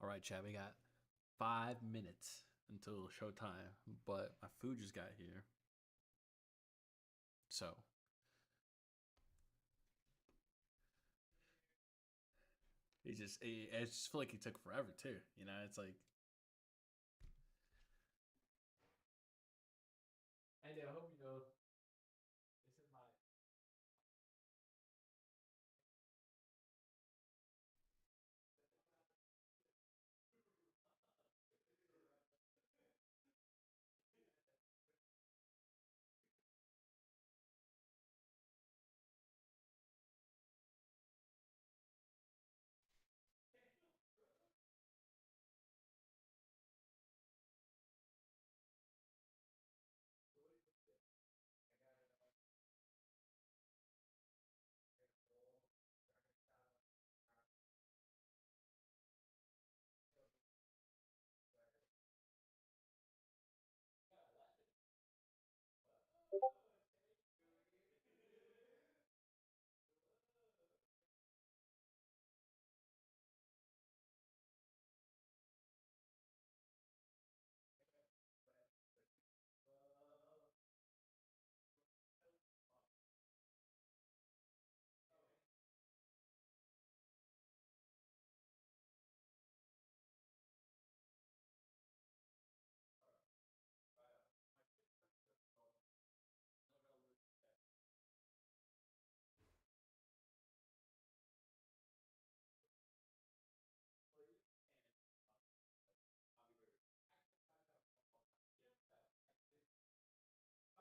All right, Chad, we got 5 minutes until showtime, but my food just got here. So, I just feel like it took forever too. It's like. And I hope this is my.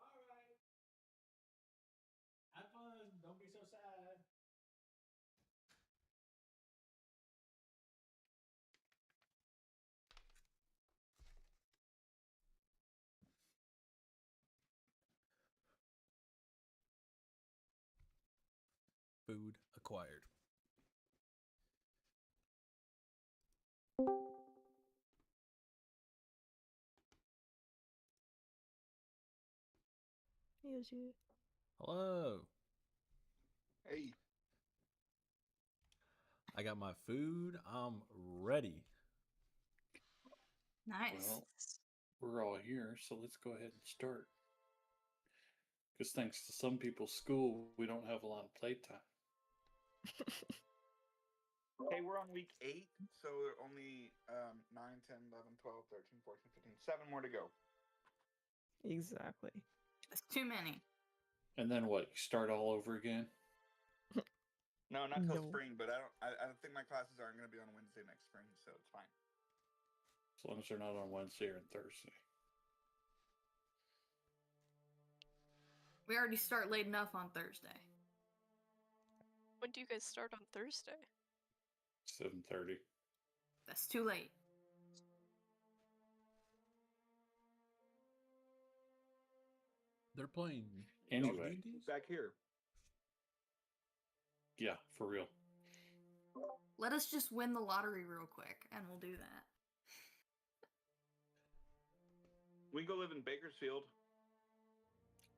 All right. Have fun. Don't be so sad. Food acquired. Here's you. Hello. Hey. I got my food. I'm ready. Nice. Well, we're all here, so let's go ahead and start. Because thanks to some people's school, we don't have a lot of playtime. Hey, we're on week 8, so only 9, 10, 11, 12, 13, 14, 15, 7 more to go. Exactly. That's too many. And then what? You start all over again? No, not till No. spring, but I don't think my classes aren't going to be on Wednesday next spring, so it's fine. As long as they're not on Wednesday or Thursday. We already start late enough on Thursday. When do you guys start on Thursday? 7:30. That's too late. They're playing Anyway. D&Ds? Back here. Yeah, for real. Let us just win the lottery real quick, and we'll do that. We can go live in Bakersfield.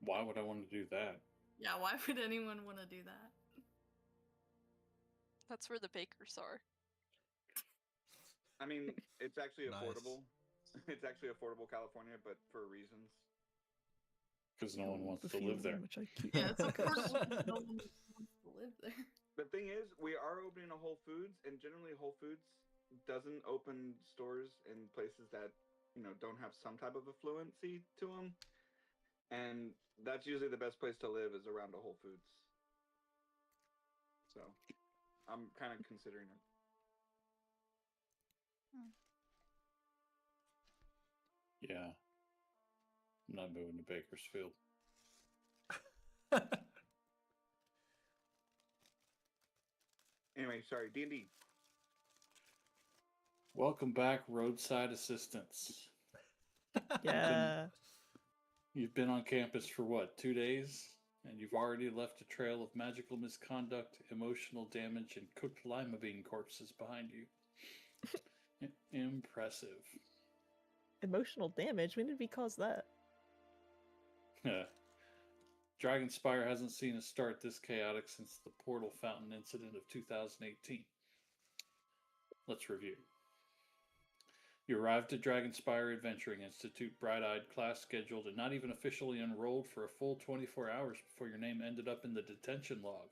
Why would I want to do that? Yeah, why would anyone want to do that? That's where the bakers are. I mean, it's actually Nice. affordable. It's actually affordable California, but for reasons. Because no one wants The to live there. feeling which I keep. Yeah, it's affordable. No one wants to live there. The thing is, we are opening a Whole Foods, and generally Whole Foods doesn't open stores in places that, don't have some type of affluency to them. And that's usually the best place to live is around a Whole Foods. So, I'm kind of considering it. Yeah. I'm not moving to Bakersfield. Anyway, sorry, D&D. Welcome back, roadside assistants. Yeah. You've been on campus for what, 2 days? And you've already left a trail of magical misconduct, emotional damage, and cooked lima bean corpses behind you. Impressive. Emotional damage? When did we cause that? Dragonspire hasn't seen a start this chaotic since the Portal Fountain incident of 2018. Let's review. You arrived at Dragonspire Adventuring Institute, bright-eyed, class scheduled, and not even officially enrolled for a full 24 hours before your name ended up in the detention log.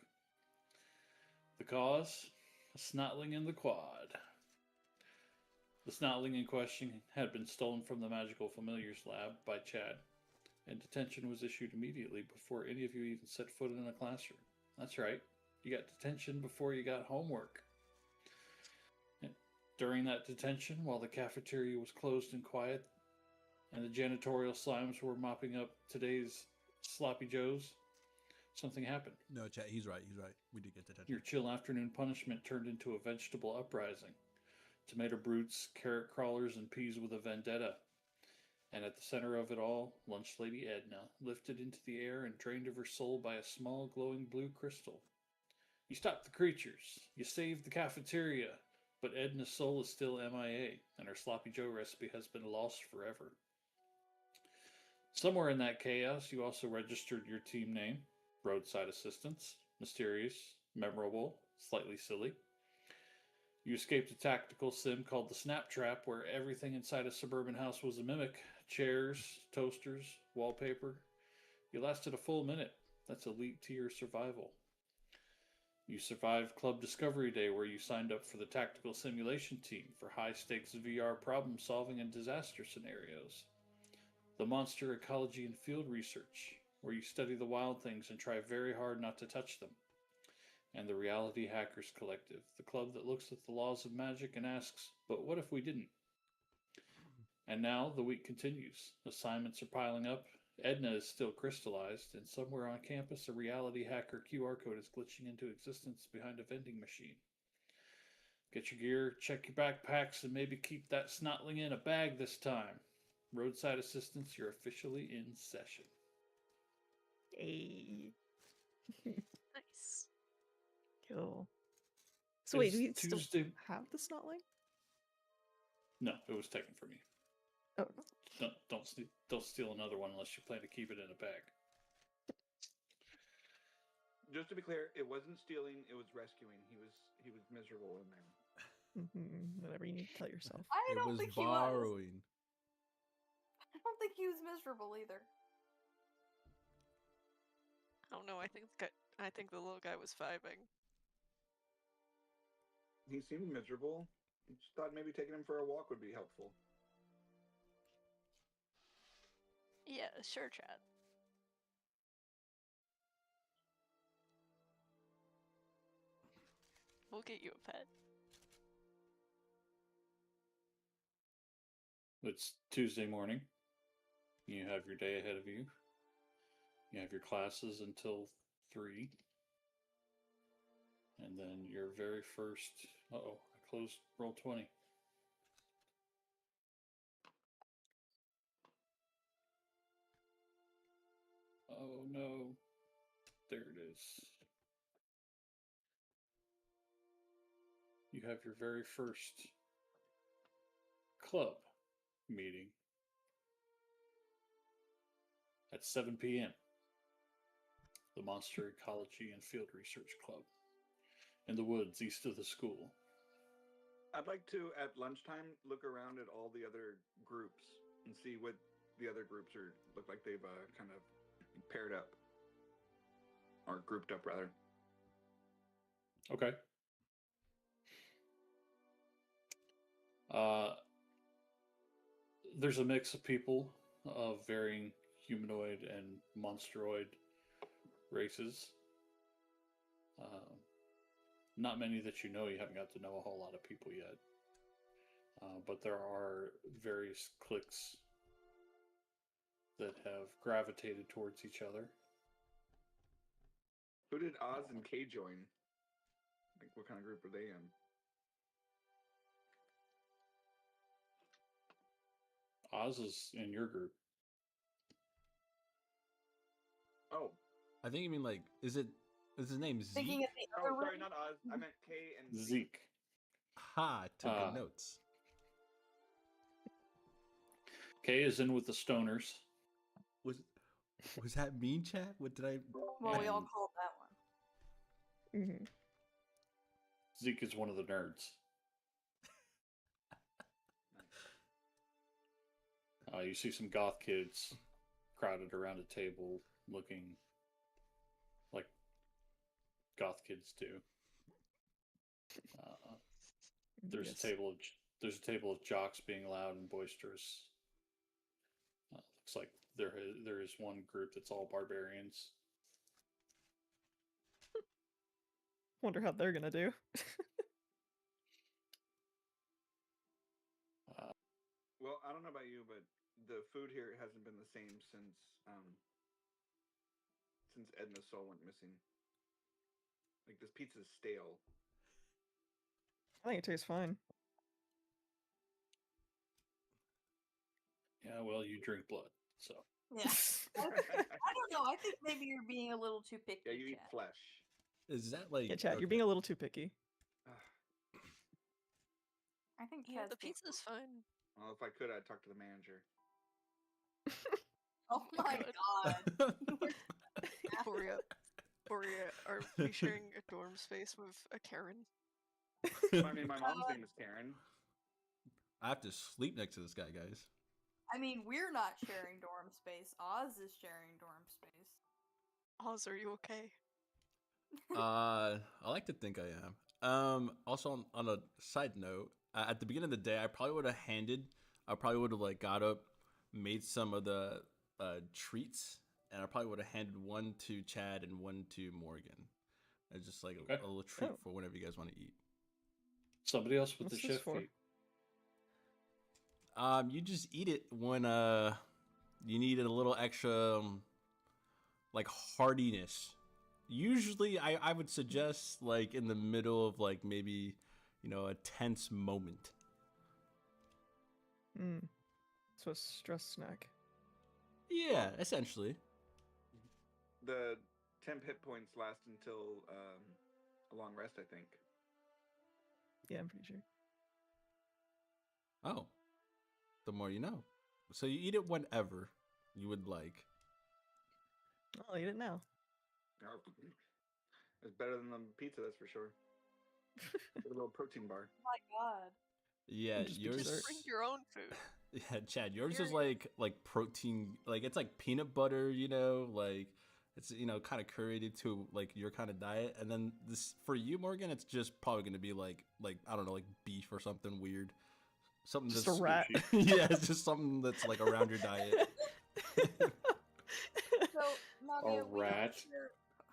The cause? A snotling in the quad. The snotling in question had been stolen from the Magical Familiars Lab by Chad, and detention was issued immediately before any of you even set foot in a classroom. That's right, you got detention before you got homework. During that detention, while the cafeteria was closed and quiet, and the janitorial slimes were mopping up today's sloppy joes, something happened. No, chat. He's right. He's right. We did get detention. Your chill afternoon punishment turned into a vegetable uprising. Tomato brutes, carrot crawlers, and peas with a vendetta. And at the center of it all, Lunch Lady Edna, lifted into the air and drained of her soul by a small glowing blue crystal. You stopped the creatures. You saved the cafeteria. But Edna's soul is still MIA, and her Sloppy Joe recipe has been lost forever. Somewhere in that chaos, you also registered your team name, Roadside Assistance, mysterious, memorable, slightly silly. You escaped a tactical sim called the Snap Trap, where everything inside a suburban house was a mimic. Chairs, toasters, wallpaper. You lasted a full minute. That's elite tier survival. You survived Club Discovery Day, where you signed up for the Tactical Simulation Team for high-stakes VR problem-solving and disaster scenarios. The Monster Ecology and Field Research, where you study the wild things and try very hard not to touch them. And the Reality Hackers Collective, the club that looks at the laws of magic and asks, but what if we didn't? And now the week continues. Assignments are piling up. Edna is still crystallized, and somewhere on campus a reality hacker QR code is glitching into existence behind a vending machine. Get your gear, check your backpacks, and maybe keep that snotling in a bag this time. Roadside Assistance, you're officially in session. Hey. Nice. Cool. So wait, do we It's still Tuesday. have the snotling? No, it was taken from you. Oh, Don't steal another one unless you plan to keep it in a bag. Just to be clear, it wasn't stealing; it was rescuing. He was miserable in there. whatever you need to tell yourself. I It don't was think he was. borrowing. I don't think he was miserable either. I don't know. I think the little guy was vibing. He seemed miserable. I just thought maybe taking him for a walk would be helpful. Yeah, sure, Chad. We'll get you a pet. It's Tuesday morning. You have your day ahead of you. You have your classes until 3. And then your very first... Uh-oh, I closed Roll20. Oh no. There it is. You have your very first club meeting at 7 p.m. The Monster Ecology and Field Research Club in the woods east of the school. I'd like to, at lunchtime, look around at all the other groups and see what the other groups look like they've kind of paired up or grouped up rather. Okay. There's a mix of people of varying humanoid and monsteroid races. Not many that you know. You haven't got to know a whole lot of people yet. But there are various cliques that have gravitated towards each other. Who did Oz and Kay join? Like, what kind of group are they in? Oz is in your group. Oh, I think you mean like, is his name Zeke? Thinking of the other sorry, room. not Oz. I meant Kay and Zeke. Ha! Took notes. Kay is in with the stoners. Was that mean, chat? What did I? Well, we all And- called that one. Mm-hmm. Zeke is one of the nerds. You see some goth kids crowded around a table, looking like goth kids do. There's Yes. there's a table of jocks being loud and boisterous. Looks like there is one group that's all barbarians. Wonder how they're gonna do. Well, I don't know about you, but the food here hasn't been the same since Edna's soul went missing. Like, this pizza's stale. I think it tastes fine. Yeah, well, you drink blood, so. Yeah. I don't know. I think maybe you're being a little too picky. Yeah, you eat Chad. flesh. Is that like Yeah, Chad, okay. you're being a little too picky. I think Yeah, Chad's the being- pizza's fine. Well, if I could, I'd talk to the manager. Oh my god. Boria, are we sharing a dorm space with a Karen? I mean, my mom's name is Karen. I have to sleep next to this guy, guys. I mean, we're not sharing dorm space. Oz is sharing dorm space. Oz, are you okay? I like to think I am. Also on a side note, at the beginning of the day, I probably would have like got up, made some of the treats, and I probably would have handed one to Chad and one to Morgan. It's just like Okay. a little treat Oh. for whenever you guys want to eat. Somebody else with What's the this chef for? feet. You just eat it when you need a little extra like heartiness. Usually I would suggest like in the middle of like maybe, a tense moment. So a stress snack. Yeah, essentially. The temp hit points last until a long rest, I think. Yeah, I'm pretty sure. Oh. The more you know. So you eat it whenever you would like. I'll eat it now. Oh, it's better than the pizza, that's for sure. Get a little protein bar. Oh my god. Yeah, Just be yours dessert. Just bring your own food. Yeah, Chad, yours is You're- like protein, like it's like peanut butter, like it's kind of curated to like your kind of diet, and then this for you, Morgan, it's just probably gonna be like I don't know, like beef or something weird, something Just that's a rat. yeah, it's just something that's like around your diet. So, Nadia, A rat.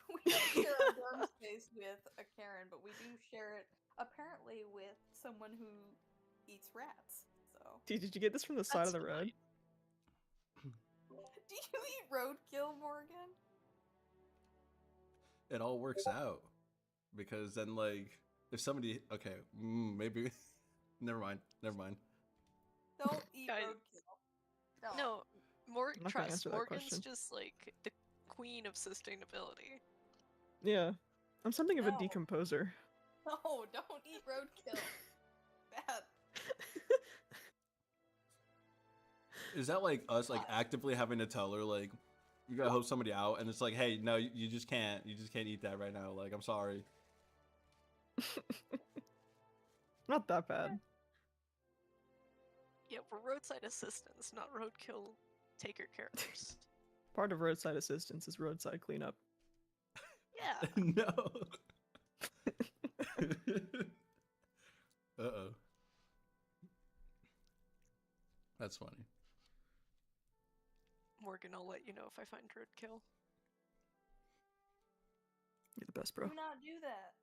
we don't share our dorm space with a Karen, but we do share it apparently with someone who eats rats. So, Did you get this from the side of That's the road? fine. do you eat roadkill, Morgan? It all works out because then like if somebody maybe never mind. Don't eat Guys- roadkill. Don't. No, I'm not gonna trust answer that Morgan's question. just like the queen of sustainability. Yeah. I'm something of a No. decomposer. No, don't eat roadkill. Bad. Is that like us like actively having to tell her like you gotta help somebody out, and it's like, hey, no, you just can't eat that right now. Like, I'm sorry. Not that bad. Yeah, we're roadside assistants, not roadkill taker characters. Part of roadside assistance is roadside cleanup. Yeah. No. Uh-oh. That's funny. Morgan, I'll let you know if I find roadkill. You're the best, bro. Do not do that.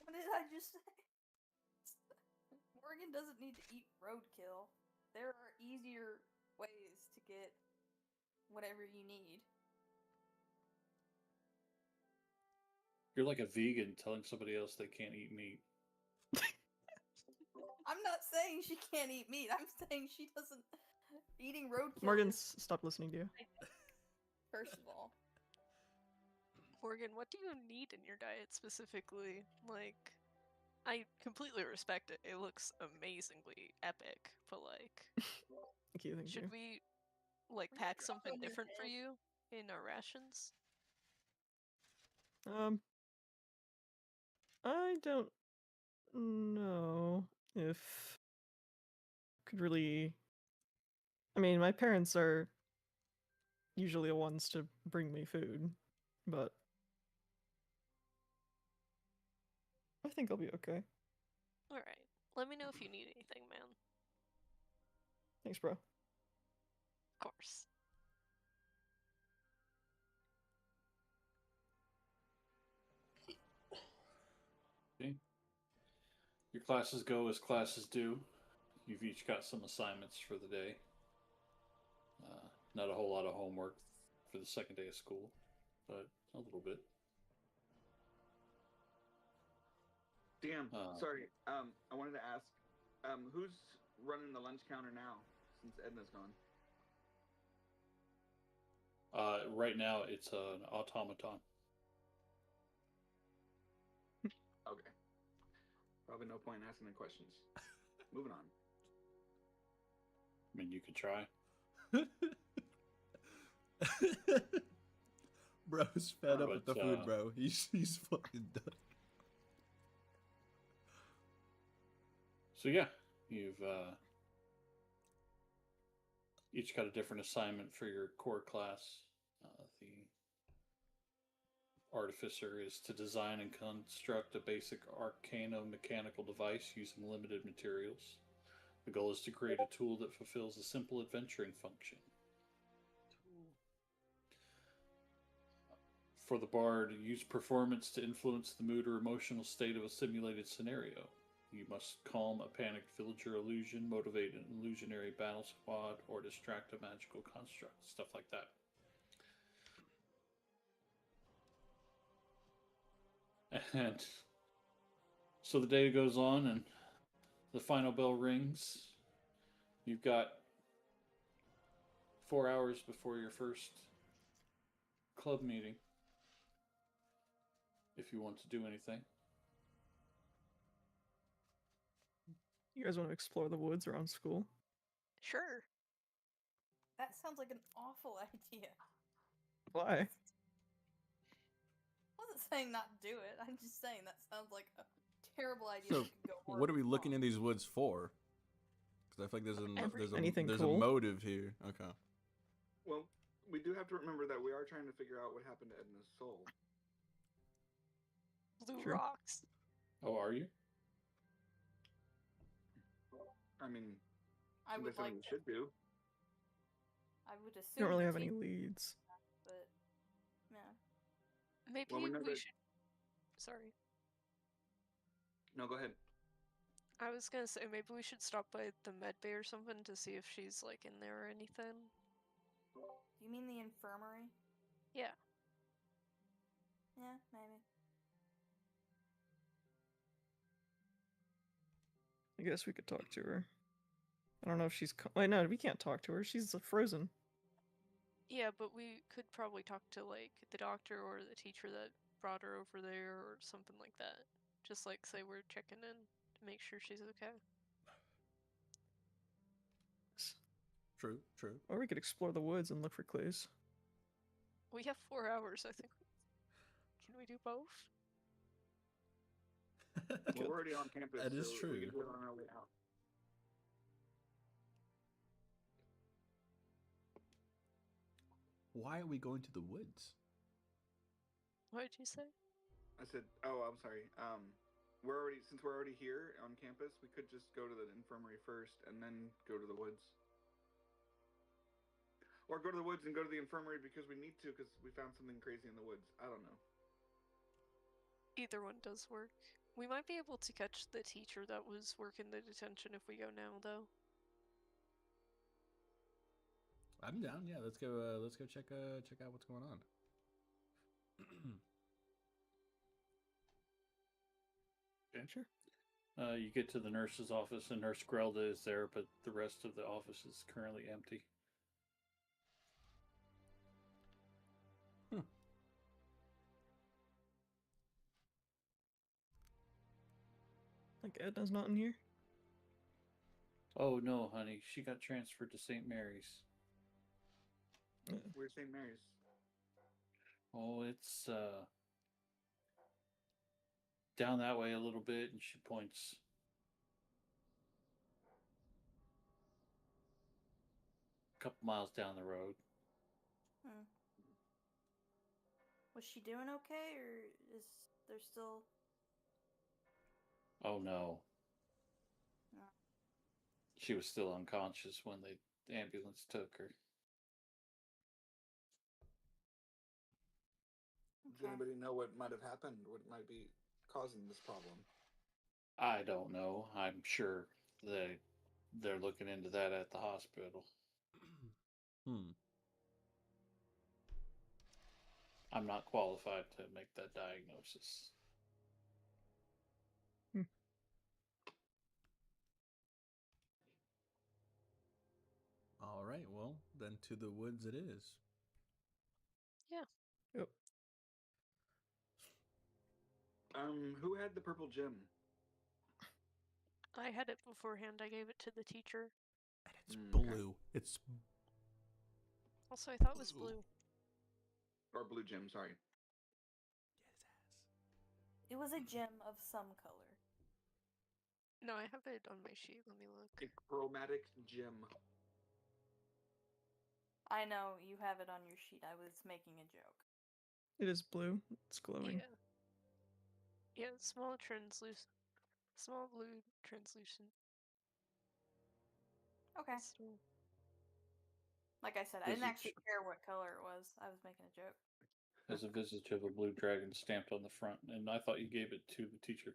What did I just say? Morgan doesn't need to eat roadkill. There are easier ways to get whatever you need. You're like a vegan telling somebody else they can't eat meat. I'm not saying she can't eat meat. I'm saying she doesn't. Eating roadkill. Morgan's stopped listening to you. First of all. Morgan, what do you need in your diet specifically? Like, I completely respect it. It looks amazingly epic, but like, Thank you, thank you. should we like We pack should something also different for visit- you in our rations? I don't know if could really I mean, my parents are usually the ones to bring me food, but I think I'll be okay. All right. Let me know if you need anything, man. Thanks, bro. Of course. Okay. Your classes go as classes do. You've each got some assignments for the day. Not a whole lot of homework for the second day of school, but a little bit. DM, sorry. I wanted to ask, who's running the lunch counter now since Edna's gone? Right now, it's an automaton. Okay. Probably no point in asking any questions. Moving on. I mean, you could try. Bro's fed up with the But, food, bro. He's fucking done. So yeah, you've each got a different assignment for your core class. The Artificer is to design and construct a basic arcano-mechanical device using limited materials. The goal is to create a tool that fulfills a simple adventuring function. For the Bard, use performance to influence the mood or emotional state of a simulated scenario. You must calm a panicked villager illusion, motivate an illusionary battle squad, or distract a magical construct. Stuff like that. And so the day goes on and the final bell rings. You've got 4 hours before your first club meeting. If you want to do anything. You guys want to explore the woods around school? Sure. That sounds like an awful idea. Why? I wasn't saying not do it. I'm just saying that sounds like a terrible idea. So, that could go what are we horribly looking wrong. in these woods for? Because I feel like Anything there's cool? a motive here. Okay. Well, we do have to remember that we are trying to figure out what happened to Edna's soul. Blue Sure. rocks. Oh, are you? I mean, I would that's something like. we should do. I would assume. You don't really the have any team- leads. But yeah, Maybe Well, we know we that- should. Sorry. No, go ahead. I was gonna say maybe we should stop by the med bay or something to see if she's like in there or anything. you mean the infirmary? Yeah. Yeah, maybe. I guess we could talk to her. I don't know if she's. Wait, no, we can't talk to her. She's frozen. Yeah, but we could probably talk to like the doctor or the teacher that brought her over there or something like that. Just like say we're checking in to make sure she's okay. True. Or we could explore the woods and look for clues. We have 4 hours, I think. Can we do both? Well, we're already on campus. That is so true. We can do it on our way out. Why are we going to the woods? What did you say? I said, oh, I'm sorry. Since we're already here on campus, we could just go to the infirmary first and then go to the woods. Or go to the woods and go to the infirmary because we need to, because we found something crazy in the woods. I don't know. Either one does work. We might be able to catch the teacher that was working the detention if we go now, though. I'm down. Yeah, let's go. Let's go check out what's going on. Okay. Sure. You get to the nurse's office, and Nurse Grelda is there, but the rest of the office is currently empty. Like Edna's not in here. Oh no, honey, she got transferred to St. Mary's. Where's St. Mary's? Oh, it's down that way a little bit, and she points. couple miles down the road. Hmm. Was she doing okay, or is there still? Oh no, No. she was still unconscious when the ambulance took her. Does Okay. anybody know what might have happened? What might be causing this problem? I don't know. I'm sure they're looking into that at the hospital. I'm not qualified to make that diagnosis. All right, well, then to the woods it is. Yeah. Yep. Who had the purple gem? I had it beforehand. I gave it to the teacher. And it's Okay. blue. It's Also, I thought it was blue. Or blue gem, sorry. It was a gem of some color. No, I have it on my sheet. Let me look. A chromatic gem. I know you have it on your sheet. I was making a joke. It is blue. It's glowing. Yeah. Yeah, small blue translucent. Okay. Still. Like I said, I didn't actually care what color it was. I was making a joke. There's a visage of a blue dragon stamped on the front, and I thought you gave it to the teacher.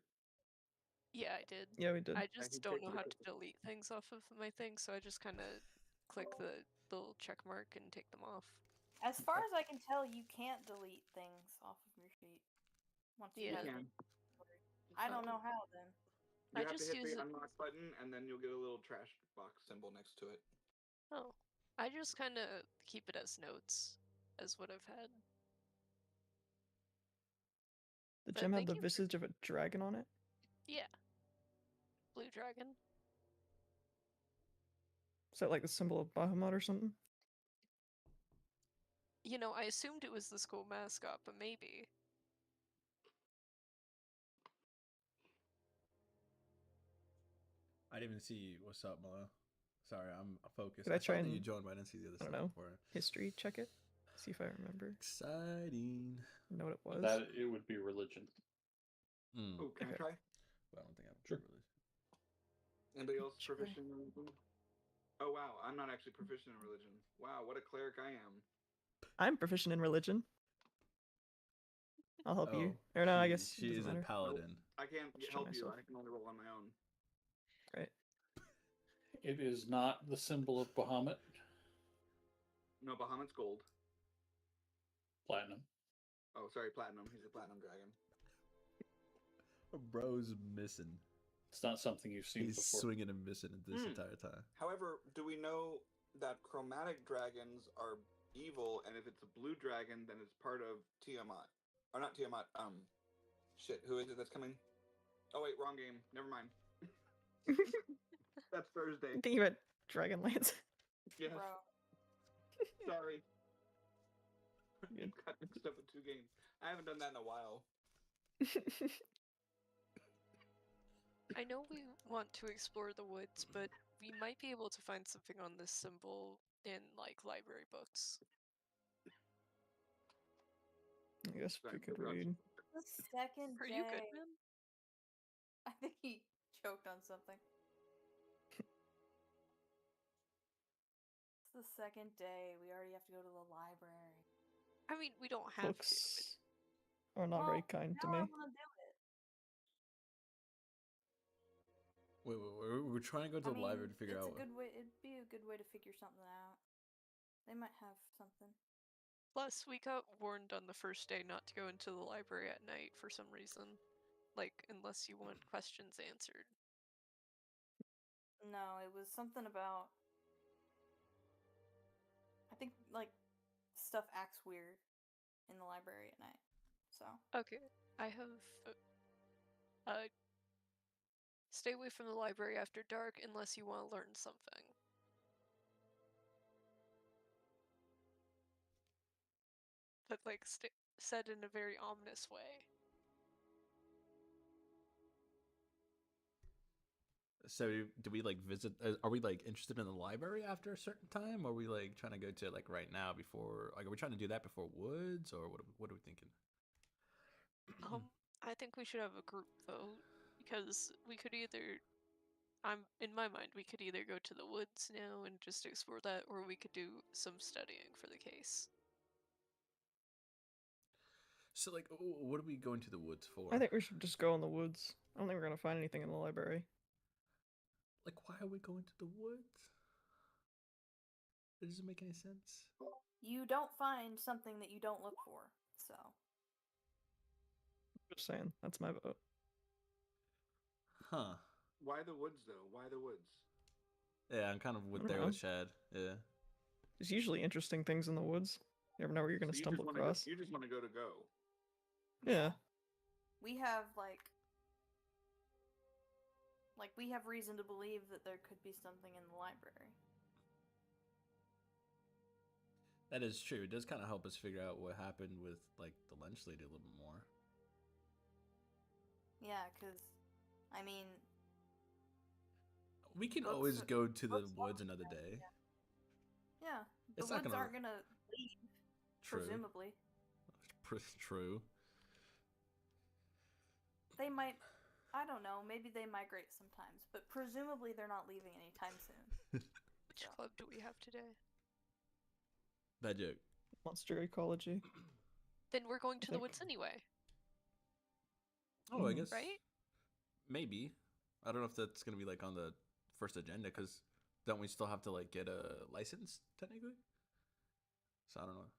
Yeah, I did. Yeah, we did. I just don't know how to delete things off of my thing, so I just kind of click the little check mark and take them off. As far as I can tell, you can't delete things off of your sheet. Once you Yeah. get it. I don't know how then. You I have to just hit use the it. unlock button, and then you'll get a little trash box symbol next to it. Oh, I just kind of keep it as notes, as what I've had. The But gem had thank the you for- visage of a dragon on it. Yeah. Blue dragon. Is that like the symbol of Bahamut or something? You know, I assumed it was the school mascot, but maybe. I didn't even see what's up, Mala. Sorry, I'm focused. Could I saw try that you and- joined, but I didn't see the other I don't stuff know. before. History, check it. See if I remember. Exciting. Know what it was. That it would be religion. Oh, can I Okay. try? But I don't think I'm Sure. really. Anybody else Try. proficient in religion? Oh wow, I'm not actually proficient in religion. Wow, what a cleric I am. I'm proficient in religion. I'll help you. Oh, Or no, I guess it she doesn't is a matter. paladin. I can't Let's try help you. myself. I can only roll on my own. Right. It is not the symbol of Bahamut. No, Bahamut's gold. Platinum. Oh, sorry, platinum. He's a platinum dragon. Bro's missing. It's not something you've seen He's before. swinging and missing this Hmm. entire time. However, do we know that chromatic dragons are evil, and if it's a blue dragon, then it's part of Tiamat? Or not Tiamat, shit, who is it that's coming? Oh wait, wrong game. Never mind. That's Thursday. I'm thinking about Dragonlance. Yes, Bro. sorry. Good. Got mixed up with two games. I haven't done that in a while. I know we want to explore the woods, but we might be able to find something on this symbol in, like, library books. I guess we Sorry, could interrupt. read. The second Are day. you good, man? I think he choked on something. It's the second day. We already have to go to the library. I mean, we don't have to. Books are not very kind to now me. I want to do it. Wait, we're trying to go to the library to figure it's out. a good way. It'd be a good way to figure something out. They might have something. Plus, we got warned on the first day not to go into the library at night for some reason. Like, unless you want questions answered. No, it was something about. I think like stuff acts weird in the library at night. So Okay, I have. Stay away from the library after dark unless you want to learn something. But, like, said in a very ominous way. So do we like visit? Are we like interested in the library after a certain time? Or are we like trying to go to it like right now before? Like, are we trying to do that before woods, or what are we thinking? I think we should have a group vote because we could either in my mind we could either go to the woods now and just explore that, or we could do some studying for the case. So like, what are we going to the woods for? I think we should just go in the woods. I don't think we're gonna find anything in the library. Like, why are we going to the woods? It doesn't make any sense. You don't find something that you don't look for, so. Just saying, that's my vote. Huh. Why the woods though? Why the woods? Yeah, I'm kind of I don't there know. with Shad. Yeah. There's usually interesting things in the woods. You never know where you're gonna So stumble across. You just want to go. Yeah. We have we have reason to believe that there could be something in the library. That is true. It does kind of help us figure out what happened with like the lunch lady a little bit more. Yeah, because, I mean, We can Books- always go to the books woods are- another day. yeah, the It's not woods gonna- aren't gonna leave, True. presumably. True. They might, I don't know, maybe they migrate sometimes, but presumably they're not leaving anytime soon. Which Yeah. club do we have today? Bad joke. Monster ecology. Then we're going to the think- woods anyway, Oh, I Mhm. guess right? maybe. I don't know if that's gonna be like on the first agenda because don't we still have to like get a license technically? So I don't know.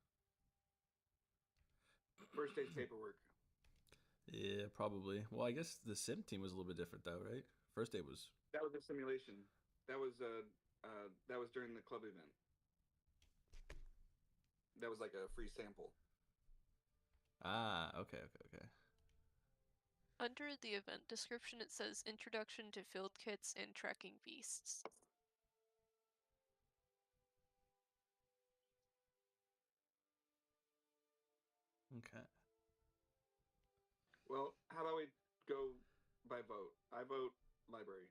First day's paperwork. Yeah, probably. Well, I guess the sim team was a little bit different though, right? First day was. That was a simulation. That was during the club event. That was like a free sample. Ah, okay. Under the event description, it says Introduction to Field Kits and Tracking Beasts. Okay. Well, how about we go by vote? I vote library.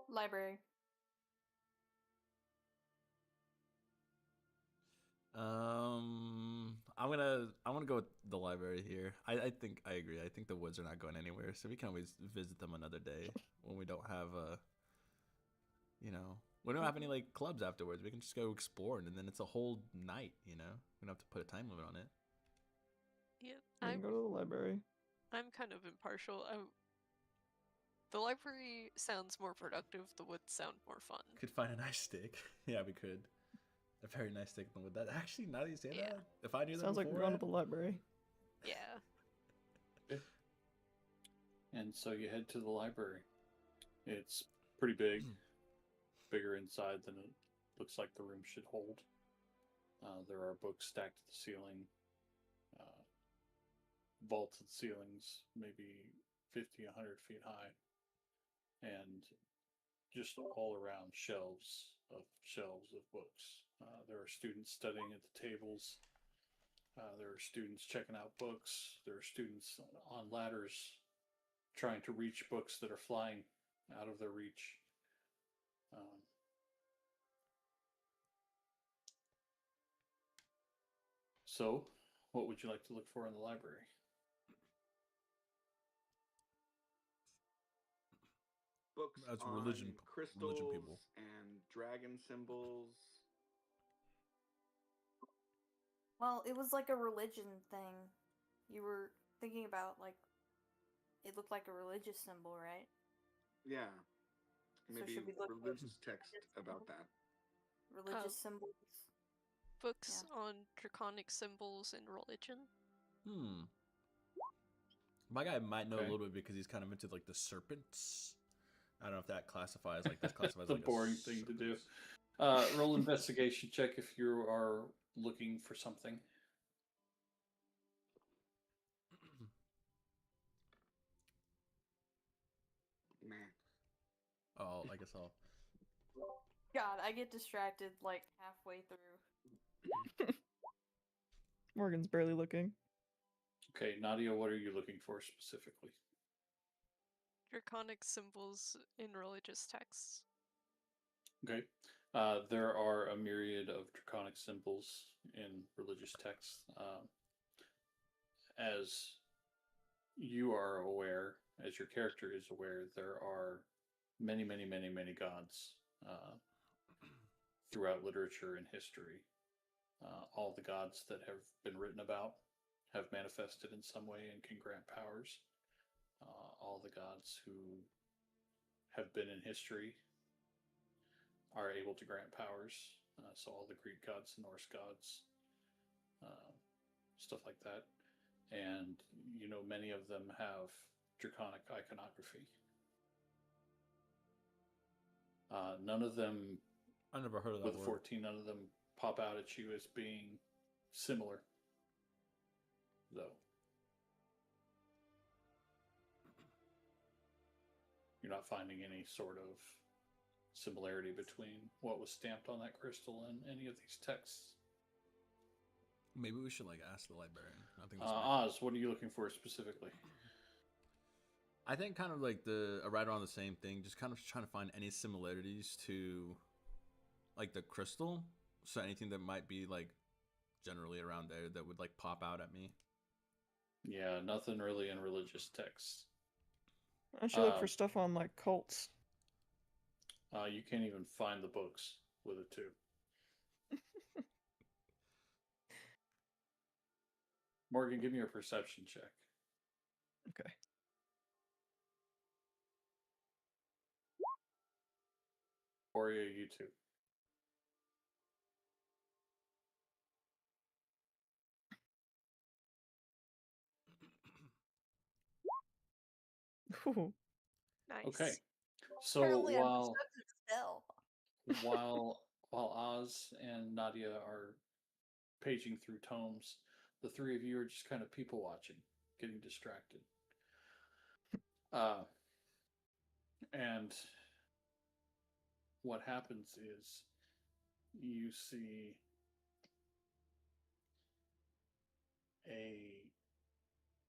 Library. I'm gonna go with the library here. I think I agree. I think the woods are not going anywhere, so we can always visit them another day when we don't have we don't have any like clubs afterwards. We can just go exploring, and then it's a whole night. We don't have to put a time limit on it. Yeah, We can go to the library. I'm kind of impartial. The library sounds more productive. The woods sound more fun. Could find a nice steak. Yeah, we could. A very nice steak in the wood. That actually, now that you say Yeah. that, if I knew that Sounds like we're going to the library. Yeah. And so you head to the library. It's pretty big, bigger inside than it looks like the room should hold. There are books stacked to the ceiling, vaulted ceilings, maybe 50, 100 feet high, and just all around shelves of books. There are students studying at the tables. There are students checking out books. There are students on ladders trying to reach books that are flying out of their reach. So, what would you like to look for in the library? Books That's on religion crystals people. and dragon symbols. Well, it was like a religion thing. You were thinking about, like, it looked like a religious symbol, right? Yeah. So Maybe should we look for religious text about that. religious symbols. Books on draconic symbols and religion. My guy might know a Okay. little bit because he's kind of into like the serpents. I don't know if that classifies like this classifies The like boring a thing to do. serpent. Roll investigation check if you are looking for something. Meh. Oh, I guess I'll. God, I get distracted like halfway through. Morgan's barely looking. Okay, Nadia, what are you looking for specifically? draconic symbols in religious texts? Okay. There are a myriad of draconic symbols in religious texts. As you are aware, as your character is aware, there are many, many, many, many gods throughout literature and history. All the gods that have been written about have manifested in some way and can grant powers. All the gods who have been in history are able to grant powers. So all the Greek gods, Norse gods, stuff like that. And, many of them have draconic iconography. None of them, I never heard of that with word. 14, none of them pop out at you as being similar, though. You're not finding any sort of similarity between what was stamped on that crystal and any of these texts. Maybe we should ask the librarian. I think Oz, what are you looking for specifically? I think kind of right around the same thing, just kind of trying to find any similarities to the crystal. So anything that might be generally around there that would pop out at me. Yeah, nothing really in religious texts. I should look for stuff on cults. You can't even find the books with it too. Morgan, give me a perception check. Okay. Oria, you too. Ooh. Nice. Okay. So Apparently I'm while perceptive as hell. while Oz and Nadia are paging through tomes, the three of you are just kind of people watching, getting distracted. And what happens is you see a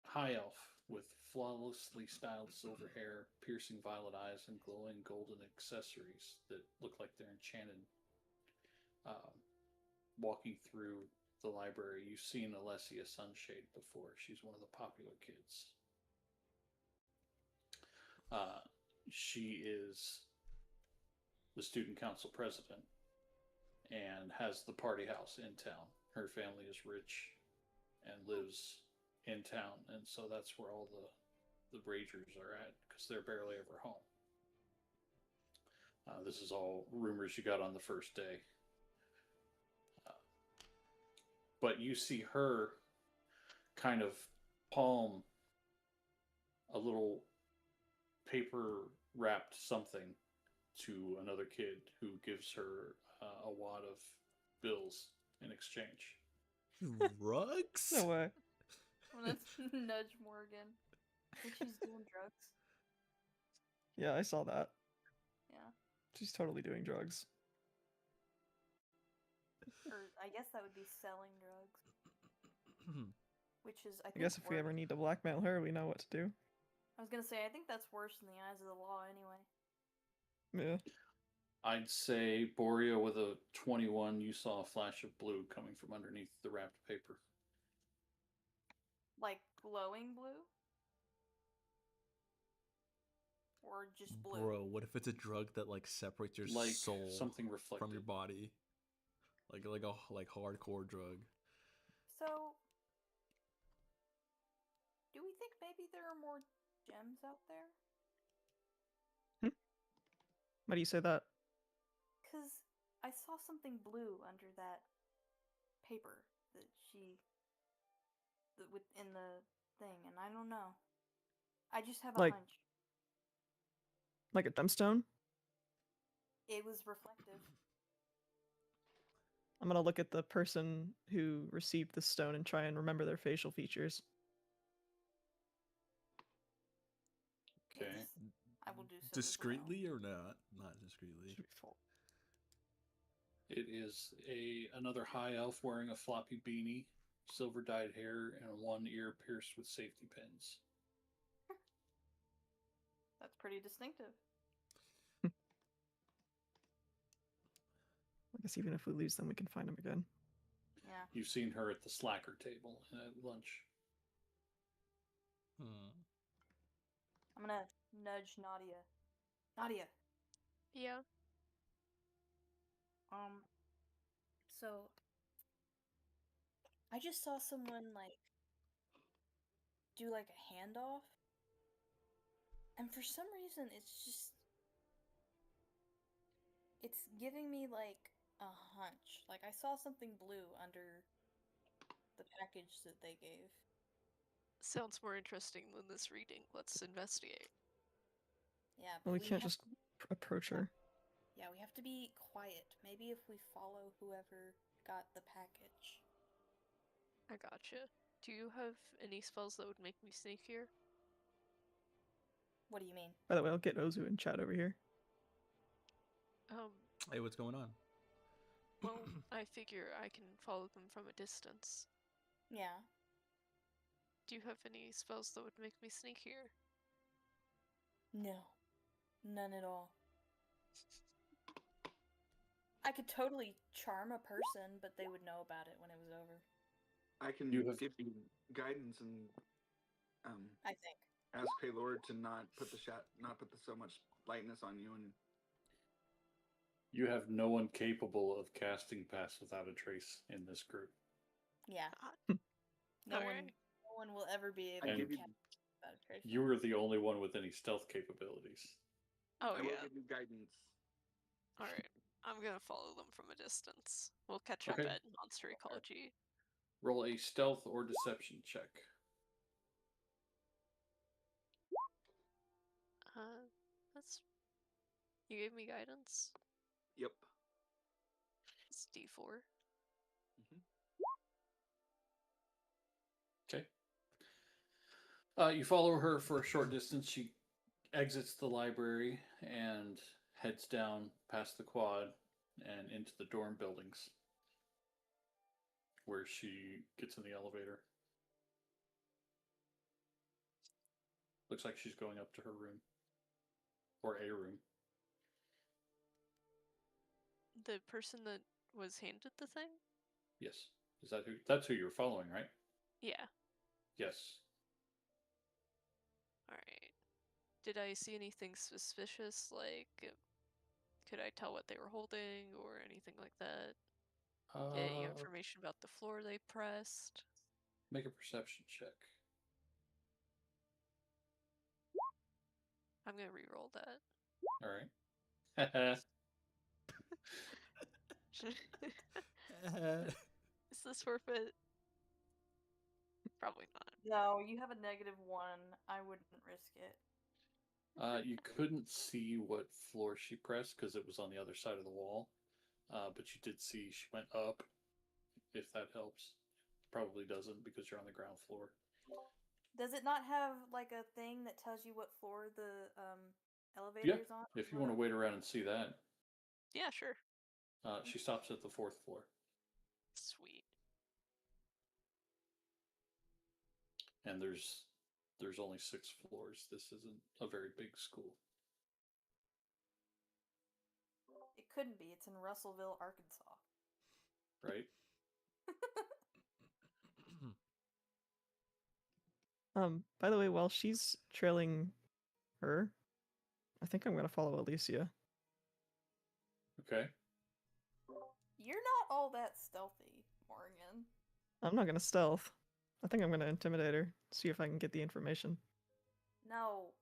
high elf with flawlessly styled silver hair, piercing violet eyes, and glowing golden accessories that look like they're enchanted. Walking through the library, you've seen Alessia Sunshade before. She's one of the popular kids. She is the student council president and has the party house in town. Her family is rich and lives in town, and so that's where all the ragers are at, because they're barely ever home. This is all rumors you got on the first day. But you see her kind of palm a little paper wrapped something to another kid, who gives her a wad of bills in exchange. Drugs? No way. I'm gonna nudge Morgan. I think she's doing drugs. Yeah, I saw that. Yeah. She's totally doing drugs. Or I guess that would be selling drugs. Which is, I I think, guess if we worse. ever need to blackmail her, we know what to do. I was gonna say, I think that's worse in the eyes of the law anyway. Yeah. I'd say, Borea, with a 21, you saw a flash of blue coming from underneath the wrapped paper. Like glowing blue? Or just blue? Bro, what if it's a drug that separates your soul something reflected from your body? Like a hardcore drug. So, do we think maybe there are more gems out there? Why do you say that? Because I saw something blue under that paper that within the thing, and I don't know. I just have a Like- hunch. Like a gemstone? It was reflective. I'm gonna look at the person who received the stone and try and remember their facial features. Okay. Yes, I will do so. Discreetly or not? Not discreetly. Should be full. It is another high elf wearing a floppy beanie, silver dyed hair, and one ear pierced with safety pins. That's pretty distinctive. I guess even if we lose them, we can find them again. Yeah. You've seen her at the slacker table at lunch. I'm gonna nudge Nadia. Nadia. Yeah. So I just saw someone like do like a handoff, and for some reason it's giving me like a hunch. Like I saw something blue under the package that they gave. Sounds more interesting than this reading. Let's investigate. Yeah, Well, but we can't have just approach her. Yeah, we have to be quiet. Maybe if we follow whoever got the package. I gotcha. Do you have any spells that would make me sneakier? What do you mean? By the way, I'll get Ozu and chat over here. Hey, what's going on? Well, I figure I can follow them from a distance. Yeah. Do you have any spells that would make me sneakier? No. None at all. I could totally charm a person, but they would know about it when it was over. I can You have- give you guidance and I think. ask Paylord to not put so much lightness on you. And You have no one capable of casting Pass Without a Trace in this group. Yeah. Ah. No Alright. one will ever be able I to give you, cast without a trace. You are the only one with any stealth capabilities. Oh I will yeah. give you guidance. Alright. I'm gonna follow them from a distance. We'll catch up Okay. at monster ecology. Roll a stealth or deception check. That's... You gave me guidance? Yep. It's D4. Okay. You follow her for a short distance. She exits the library and heads down past the quad and into the dorm buildings, where she gets in the elevator. Looks like she's going up to her room. Or a room. The person that was handed the thing? Yes. That's who you're following, right? Yeah. Yes. Alright. Did I see anything suspicious? Like, could I tell what they were holding or anything like that? Any information about the floor they pressed? Make a perception check. I'm gonna re-roll that. Alright. Is this worth it? Probably not. No, you have a -1. I wouldn't risk it. You couldn't see what floor she pressed because it was on the other side of the wall. But you did see she went up, if that helps. Probably doesn't because you're on the ground floor. Does it not have like a thing that tells you what floor the elevator is on? If you want to wait around and see that. Yeah, sure. She stops at the 4th floor. Sweet. And there's only 6 floors. This isn't a very big school. It couldn't be. It's in Russellville, Arkansas. Right? By the way, while she's trailing her, I think I'm gonna follow Alicia. Okay. You're not all that stealthy, Morgan. I'm not gonna stealth. I think I'm gonna intimidate her, see if I can get the information. No,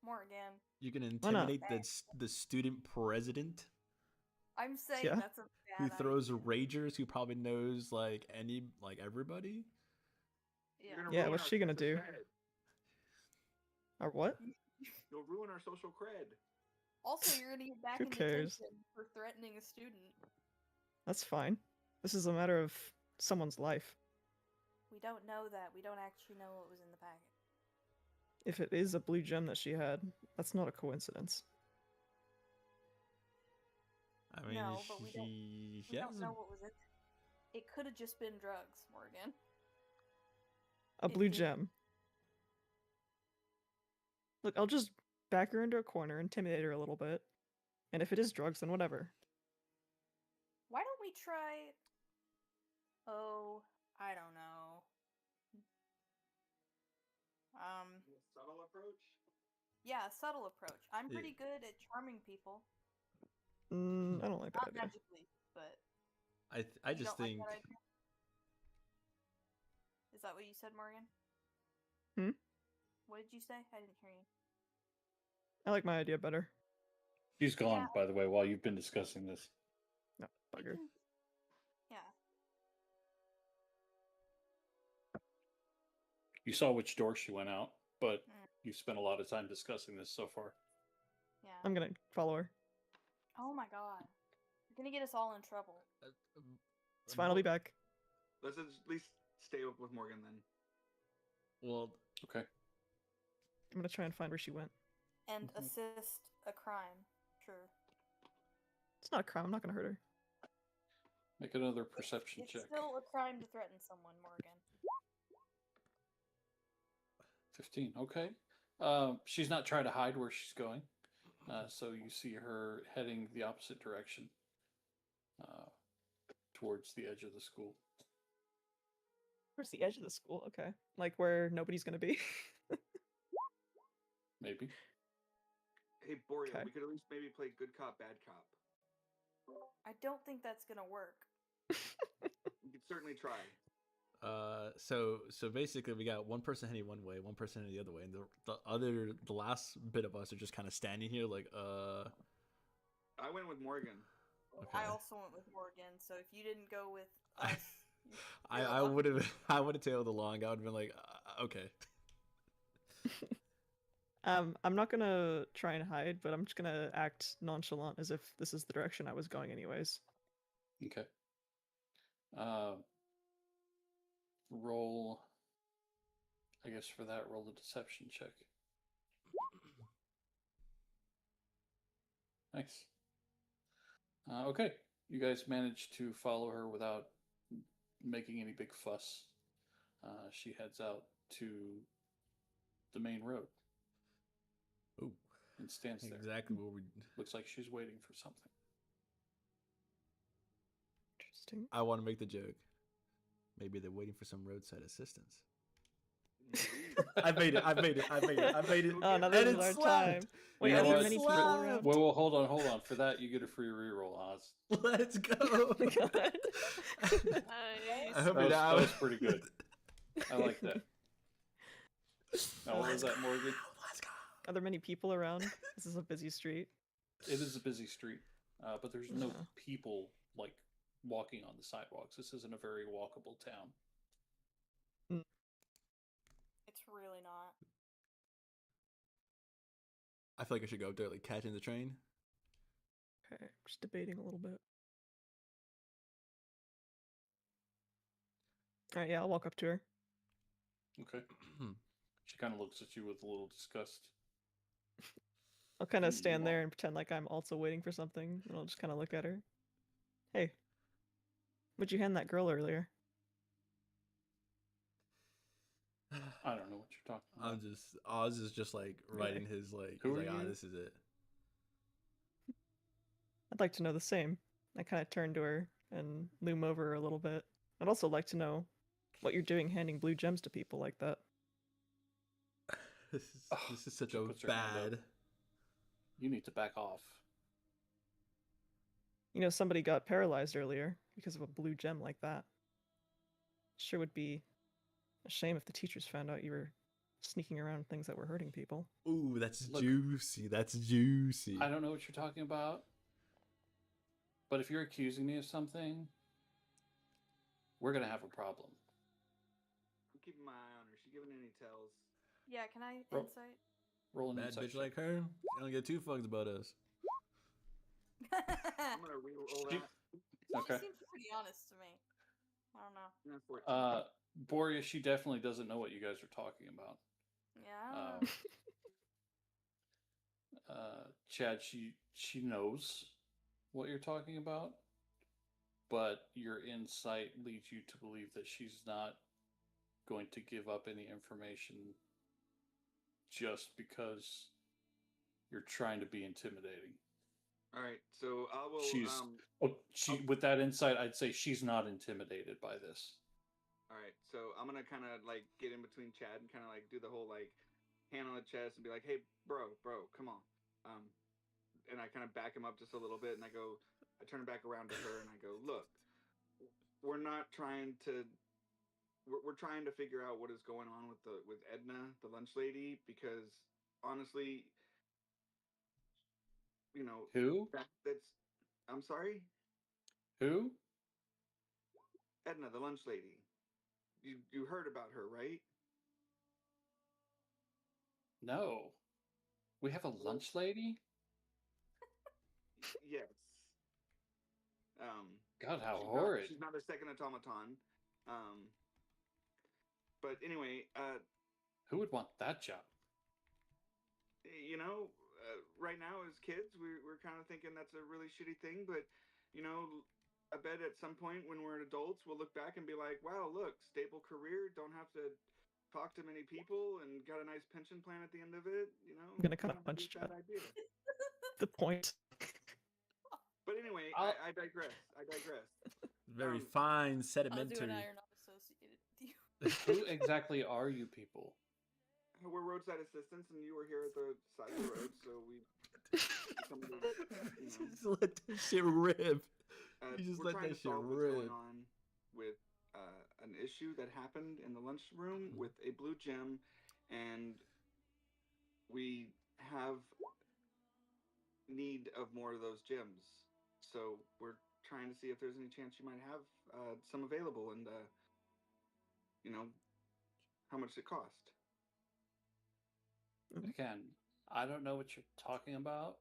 Morgan. You can Why not? intimidate the student president I'm saying Yeah. that's a bad who throws idea. ragers, who probably knows like everybody. Yeah. You're gonna Yeah, ruin what's our she gonna social do? cred. Or what? You'll ruin our social cred. Also, you're gonna get back Who in cares? detention for threatening a student. That's fine. This is a matter of someone's life. We don't know that. We don't actually know what was in the packet. If it is a blue gem that she had, that's not a coincidence. I mean, No, but we don't- he We has don't know what was in it. It could have just been drugs, Morgan. A It blue did. gem. Look, I'll just back her into a corner, intimidate her a little bit, and if it is drugs, then whatever. Why don't we try? Oh, I don't know. Subtle approach. Yeah, subtle approach. I'm pretty good at charming people. I don't like that Not idea. magically, but I you just don't think like that idea? Is that what you said, Morgan? Hmm? What did you say? I didn't hear you. I like my idea better. She's gone, Yeah. by the way, while you've been discussing this. No, We bugger. can- Yeah. You saw which door she went out, but Mm. you spent a lot of time discussing this so far. Yeah. I'm gonna follow her. Oh my god. You're gonna get us all in trouble. It's fine. I'll be back. Let's at least stay with Morgan then. well, Okay. I'm gonna try and find where she went. And assist a crime. Sure. It's not a crime. I'm not gonna hurt her. Make another perception It's check. still a crime to threaten someone, Morgan. 15. Okay. She's not trying to hide where she's going. So you see her heading the opposite direction towards the edge of the school. Where's the edge of the school? Okay. Like where nobody's gonna be. Maybe. Hey, Borea, Okay. we could at least maybe play good cop, bad cop. I don't think that's gonna work. We could certainly try. so basically we got one person heading one way, one person heading the other way, and the last bit of us are just kind of standing here like I went with Morgan. okay. I also went with Morgan, so if you didn't go with us, I would have tailed along. I would have been like okay. I'm not gonna try and hide, but I'm just gonna act nonchalant as if this is the direction I was going anyways. Okay. Roll. I guess for that, roll a deception check. Nice. Okay. You guys managed to follow her without making any big fuss. She heads out to the main road Ooh, and stands there. exactly what we. Looks like she's waiting for something. Interesting. I want to make the joke. Maybe they're waiting for some roadside assistance. I made it. Oh, now And this it is our slapped. time. Wait, You are know there what? many people Slapped. around? Well, hold on. For that, you get a free reroll, Oz. Let's go. Oh my god. I Nice. hope That it was pretty good. I like that. Now, what was that, Morgan? Let's go. Are there many people around? This is a busy street. It is a busy street, but there's no Yeah. people like walking on the sidewalks. This isn't a very walkable town. it's really not. I feel like I should go up there, like catching the train. Okay, just debating a little bit. Alright, yeah, I'll walk up to her. Okay. She kind of looks at you with a little disgust. I'll kind Hmm, of stand well- there and pretend like I'm also waiting for something, and I'll just kind of look at her. Hey, what'd you hand that girl earlier? I don't know what you're talking about. Oz is just like writing his like. Who He's are like, you? this is it. I'd like to know the same. I kind of turn to her and loom over her a little bit. I'd also like to know what you're doing handing blue gems to people like that. This is such she a puts her hand up. bad. You need to back off. You know, somebody got paralyzed earlier because of a blue gem like that. Sure would be a shame if the teachers found out you were sneaking around things that were hurting people. Ooh, that's Look. juicy. That's juicy. I don't know what you're talking about, but if you're accusing me of something, we're gonna have a problem. I'm keeping my eye on her. She giving any tells? Yeah, can I Roll. insight? Roll an Bad insight bitch check. like her. She don't get two fucks about us. I'm gonna re-roll She- that. Okay. She seems pretty honest to me. I don't know. No, 14. Borea, she definitely doesn't know what you guys are talking about. Yeah, I don't know. Chad, she knows what you're talking about, but your insight leads you to believe that she's not going to give up any information just because you're trying to be intimidating. All right, so I will. With that insight, I'd say she's not intimidated by this. All right, so I'm gonna kind of like get in between Chad and kind of like do the whole like hand on the chest and be like, "Hey, bro, come on," and I kind of back him up just a little bit, and I turn it back around to her, and I go, "Look, we're not trying to. We're trying to figure out what is going on with Edna, the lunch lady, because honestly, Who? That's. I'm sorry, Who? Edna, the lunch lady. You heard about her, right? No. We have a lunch lady? Yes. God, how she's horrid. She's not a second automaton. But anyway, who would want that job? Right now as kids, we're kind of thinking that's a really shitty thing, but I bet at some point when we're adults, we'll look back and be like, wow, look, stable career, don't have to talk to many people, and got a nice pension plan at the end of it. I'm gonna kind of punch that idea. The point. But anyway, I digress. Very fine, Azu sedimentary. and I are not associated with you. Who exactly are you people? We're roadside assistants, and you were here at the side of the road, so we. Just let that shit rip. You just we're let trying that to shit solve what's rip. going on with an issue that happened in the lunchroom with a blue gem, and we have need of more of those gems. So we're trying to see if there's any chance you might have some available, and how much it cost. Again, I don't know what you're talking about.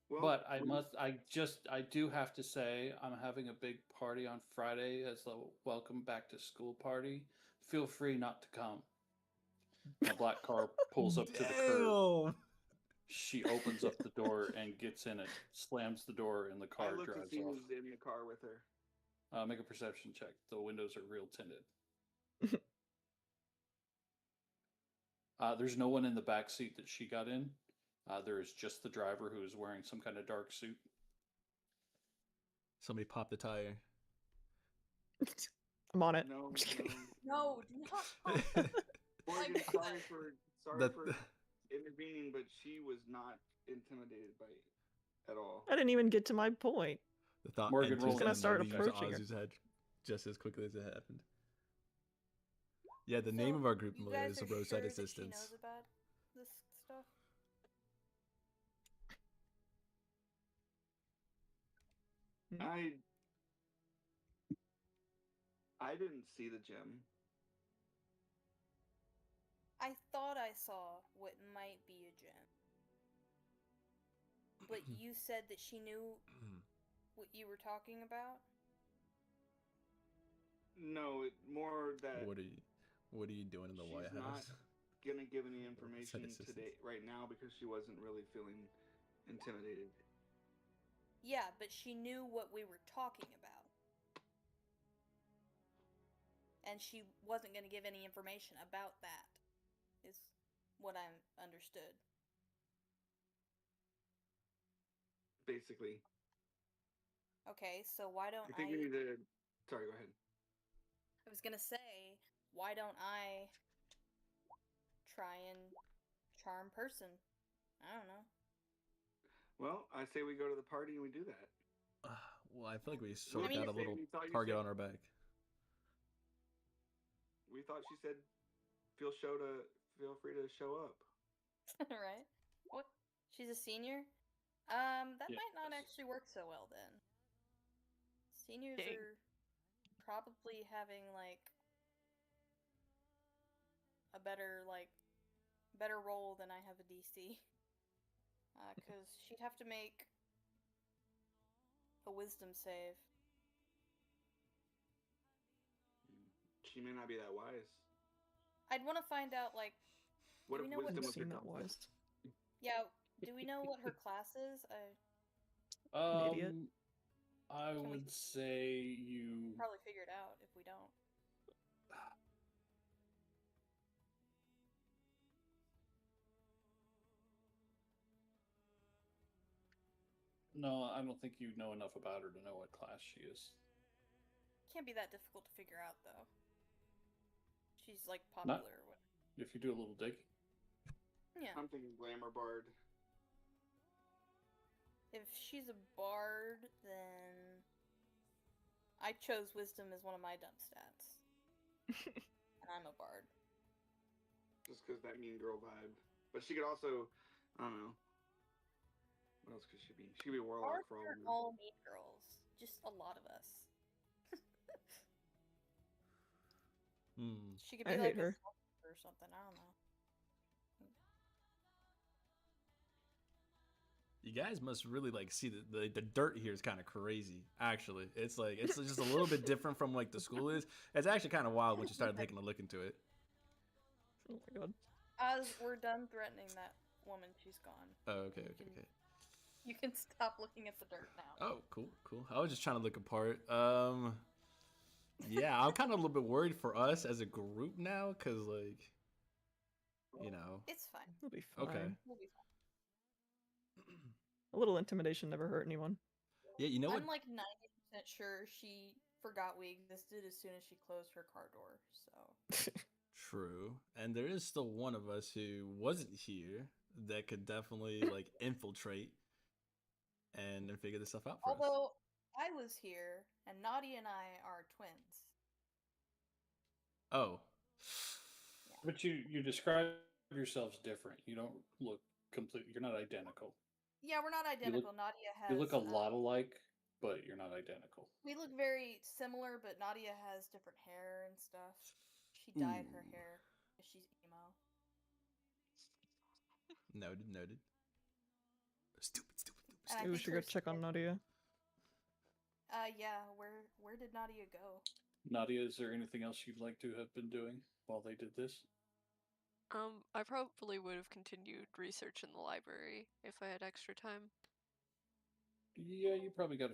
Well, but I do have to say, I'm having a big party on Friday as a welcome back to school party. Feel free not to come. A black car pulls up to the curb. She opens up the door and gets in it, slams the door, and the car I look drives to see off. who's in the car with her. Make a perception check. The windows are real tinted. There's no one in the back seat that she got in. There is just the driver who is wearing some kind of dark suit. Somebody popped the tire. I'm on it. No, No, do not. Morgan, sorry for intervening, but she was not intimidated by it at all. I didn't even get to my point. The thought Morgan enters rolls gonna and start leaves approaching her. Azu's head just as quickly as it happened. Yeah, the name of our group you guys is are Roadside sure Assistance. That she knows about this stuff? I didn't see the gem. I thought I saw what might be a gem. But you said that she knew what you were talking about? No, more that. What are you doing in the White House? She's not gonna give any information today, right now, because she wasn't really feeling intimidated. Yeah, but she knew what we were talking about. And she wasn't going to give any information about that, is what I understood. Basically. Okay, so why don't I think we need to... Sorry, go ahead. I was going to say, why don't I try and charm person? I don't know. Well, I say we go to the party and we do that. Well, I feel like we sort of got a little target on our back. We thought she said, feel free to show up. Right? What? She's a senior? That might not actually work so well then. Seniors are probably having a better role than I have a DC. Because she'd have to make a wisdom save. She may not be that wise. I'd want to find out, what if wisdom was her that wise? Yeah, do we know what her class is? An idiot? I would say you... Probably figure it out if we don't. No, I don't think you know enough about her to know what class she is. Can't be that difficult to figure out, though. She's like Not popular or whatever. if you do a little digging. Yeah. I'm thinking glamour bard. If she's a bard, then I chose wisdom as one of my dump stats. And I'm a bard. Just because that mean girl vibe. But she could also, I don't know. What else could she be? She could be a warlock Bards for all aren't we know. all mean girls. Just a lot of us. She could I be hate like her. a sorcerer or something. I don't know. You guys must really like see the dirt here is kind of crazy. Actually, it's like it's just a little bit different from like the school is. It's actually kind of wild once you started taking a look into it. Oh my god. We're done threatening that woman. She's gone. Oh, okay. You can stop looking at the dirt now. Oh, cool. I was just trying to look apart. Yeah, I'm kind of a little bit worried for us as a group now, cause like, you know. It's fine. It'll be fine. Okay. We'll be fine. A little intimidation never hurt anyone. Yeah, you know what? I'm like 90% sure she forgot we existed as soon as she closed her car door. So. True, and there is still one of us who wasn't here that could definitely like infiltrate and figure this stuff out for us. Although I was here, and Nadia and I are twins. Oh. But you describe yourselves different. You don't look completely. You're not identical. Yeah, we're not identical. Nadia has. You look a lot alike, but you're not identical. We look very similar, but Nadia has different hair and stuff. She dyed her hair because she's emo. Noted. Stupid. And I Maybe we think should her go check on skin- Nadia. Yeah. Where did Nadia go? Nadia, is there anything else you'd like to have been doing while they did this? I probably would have continued research in the library if I had extra time. Yeah, you probably got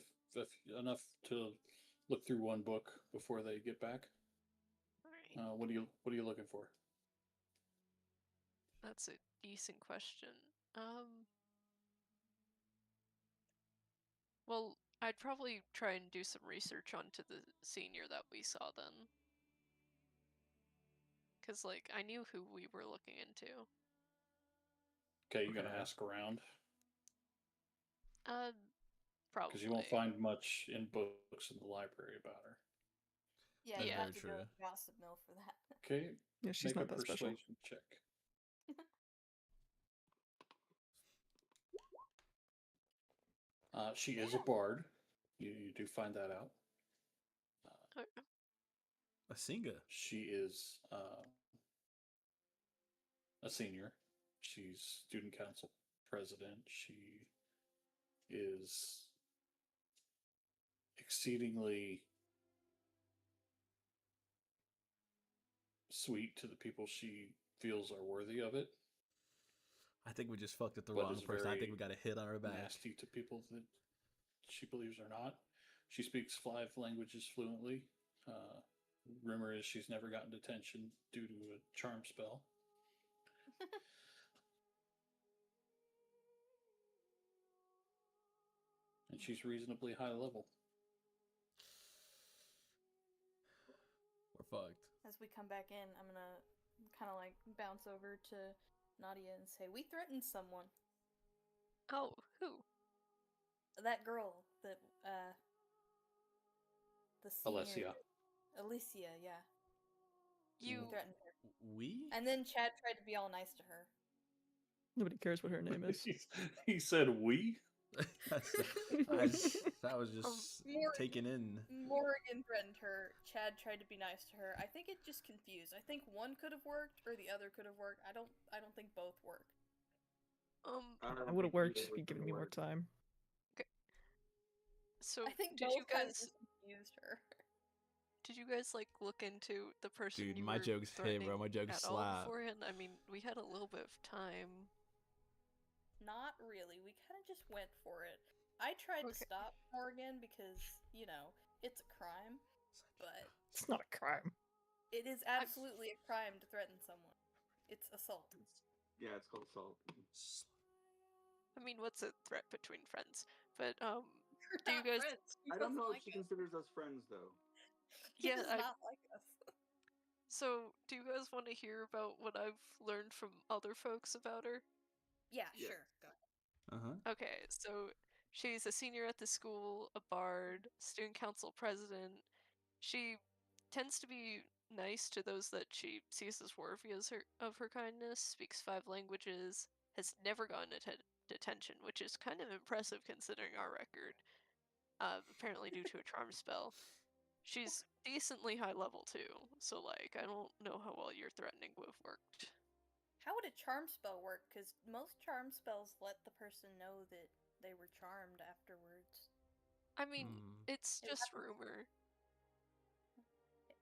enough to look through one book before they get back. Alright. What are you looking for? That's a decent question. Well, I'd probably try and do some research onto the senior that we saw then. Because, like, I knew who we were looking into. Okay, you're gonna ask around Probably. because you won't find much in books in the library about her. Yeah, That's you very have to true. go to Gossip Mill for that. Okay, Yeah, she's make a not that special. persuasion check. She is a bard. You do find that out. A singer. She is a senior. She's student council president. She is exceedingly sweet to the people she feels are worthy of it. I think we just fucked with the But wrong is person. I think very we got a hit on our back. Nasty to people that she believes are not. She speaks 5 languages fluently. Rumor is she's never gotten detention due to a charm spell. And she's reasonably high level. We're fucked. As we come back in, I'm gonna kind of like bounce over to Nadia and say, "We threatened someone. Oh, who? That girl that the senior, Alessia. Alicia, yeah. You We threatened her, We? and then Chad tried to be all nice to her. Nobody cares what her name is. He said we? That was just taken in. Morgan threatened her. Chad tried to be nice to her. I think it just confused. I think one could have worked, or the other could have worked. I don't think both worked. I would have worked if you'd given me more time. So I think did both you kind of guys just confused her. did you guys like look into the person Dude, you my were jokes hey bro, my threatening jokes at all slap. beforehand? I mean, we had a little bit of time. Not really. We kind of just went for it. I tried to Okay. stop Morgan because, you know, it's a crime, but It's not a crime. it is absolutely a crime to threaten someone. It's assault. Yeah, it's called assault. I mean, what's a threat between friends? But We're do you not guys? friends. He I don't doesn't know if like she us. considers us friends though. He Yeah, does not like us. So, do you guys want to hear about what I've learned from other folks about her? Yeah, Yeah. sure. Go ahead. Okay, so she's a senior at the school, a bard, student council president. She tends to be nice to those that she sees as worthy of her kindness, speaks 5 languages, has never gotten detention, which is kind of impressive considering our record, apparently due to a charm spell. She's decently high level too, so like, I don't know how well your threatening would have worked. How would a charm spell work? Because most charm spells let the person know that they were charmed afterwards. I mean, it's It just happens- rumor.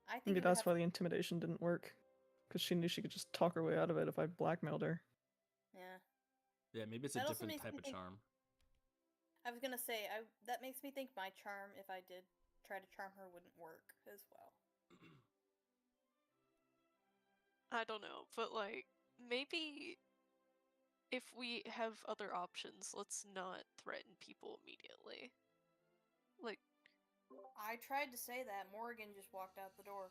I think Maybe it would that's have why the intimidation didn't work. Because she knew she could just talk her way out of it if I blackmailed her. Yeah. Yeah, maybe it's a That also different makes type me of think- charm. I was gonna say, that makes me think my charm, if I did try to charm her, wouldn't work as well. I don't know, but like, maybe if we have other options, let's not threaten people immediately. Like, I tried to say that. Morgan just walked out the door.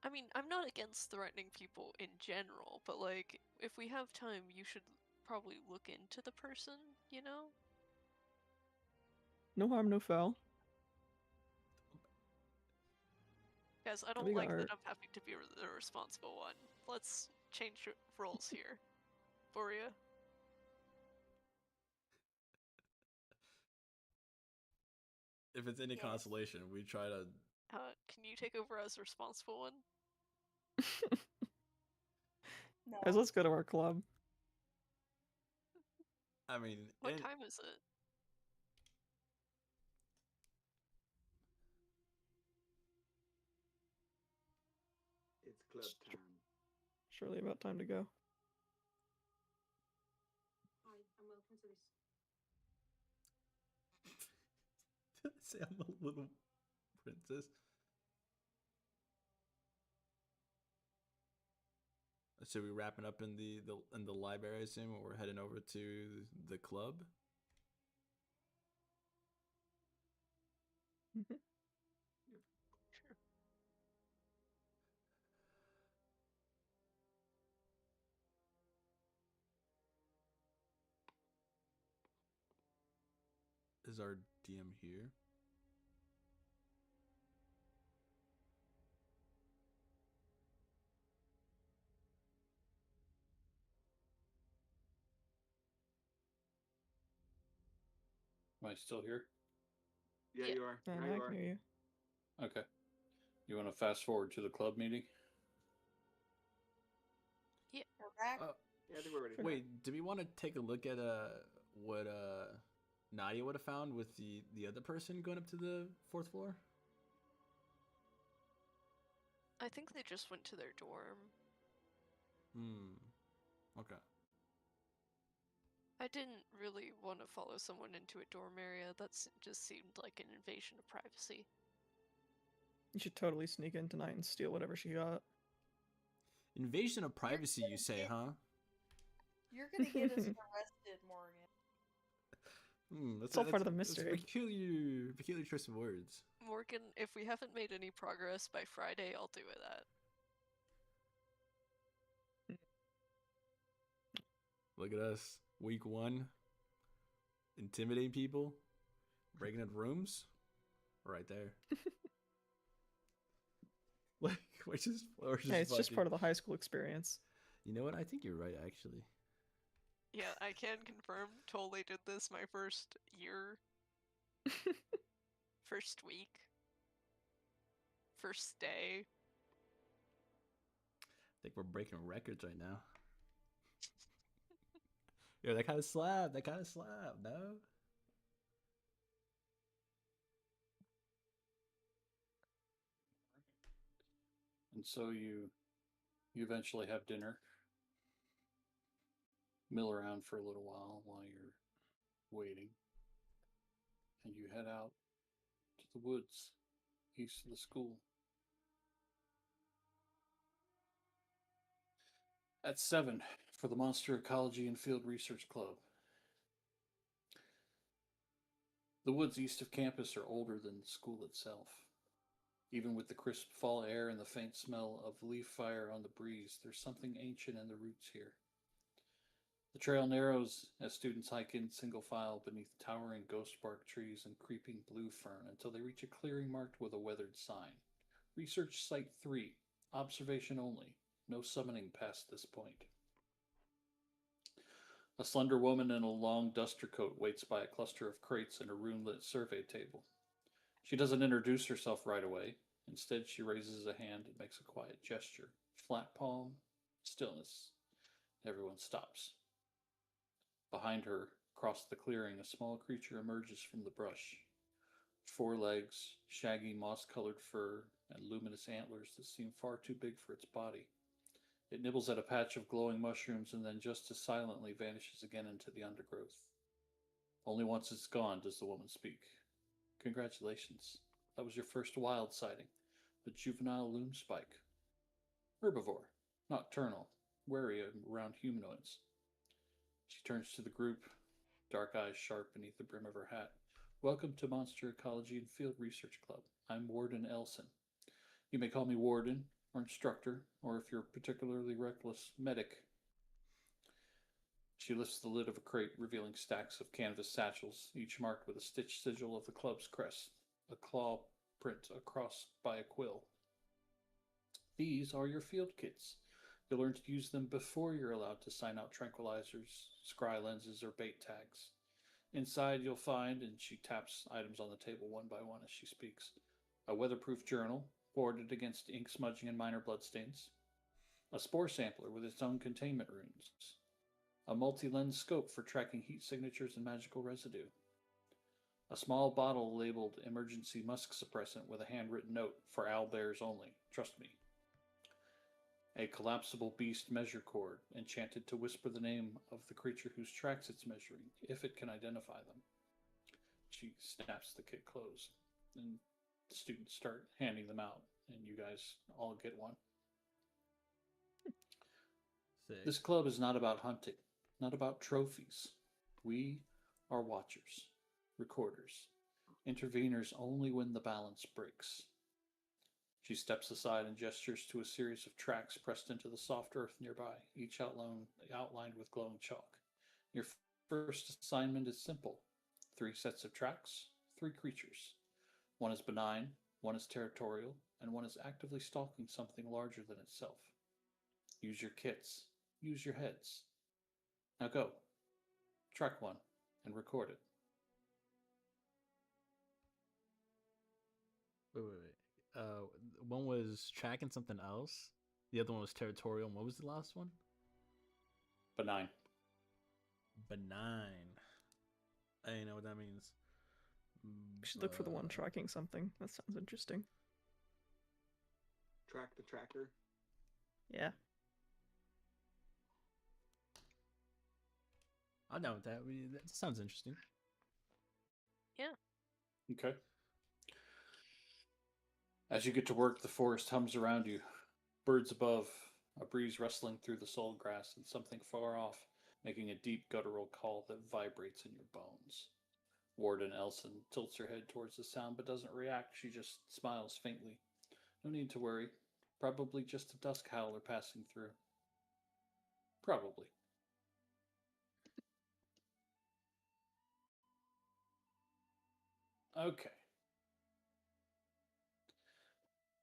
I mean, I'm not against threatening people in general, but like, if we have time, you should probably look into the person, you know? No harm, no foul. Guys, I don't We like got that I'm having to be the responsible one. Let's change roles here. Boria. If it's any Yes. consolation, we try to. Can you take over as responsible one? No. Guys, let's go to our club. I mean, What time is it? It's club time. Surely about time to go. Hi, I'm welcome to this. Did I say I'm a little princess? So we wrapping up in the library, I assume, or we're heading over to the club. Mm-hmm. Sure. Is our DM here? Am I still here? Yeah, Yeah. you are. And Now I you can are. hear you. Okay. You want to fast forward to the club meeting? We're back. Yeah, I think we're ready. Wait, do we want to take a look at what Nadia would have found with the other person going up to the 4th floor? I think they just went to their dorm. Okay. I didn't really want to follow someone into a dorm area. Just seemed like an invasion of privacy. You should totally sneak in tonight and steal whatever she got. Invasion of privacy, you say, huh? You're gonna get us arrested, Morgan. It's all part of the mystery. That's peculiar choice of words. Morgan, if we haven't made any progress by Friday, I'll do that. Look at us, week 1, intimidating people, breaking into rooms, right there. Like we're just Hey, it's just fucking- part of the high school experience. You know what? I think you're right, actually. Yeah, I can confirm. Totally did this my first year. First week. First day. I think we're breaking records right now. Yeah, that kind of slap. No. And so you eventually have dinner, mill around for a little while you're waiting, and you head out to the woods east of the school. At 7 for the Monster Ecology and Field Research Club. The woods east of campus are older than the school itself. Even with the crisp fall air and the faint smell of leaf fire on the breeze, there's something ancient in the roots here. The trail narrows as students hike in single file beneath towering ghost bark trees and creeping blue fern until they reach a clearing marked with a weathered sign. Research Site 3. Observation only. No summoning past this point. A slender woman in a long duster coat waits by a cluster of crates and a room-lit survey table. She doesn't introduce herself right away. Instead, she raises a hand and makes a quiet gesture. Flat palm, stillness. Everyone stops. Behind her, across the clearing, a small creature emerges from the brush. 4 legs, shaggy moss-colored fur, and luminous antlers that seem far too big for its body. It nibbles at a patch of glowing mushrooms and then just as silently vanishes again into the undergrowth. Only once it's gone does the woman speak. Congratulations. That was your first wild sighting. A juvenile loom spike. Herbivore. Nocturnal. Wary around humanoids. She turns to the group, dark eyes sharp beneath the brim of her hat. Welcome to Monster Ecology and Field Research Club. I'm Warden Elson. You may call me Warden, or Instructor, or if you're particularly reckless, Medic. She lifts the lid of a crate, revealing stacks of canvas satchels, each marked with a stitched sigil of the club's crest, a claw print across by a quill. These are your field kits. You'll learn to use them before you're allowed to sign out tranquilizers, scry lenses, or bait tags. Inside you'll find, and she taps items on the table one by one as she speaks, a weatherproof journal, boarded against ink smudging and minor bloodstains, a spore sampler with its own containment runes, a multi-lens scope for tracking heat signatures and magical residue, a small bottle labeled emergency musk suppressant with a handwritten note for owlbears only, trust me, a collapsible beast measure cord enchanted to whisper the name of the creature whose tracks it's measuring, if it can identify them. She snaps the kit closed, and the students start handing them out, and you guys all get one. Sick. This club is not about hunting, not about trophies. We are watchers, recorders, interveners only when the balance breaks. She steps aside and gestures to a series of tracks pressed into the soft earth nearby, each outlined with glowing chalk. Your first assignment is simple. 3 sets of tracks, 3 creatures. One is benign, one is territorial, and one is actively stalking something larger than itself. Use your kits. Use your heads. Now go. Track 1 and record it. Wait. One was tracking something else. The other one was territorial. And what was the last one? Benign. Benign. I don't know what that means. We should look for the one tracking something. That sounds interesting. Track the tracker. Yeah. I'm down with that. That sounds interesting. Okay. As you get to work, the forest hums around you. Birds above, a breeze rustling through the sold grass, and something far off, making a deep guttural call that vibrates in your bones. Warden Elson tilts her head towards the sound but doesn't react. She just smiles faintly. No need to worry. Probably just a dusk howler passing through. Probably. Okay.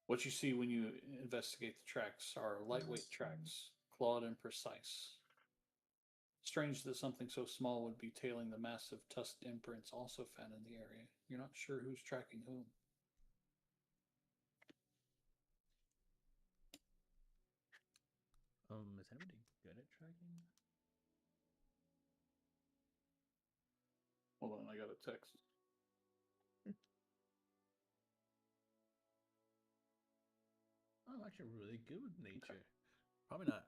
What you see when you investigate the tracks are lightweight tracks, clawed and precise. Strange that something so small would be tailing the massive tusked imprints also found in the area. You're not sure who's tracking whom. Is anybody good at tracking? Hold on, I got a text. I'm actually really good with nature. Probably not.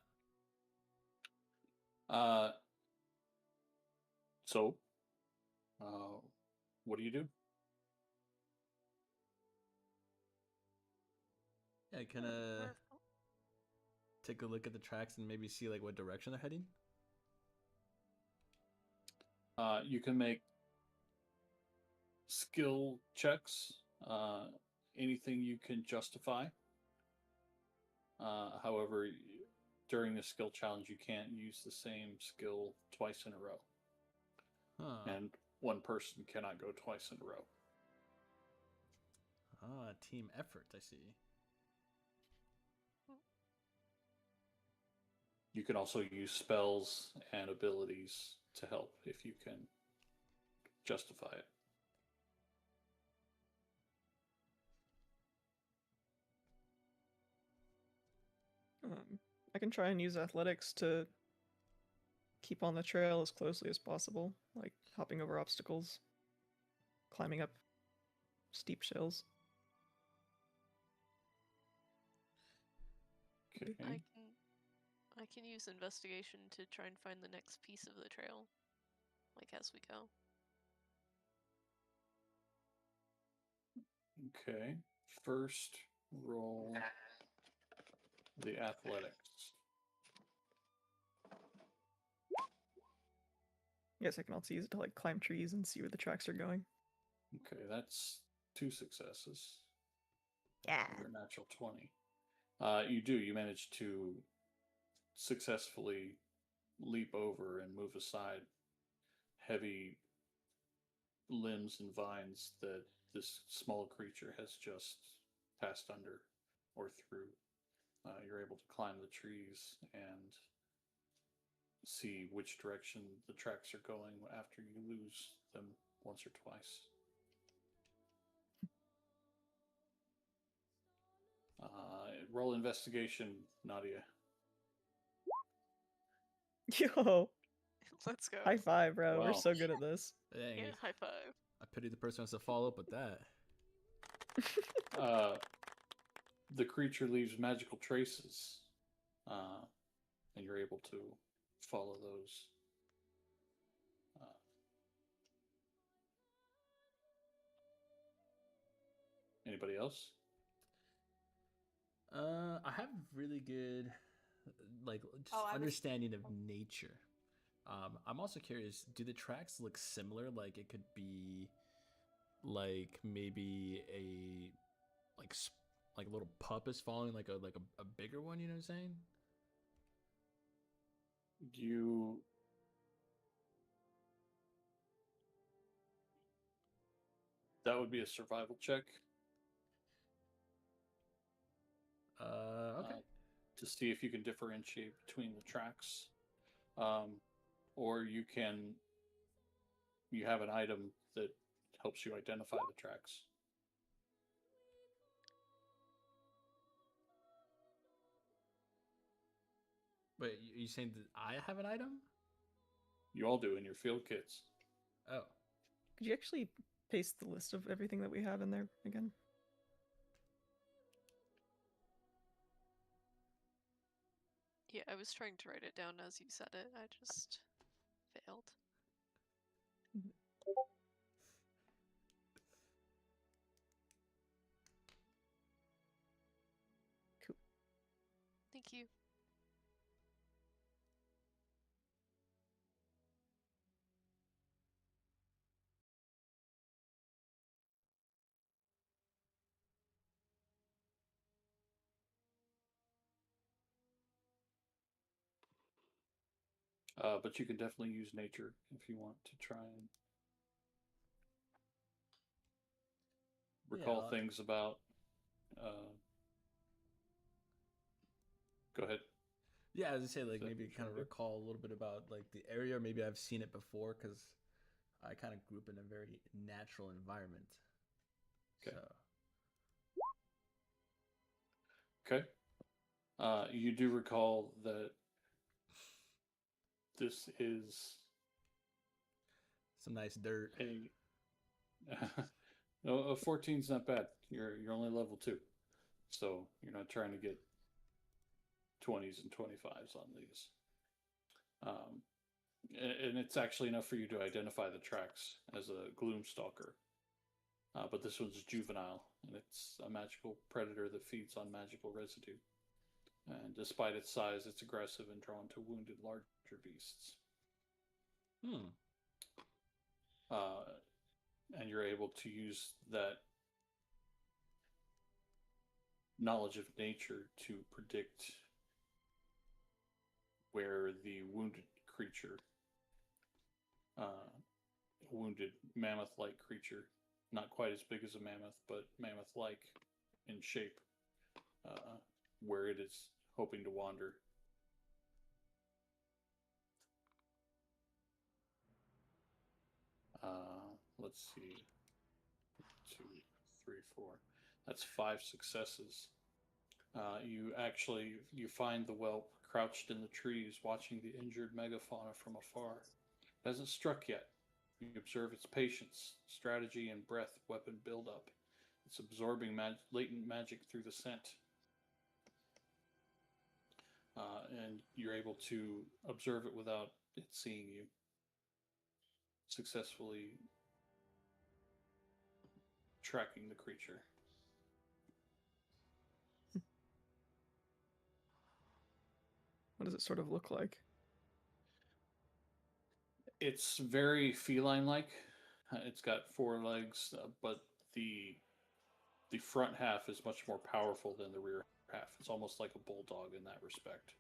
So, what do you do? Yeah, kind of take a look at the tracks and maybe see like what direction they're heading. You can make skill checks. Anything you can justify. However, during the skill challenge, you can't use the same skill twice in a row. And one person cannot go twice in a row. Team effort, I see. You can also use spells and abilities to help if you can justify it. I can try and use athletics to keep on the trail as closely as possible, like hopping over obstacles, climbing up steep hills. Okay. I can use investigation to try and find the next piece of the trail, like as we go. Okay. First, roll the athletics. Yes, I can also use it to like climb trees and see where the tracks are going. Okay, that's 2 successes. Yeah. Your natural 20. You manage to successfully leap over and move aside heavy limbs and vines that this small creature has just passed under or through. You're able to climb the trees and see which direction the tracks are going after you lose them once or twice. Roll investigation, Nadia. Yo, Let's go. high five, bro. We're Wow. so good at this. Dang, Yeah, high five. I pity the person who has to follow up with that. The creature leaves magical traces, and you're able to follow those. Anybody else? I have really good, like, just Oh, I was- understanding of nature. I'm also curious. Do the tracks look similar? Like, it could be, like, maybe a, like a little pup is following like a bigger one. You know what I'm saying? That would be a survival check. Okay. To see if you can differentiate between the tracks, or you have an item that helps you identify the tracks. Wait, you saying that I have an item? You all do in your field kits. Oh, Could you actually paste the list of everything that we have in there again? Yeah, I was trying to write it down as you said it. I just failed. Cool. Thank you. But you can definitely use nature if you want to try and recall things about. Go ahead. yeah. I was gonna say, like, that maybe what you kind of wanna do? recall a little bit about like the area. Maybe I've seen it before because I kind of grew up in a very natural environment. Okay. So Okay. You do recall that this is some nice dirt. a no, a 14's not bad. You're only level 2, so you're not trying to get 20s and 25s on these. And it's actually enough for you to identify the tracks as a Gloomstalker. But this one's juvenile, and it's a magical predator that feeds on magical residue. And despite its size, it's aggressive and drawn to wounded larger beasts. And and you're able to use that knowledge of nature to predict where the wounded creature, wounded mammoth-like creature, not quite as big as a mammoth, but mammoth-like in shape, where it is hoping to wander. Let's see. 2, 3, 4. That's 5 successes. You find the whelp crouched in the trees, watching the injured megafauna from afar. It hasn't struck yet. You observe its patience, strategy, and breath weapon buildup. It's absorbing latent magic through the scent. And you're able to observe it without it seeing you. Successfully tracking the creature. What does it sort of look like? It's very feline-like. It's got 4 legs, but the front half is much more powerful than the rear half. It's almost like a bulldog in that respect.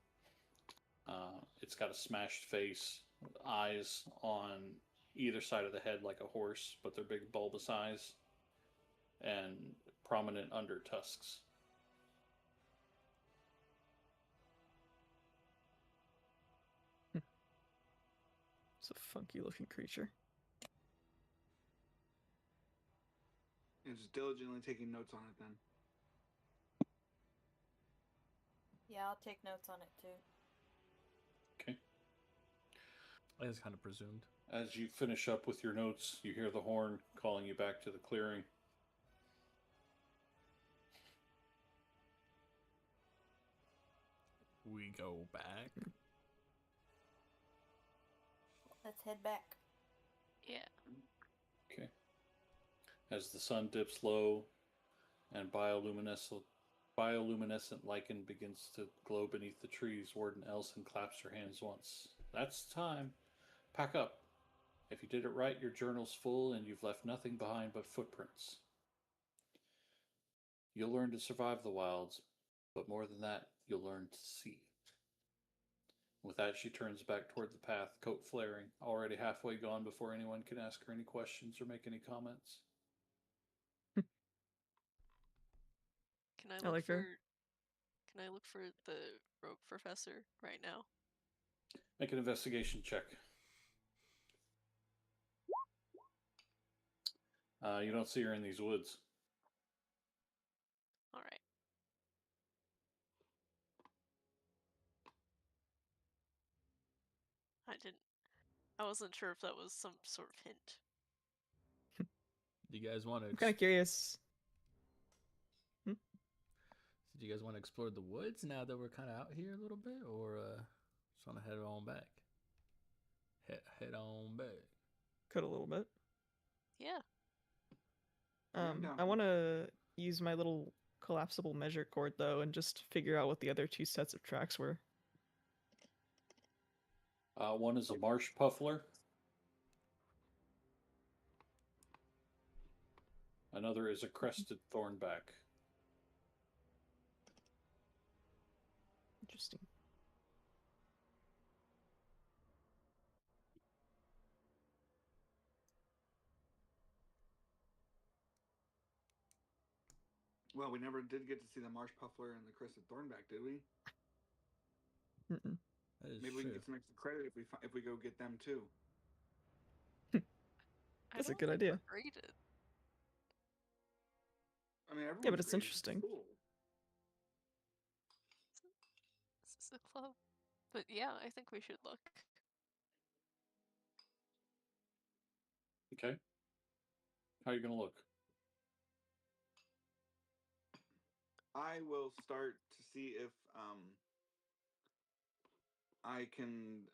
It's got a smashed face, eyes on either side of the head like a horse, but they're big bulbous eyes, and prominent under tusks. It's a funky looking creature. And just diligently taking notes on it then. Yeah, I'll take notes on it too. Okay. I just kind of presumed. As you finish up with your notes, you hear the horn calling you back to the clearing. We go back. Let's head back. Yeah. Okay. As the sun dips low and bioluminescent lichen begins to glow beneath the trees, Warden Elson claps her hands once. That's time. Pack up. If you did it right, your journal's full and you've left nothing behind but footprints. You'll learn to survive the wilds, but more than that, you'll learn to see. With that, she turns back toward the path, coat flaring, already halfway gone before anyone can ask her any questions or make any comments. Can I I look like for her. Can I look for the rogue professor right now? Make an investigation check. You don't see her in these woods. All right. I wasn't sure if that was some sort of hint. Do you guys want to? I'm kind of curious. Do you guys want to explore the woods now that we're kind of out here a little bit, or just want to head on back? Head on back. Could a little bit. Yeah. I'm down I for want to use my little collapsible measure cord though, and just figure out what the other 2 sets of tracks were. One is a marsh puffler. Another is a crested thornback. Interesting. Well, we never did get to see the marsh puffler and the crested thornback, did we? Mm-mm. That is Maybe we true. can get some extra credit if we go get them too. That's I a don't good think idea. we're graded. I mean, everyone's Yeah, but it's great. interesting. Cool. This is a club. But yeah, I think we should look. Okay. How are you going to look? I will start to see if I can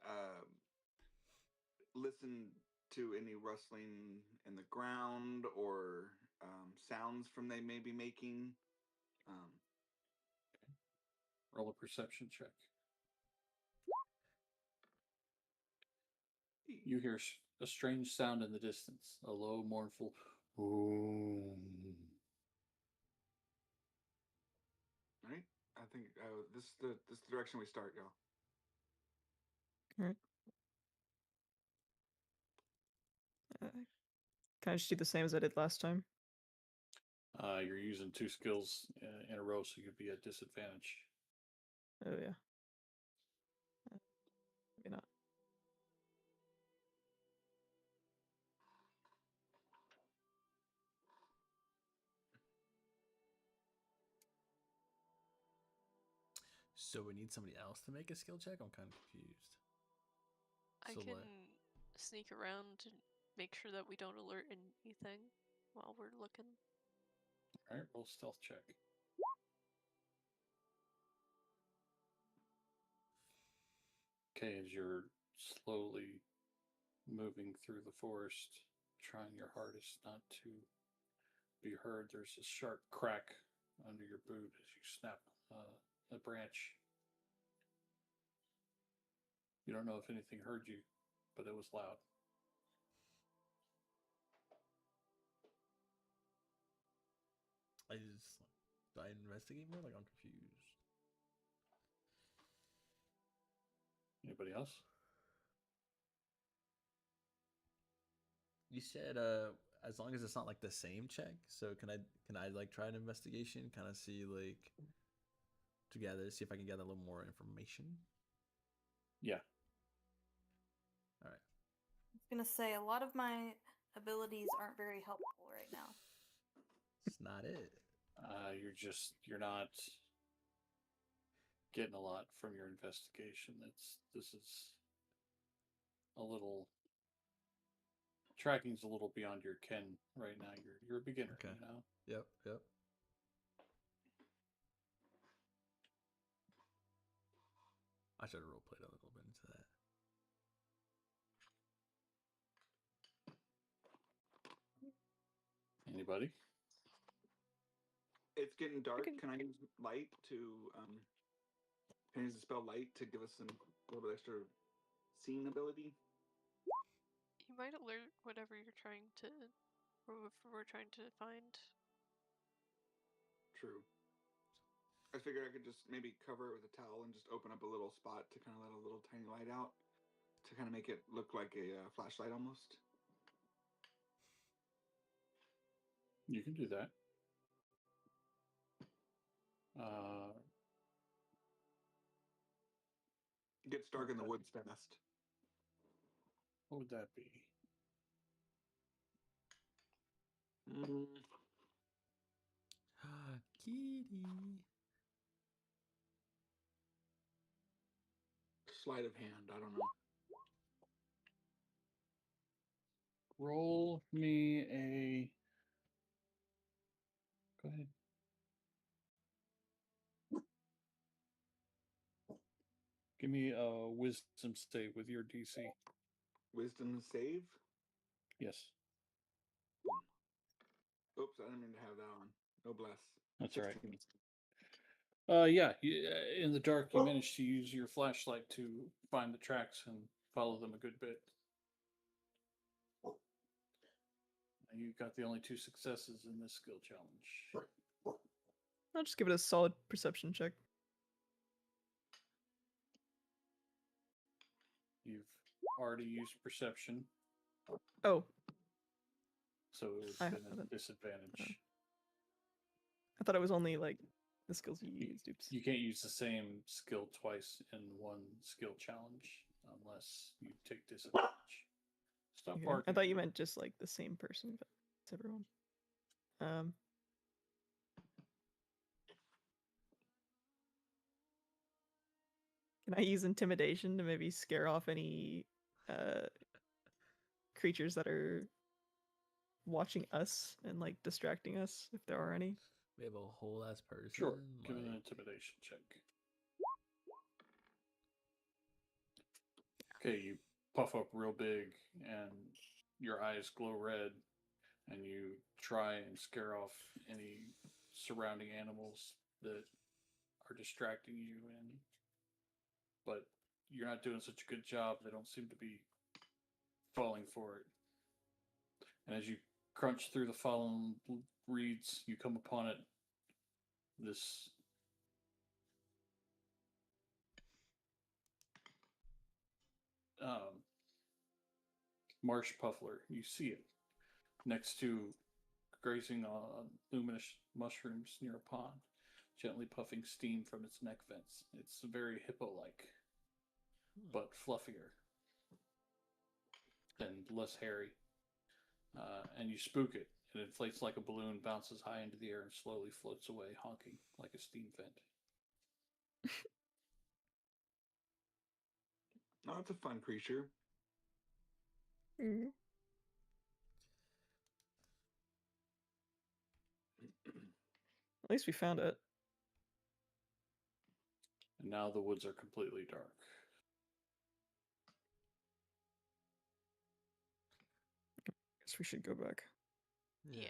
listen to any rustling in the ground or sounds from they may be making. Roll a perception check. You hear a strange sound in the distance, a low, mournful Ooh. Right? I think this is the direction we start, y'all. Alright. Can I just do the same as I did last time? You're using 2 skills in a row, so you'd be at disadvantage. Oh yeah. Maybe not. So we need somebody else to make a skill check? I'm kind of confused. I So can what? sneak around and make sure that we don't alert anything while we're looking. Alright, roll stealth check. Okay, as you're slowly moving through the forest, trying your hardest not to be heard, there's a sharp crack under your boot as you snap a branch. You don't know if anything heard you, but it was loud. Do I investigate more? Like, I'm confused. Anybody else? You said as long as it's not like the same check. So can I like try an investigation, kind of see like see if I can gather a little more information? Yeah. All right. I was gonna say a lot of my abilities aren't very helpful right now. It's not it. You're not getting a lot from your investigation. This is a little tracking's a little beyond your ken right now. You're a beginner, Okay. you know. Yep. I should have roleplayed a little bit into that. Anybody? It's getting dark. can- Can I use light to can I use the spell light to give us a little bit extra seeing ability? You might alert whatever you're trying to, or we're trying to find. True. I figured I could just maybe cover it with a towel and just open up a little spot to kind of let a little tiny light out to kind of make it look like a flashlight almost. You can do that. It gets dark in the woods fast. What would that be? Kitty. Sleight of hand. I don't know. Roll me a. Go ahead. Give me a wisdom save with your DC. Wisdom save. Yes. Oops, I didn't mean to have that on. No bless. That's all right. 16. Yeah, in the dark, you managed to use your flashlight to find the tracks and follow them a good bit. You got the only 2 successes in this skill challenge. I'll just give it a solid perception check. You've already used perception, Oh, so it would I have been a haven't. disadvantage. I thought it was only like the skills you used. Oops. You can't use the same skill twice in one skill challenge unless you take disadvantage. Stop Okay. barking. I thought you meant just like the same person, but it's everyone. Can I use intimidation to maybe scare off any creatures that are watching us and like distracting us, if there are any? We have a whole ass person. Sure. Give me an like- intimidation check. Okay, you puff up real big and your eyes glow red, and you try and scare off any surrounding animals that are distracting you, but you're not doing such a good job. They don't seem to be falling for it. And as you crunch through the fallen reeds. You come upon it. This marsh puffler. You see it next to grazing on luminous mushrooms near a pond, gently puffing steam from its neck vents. It's very hippo-like, but fluffier and less hairy. And you spook it. It inflates like a balloon, bounces high into the air, and slowly floats away, honking like a steam vent. Oh, that's a fun creature. Mm. At least we found it. And now the woods are completely dark. Guess we should go back. Yeah.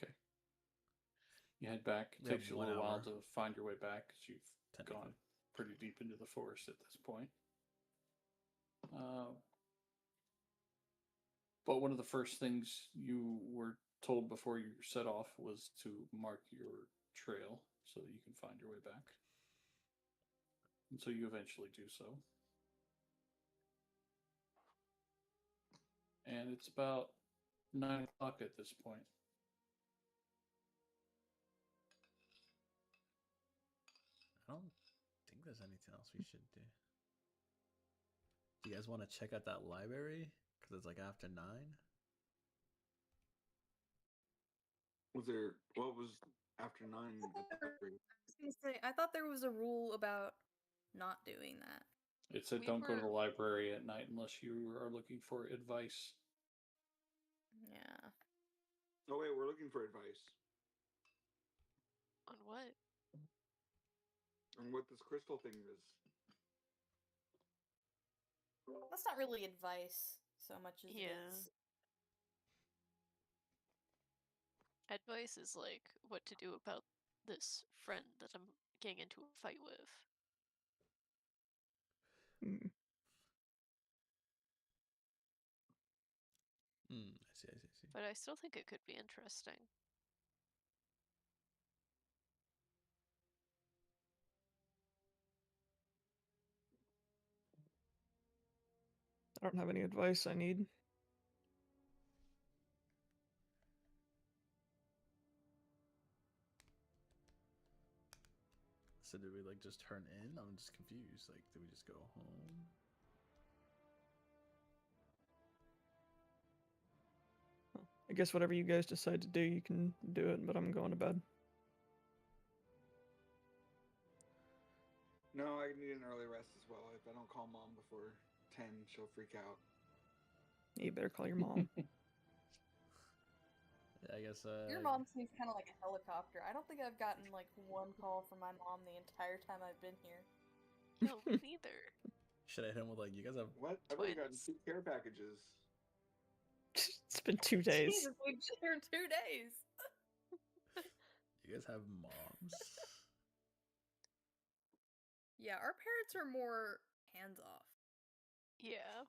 Okay. You head back. It We have takes you a 1 little while hour. to find your way back because you've Technically. gone pretty deep into the forest at this point. But one of the first things you were told before you set off was to mark your trail so that you can find your way back. And so you eventually do so. And it's about 9 o'clock at this point. I don't think there's anything else we should do. Do you guys want to check out that library? Because it's like after 9. What was after 9? I was gonna say, I thought there was a rule about not doing that. It said don't go to the library at night unless you are looking for advice. Yeah. Oh wait, we're looking for advice On what? on what this crystal thing is. That's not really advice so much as Yeah. it's Advice is like what to do about this friend that I'm getting into a fight with. Mm. I see. But I still think it could be interesting. I don't have any advice I need. So did we like just turn in? I'm just confused. Like, did we just go home? I guess whatever you guys decide to do, you can do it, but I'm going to bed. No, I need an early rest as well. If I don't call mom before 10, she'll freak out. You better call your mom. Yeah, I guess. Your mom seems kind of like a helicopter. I don't think I've gotten like one call from my mom the entire time I've been here. No, me neither. Should I hit him with like, you guys have? What? I've only gotten Twins. 2 care packages. It's been 2 days. Jesus, we've been here 2 days. You guys have moms? Yeah, our parents are more hands off. Yeah.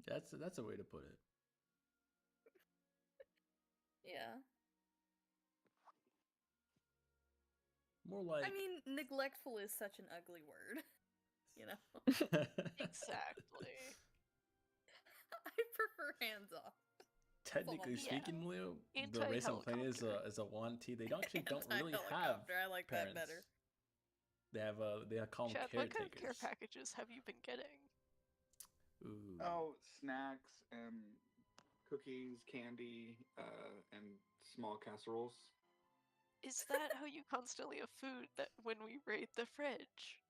That's a way to put it. Yeah. More like. I mean, neglectful is such an ugly word. You know? Exactly. I prefer hands off. Technically Yeah. speaking, Leo, the race I'm playing is a Wanty. They don't really have Anti-helicopter, I like parents. that better. They call them Chad, what kind of caretakers. care packages have you been getting? Ooh. Oh, snacks and cookies, candy, and small casseroles. Is that how you constantly have food that when we raid the fridge?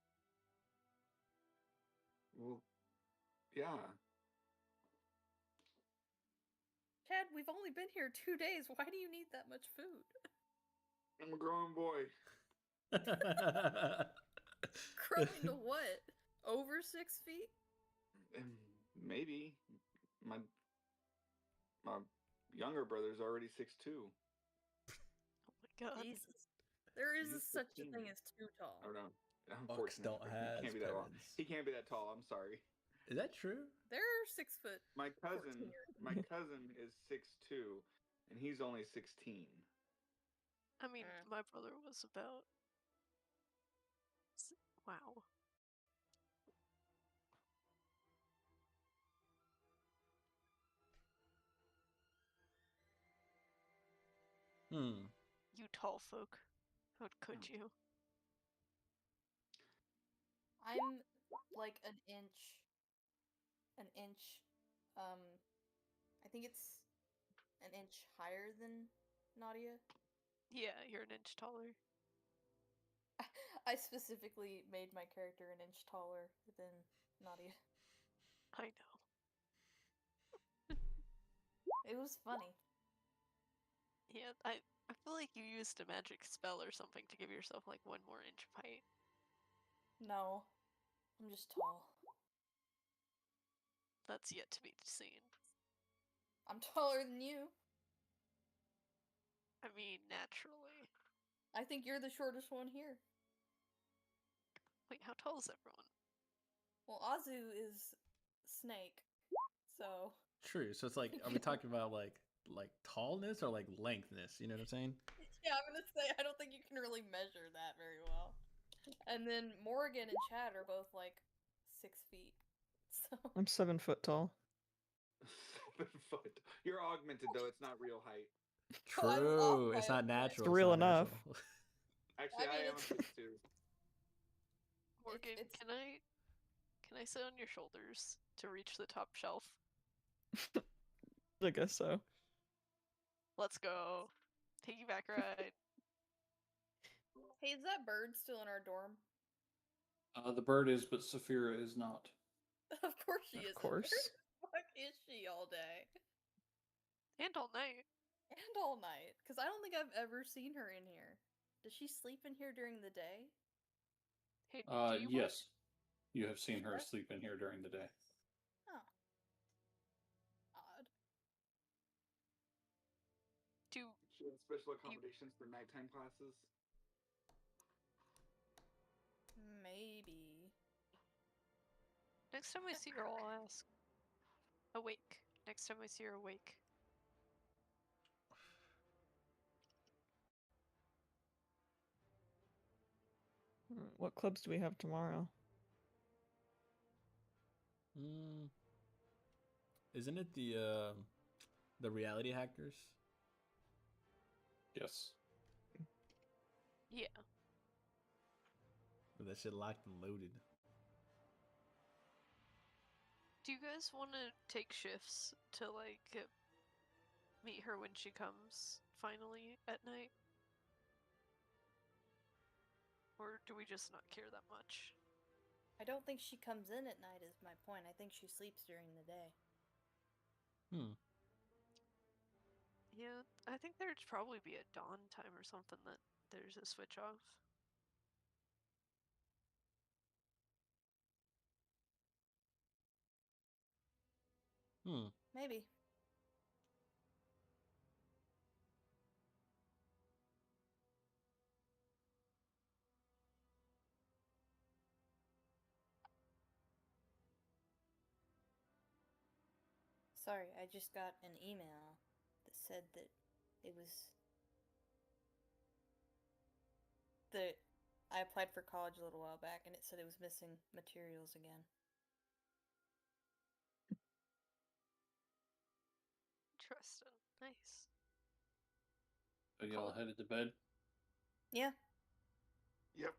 Well, yeah. Chad, we've only been here 2 days. Why do you need that much food? I'm a growing boy. Growing to what? Over 6 feet? Maybe. My younger brother's already 6'2". Oh my god. Jesus. There is He's such a 15. thing as too tall. Oh no. I'm Bucks 14. don't have Can't be that long. parents. He can't be that tall. I'm sorry. Is that true? They're 6 foot. My 14 cousin, years. my cousin is 6'2", and he's only 16. I mean, my brother was about. Wow. You tall folk. How could you? I'm like an inch. I think it's an inch higher than Nadia. Yeah, you're an inch taller. I specifically made my character an inch taller than Nadia. I know. It was funny. Yeah, I feel like you used a magic spell or something to give yourself like 1 more inch of height. No, I'm just tall. That's yet to be seen. I'm taller than you. I mean, naturally. I think you're the shortest one here. Wait, how tall is everyone? Well, Azu is Snake, so. True. So it's like, are we talking about like tallness or like lengthness? You know what I'm saying? Yeah, I'm gonna say I don't think you can really measure that very well. And then Morgan and Chad are both like 6 feet. So I'm 7 foot tall. 7 foot. You're augmented though. It's not real height. Oh, I True. love It's my not own natural. It's real not enough. natural. Actually, I mean, I am a it's- 6'2". Morgan, it's- can I sit on your shoulders to reach the top shelf? I guess so. Let's go. Piggyback ride. Hey, is that bird still in our dorm? The bird is, but Saphira is not. Of course she Of is. course. Where the fuck is she all day? And all night. And all night. Because I don't think I've ever seen her in here. Does she sleep in here during the day? Hey, do you want- Yes. You have seen her Sure. sleep in here during the day. Oh. Odd. do She has special accommodations for nighttime classes. Maybe. next time I see her, I'll ask. Awake. Next time I see her awake. What clubs do we have tomorrow? Isn't it the reality hackers? Yes. Yeah. With that shit locked and loaded. Do you guys want to take shifts to like meet her when she comes finally at night? Or do we just not care that much? I don't think she comes in at night, is my point. I think she sleeps during the day. Yeah, I think there'd probably be a dawn time or something that there's a switch off. Maybe. Sorry, I just got an email that said that it was that I applied for college a little while back and it said it was missing materials again. Interesting. Nice. So y'all headed to bed? Yeah. Yep.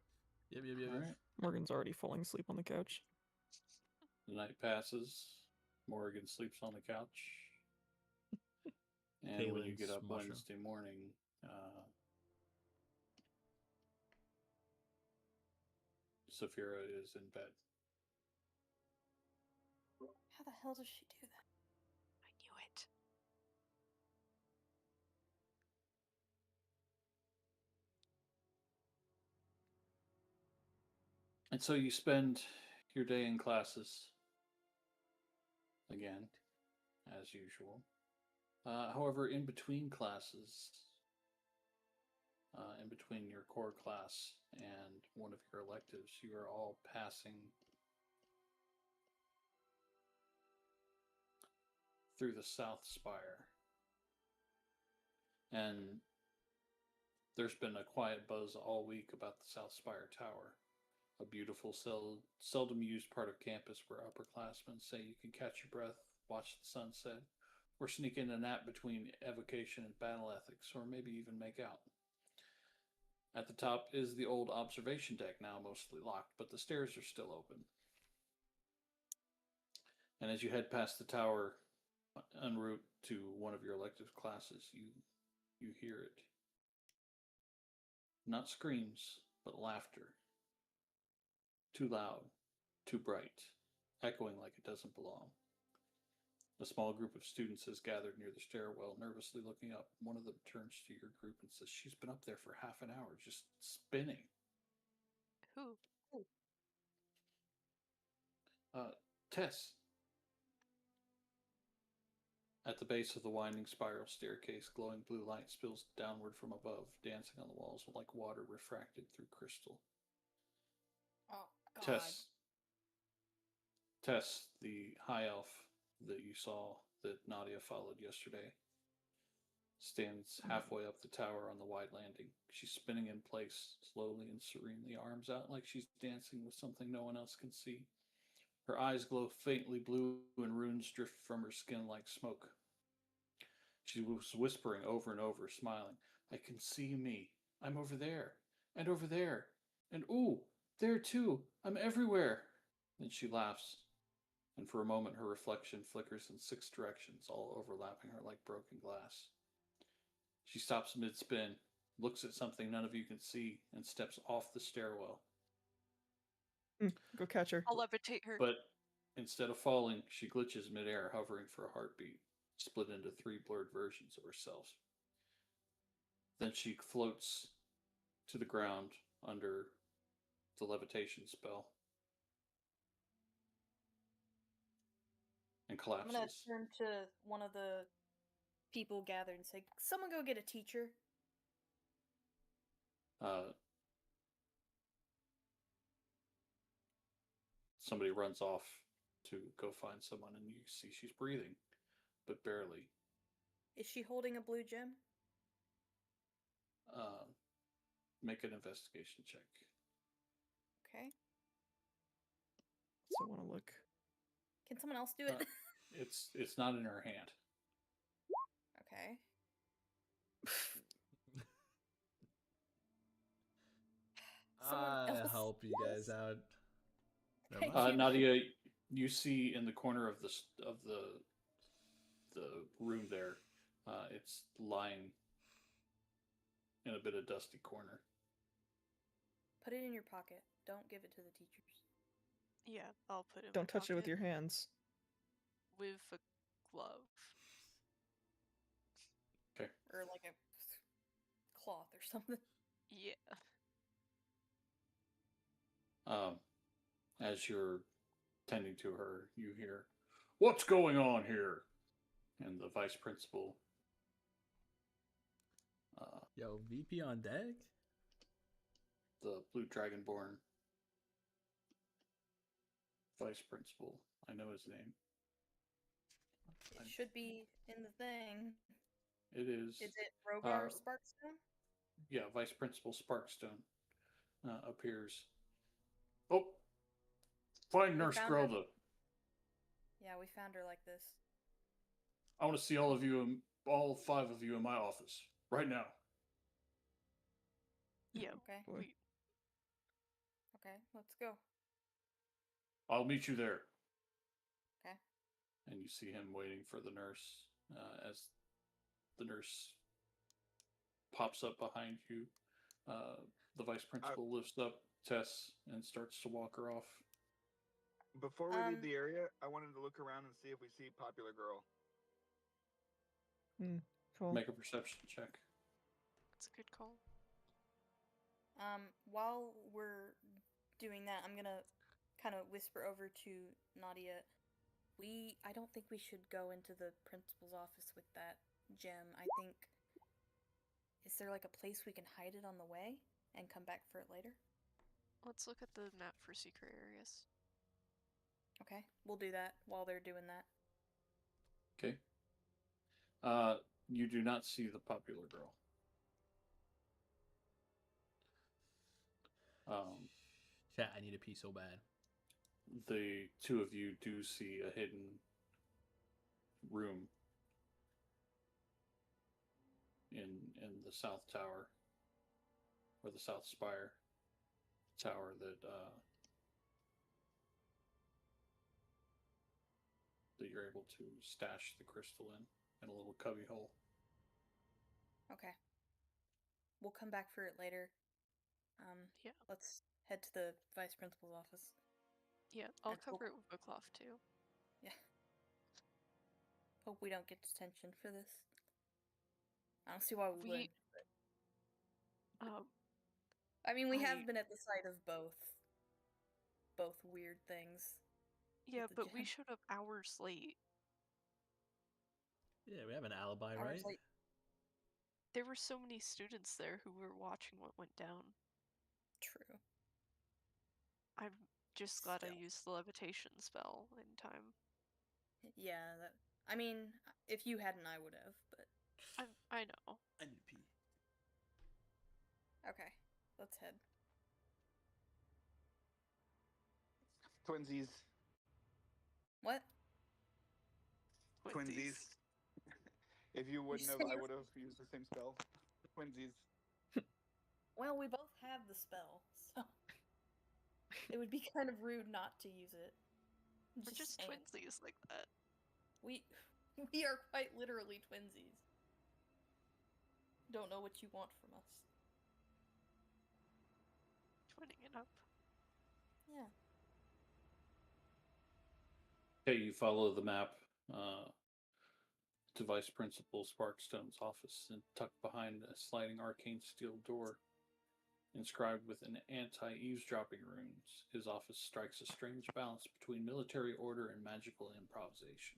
Yep. All right. Morgan's already falling asleep on the couch. The night passes. Morgan sleeps on the couch. And when you Palin's get up mushroom. Wednesday morning, Saphira is in bed. How the hell does she do that? I knew it. And so you spend your day in classes again, as usual. However, in between classes, in between your core class and one of your electives, you are all passing through the south spire. And there's been a quiet buzz all week about the South Spire Tower, a beautiful, seldom used part of campus where upperclassmen say you can catch your breath, watch the sunset, or sneak in a nap between evocation and battle ethics, or maybe even make out. At the top is the old observation deck, now mostly locked, but the stairs are still open. And as you head past the tower en route to one of your elective classes, you hear it. Not screams, but laughter. Too loud, too bright, echoing like it doesn't belong. A small group of students has gathered near the stairwell, nervously looking up. One of them turns to your group and says, "She's been up there for half an hour, just spinning." Who? Tess. At the base of the winding spiral staircase, glowing blue light spills downward from above, dancing on the walls like water refracted through crystal. Oh, God. Tess, the high elf that you saw that Nadia followed yesterday, stands halfway up the tower on the wide landing. She's spinning in place, slowly and serenely, arms out like she's dancing with something no one else can see. Her eyes glow faintly blue and runes drift from her skin like smoke. She was whispering over and over, smiling. "I can see me. I'm over there, and over there, and ooh, there too. I'm everywhere." Then she laughs, and for a moment her reflection flickers in 6 directions, all overlapping her like broken glass. She stops mid-spin, looks at something none of you can see, and steps off the stairwell. Go catch her. I'll levitate her. But instead of falling, she glitches midair, hovering for a heartbeat, split into 3 blurred versions of herself. Then she floats to the ground under the levitation spell and I'm collapses. gonna turn to one of the people gathered and say, "Someone go get a teacher." Somebody runs off to go find someone, and you see she's breathing, but barely. Is she holding a blue gem? Make an investigation check. Okay. So I want to look. Can someone else do it? It's not in her hand. Okay. I'll help you guys out. Never Thank mind. you. Nadia, you see in the corner of the room there, it's lying in a bit of dusty corner. Put it in your pocket. Don't give it to the teachers. Yeah, I'll put it in Don't my touch it with pocket your hands. with a glove. Okay. Or like a cloth or something. Yeah. As you're tending to her, you hear, "What's going on here?" And the vice principal, Yo, VP on deck? the blue dragonborn vice principal, I know his name. It should be in the thing. It is. Is it Rogar Sparkstone? Yeah, Vice Principal Sparkstone appears. "Oh, find Nurse found her. Grelda. Yeah, we found her like this. I want to see all 5 of you in my office right now." Yeah. Okay. Boy. Okay, let's go. "I'll meet you there." Okay. And you see him waiting for the nurse. As the nurse pops up behind you, the vice principal lifts up Tess and starts to walk her off. Before we leave the area, I wanted to look around and see if we see Popular Girl. Cool. Make a perception check. That's a good call. While we're doing that, I'm gonna kind of whisper over to Nadia. I don't think we should go into the principal's office with that gem. I think, is there like a place we can hide it on the way and come back for it later? Let's look at the map for secret areas. Okay, we'll do that while they're doing that. Okay. You do not see the popular girl. Chat, I need a pee so bad. The two of you do see a hidden room in the south tower, or the south spire tower that you're able to stash the crystal in a little cubby hole. Okay. We'll come back for it later. Yeah. Let's head to the vice principal's office. Yeah, I'll And cover it with a cloth too. Yeah. Hope we don't get detention for this. I don't see why we would. I mean, we have been at the site of both weird things. Yeah, the but we gym. showed up hours late. Yeah, we have an alibi, Hours right? late. There were so many students there who were watching what went down. True. I'm just glad I Still. used the levitation spell in time. Yeah, I mean, if you hadn't, I would have, but... I know. I need to pee. Okay, let's head. Twinsies. What? Twinsies. If you wouldn't have, I would have used the same spell. Twinsies. Well, we both have the spell, so... It would be kind of rude not to use it. We're just saying. twinsies like that. We are quite literally twinsies. Don't know what you want from us. Twinning it up. Yeah. Okay, you follow the map to Vice Principal Sparkstone's office, and tucked behind a sliding arcane steel door inscribed with an anti-eavesdropping runes, his office strikes a strange balance between military order and magical improvisation.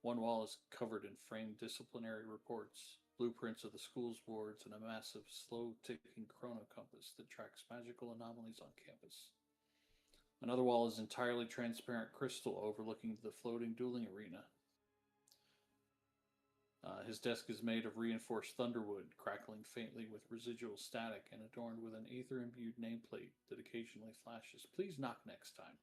One wall is covered in framed disciplinary reports, blueprints of the school's boards, and a massive, slow-ticking chrono compass that tracks magical anomalies on campus. Another wall is entirely transparent crystal overlooking the floating dueling arena. His desk is made of reinforced thunderwood, crackling faintly with residual static and adorned with an ether-imbued nameplate that occasionally flashes. Please knock next time.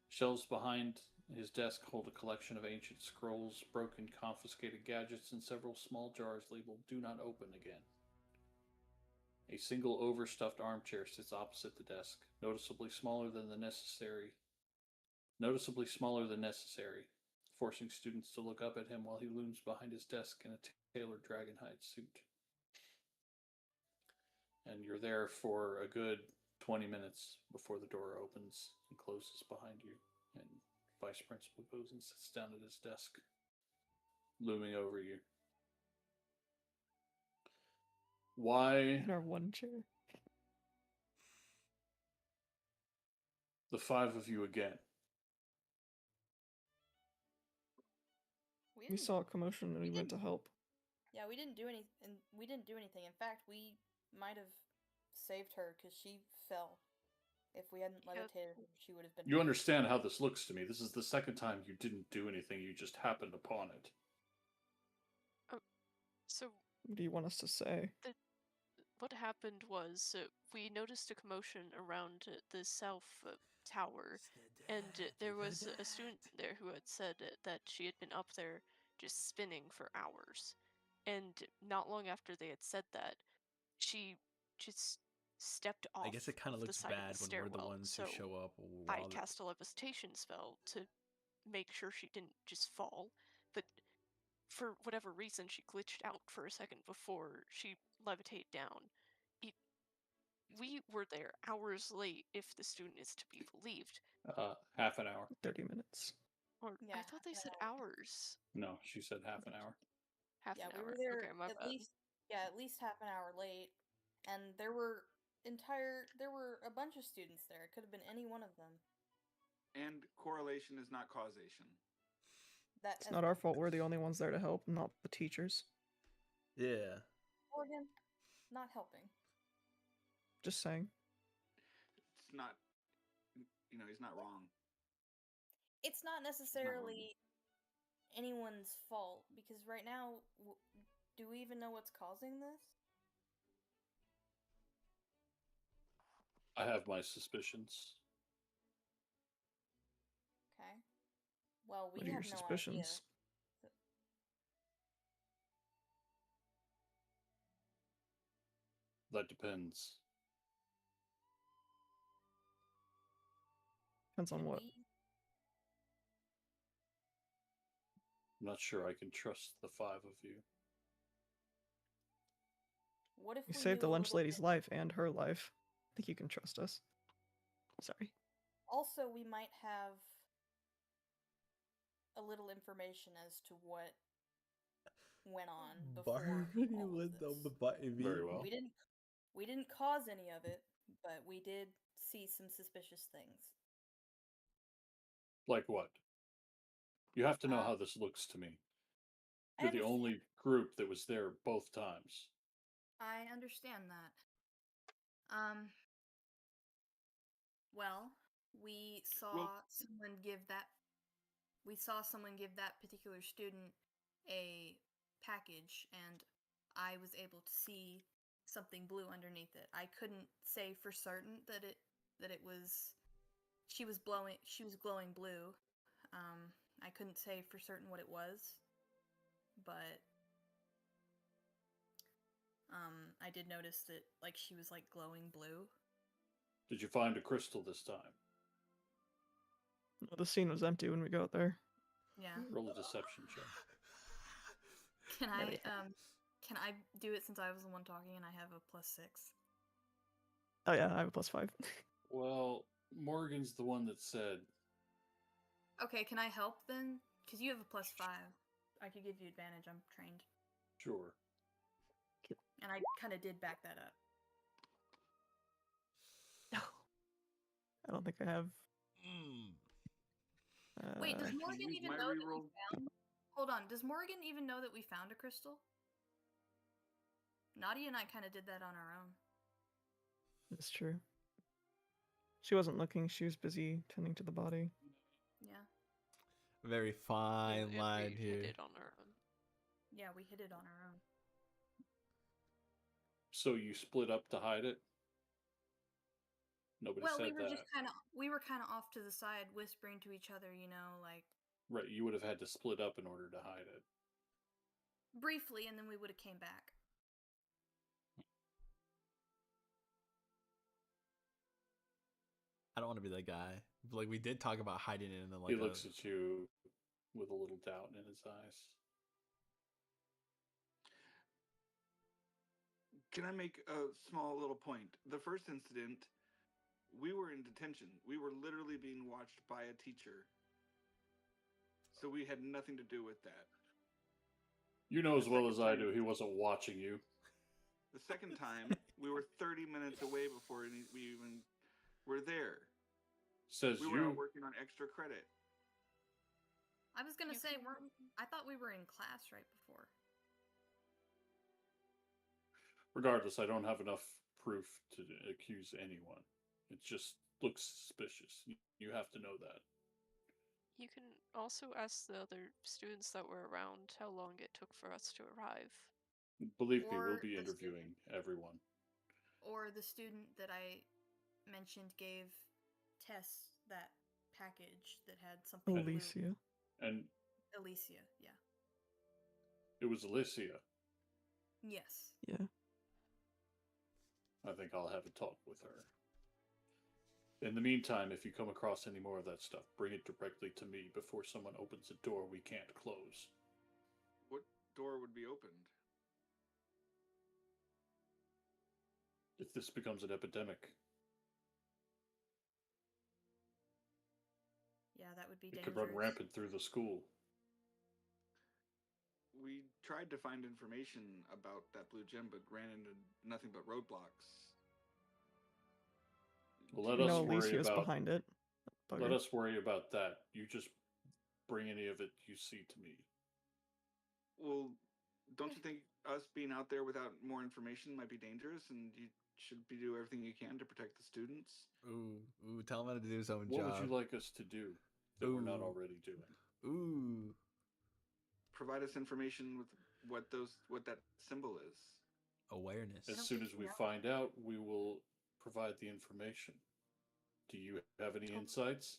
Shelves behind his desk hold a collection of ancient scrolls, broken, confiscated gadgets, and several small jars labeled "Do Not Open Again." A single overstuffed armchair sits opposite the desk, noticeably smaller than necessary, forcing students to look up at him while he looms behind his desk in a tailored dragonhide suit. And you're there for a good 20 minutes before the door opens and closes behind you, and Vice Principal goes and sits down at his desk, looming over you. Why In our one chair. the five of you again? We saw a commotion and we went to help. Yeah, we didn't do anything. We didn't do anything. In fact, we might have saved her because she fell. If we hadn't levitated her, she would have been. You understand how this looks to me. This is the second time you didn't do anything. You just happened upon it. So what do you want us to say? What happened was we noticed a commotion around the south tower, and there was a student there who had said that she had been up there just spinning for hours. And not long after they had said that, she just stepped off. I guess it kind of looks bad when we're the ones who show up. I cast a levitation spell to make sure she didn't just fall, but for whatever reason, she glitched out for a second before she levitated down. We were there hours late, if the student is to be believed. Half an hour. 30 minutes. Or yeah, I thought they said hours. No, she said half an hour. Half an hour. We were there okay, my at bad. least half an hour late, and there were a bunch of students there. It could have been any one of them. And correlation is not causation. It's not our fault. We're the only ones there to help, not the teachers. Yeah. Morgan, not helping. Just saying. It's not, he's not wrong. It's not necessarily anyone's fault, because right now, do we even know what's causing this? I have my suspicions. Okay. Well, we What are your have no idea. suspicions? That depends. Depends on Can what. we? I'm not sure I can trust the 5 of you. What if You we saved the knew a lunch little lady's bit- life and her life. I think you can trust us. Sorry. Also, we might have a little information as to what went on before all of this. Very well. We didn't cause any of it, but we did see some suspicious things. Like what? You have to know Um, how this looks to me. I You're the understand. only group that was there both times. I understand that. Well, we saw someone give that particular student a package, and I was able to see something blue underneath it. I couldn't say for certain that it was she was glowing blue. I couldn't say for certain what it was, but I did notice that like she was like glowing blue. Did you find a crystal this time? No, the scene was empty when we got there. Yeah. Roll a deception check. Can Yeah, I we- can I do it since I was the one talking and I have a +6? Oh yeah, I have a +5. Well, Morgan's the one that said. Okay, can I help then? Because you have a +5. I could give you advantage. I'm trained. Sure. And I kind of did back that up. I don't think I have. Wait, does I can Morgan use even my know that we reroll. found? Hold on, does Morgan even know that we found a crystal? Nadia and I kind of did that on our own. It's true. She wasn't looking. She was busy tending to the body. Yeah. Very fine and line we here. hit it on our own. Yeah, we hid it on our own. So you split up to hide it? Nobody Well, said we were that. just we were kind of off to the side, whispering to each other, like Right, you would have had to split up in order to hide it. briefly, and then we would have came back. I don't want to be that guy. But, like, we did talk about hiding it in the like. He looks at you with a little doubt in his eyes. Can I make a small little point? The first incident, we were in detention. We were literally being watched by a teacher. So we had nothing to do with that. You know as The well second as I time- do, he wasn't watching you. The second time, we were 30 minutes away before we even were there. Says We were out you. working on extra credit. I was gonna say, I thought we were in class right before. Regardless, I don't have enough proof to accuse anyone. It just looks suspicious. You have to know that. You can also ask the other students that were around how long it took for us to arrive. Believe me, Or we'll be the interviewing everyone. Or the student that I mentioned gave Tess that package that had something blue. Alicia. And Alicia, yeah. it was Alicia. Yes. Yeah. I think I'll have a talk with her. In the meantime, if you come across any more of that stuff, bring it directly to me before someone opens a door we can't close. What door would be opened? If this becomes an epidemic, Yeah, that would be it dangerous. could run rampant through the school. We tried to find information about that blue gem, but ran into nothing but roadblocks. Well, let You us know worry Alicia's about. behind it. Let us worry about that. You just bring any of it you see to me. Well, don't you think us being out there without more information might be dangerous, and you should do everything you can to protect the students? Ooh, tell him how to do his own What job. would you like us to do that we're not Ooh. already doing? Ooh. provide us information with what that symbol is? Awareness. As don't soon think as we we know. find out, we will provide the information. Do you have any insights?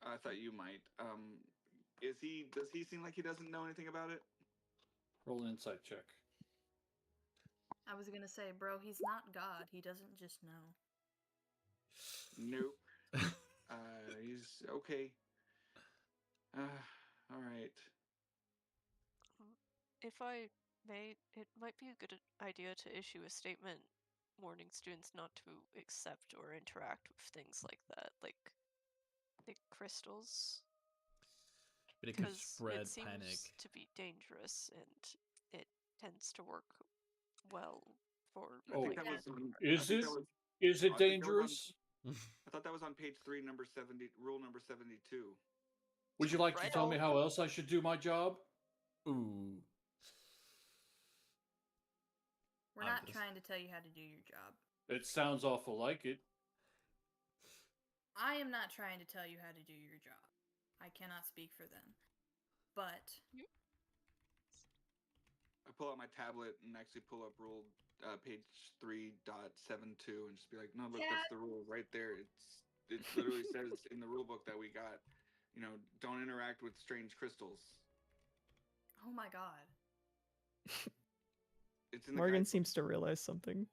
I thought you might. Does he seem like he doesn't know anything about it? Roll an insight check. I was gonna say, bro, he's not God. He doesn't just know. Nope. He's okay. All right. If I may, it might be a good idea to issue a statement warning students not to accept or interact with things like that, like crystals, But it could because spread it seems panic. to be dangerous and it tends to work well for I think like that was. Is I think it? that was. Is it I think that was on- dangerous? I thought that was on page 3, number 70, rule number 72. Would you like to Right tell me on. how else I should do my job? Ooh. We're I'm not just- trying to tell you how to do your job. It sounds awful like it. I am not trying to tell you how to do your job. I cannot speak for them. But I pull out my tablet and actually pull up rule page 3.72 and just be like, no, look, that's the rule right there. It literally says in the rule book that we got, don't interact with strange crystals. oh my god. It's in the Morgan guidebook. seems to realize something,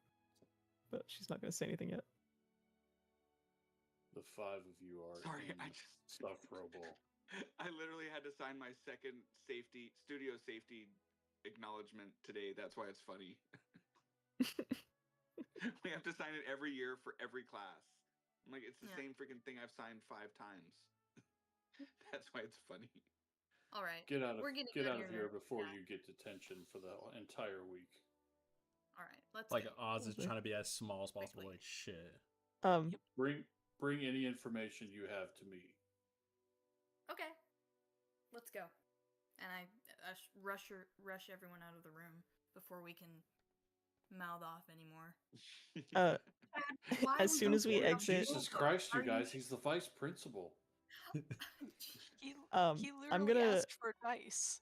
but she's not going to say anything yet. The 5 of you are Sorry, in I just sufferable. I literally had to sign my second studio safety acknowledgement today. That's why it's funny. We have to sign it every year for every class. I'm like, it's the Yeah. same freaking thing I've signed 5 times. That's why it's funny. All right. Get out of We're getting get on out of your here before nerves, you get detention for the entire week. All right. Let's Like go. Oz is Okay. trying to be as small as possible. Quickly. Like shit. Bring any information you have to me. Okay. Let's go. And I rush everyone out of the room before we can mouth off anymore. Uh, as soon as we exit, Jesus Christ, you Are you- guys! He's the vice principal. he I'm literally gonna- asked for dice.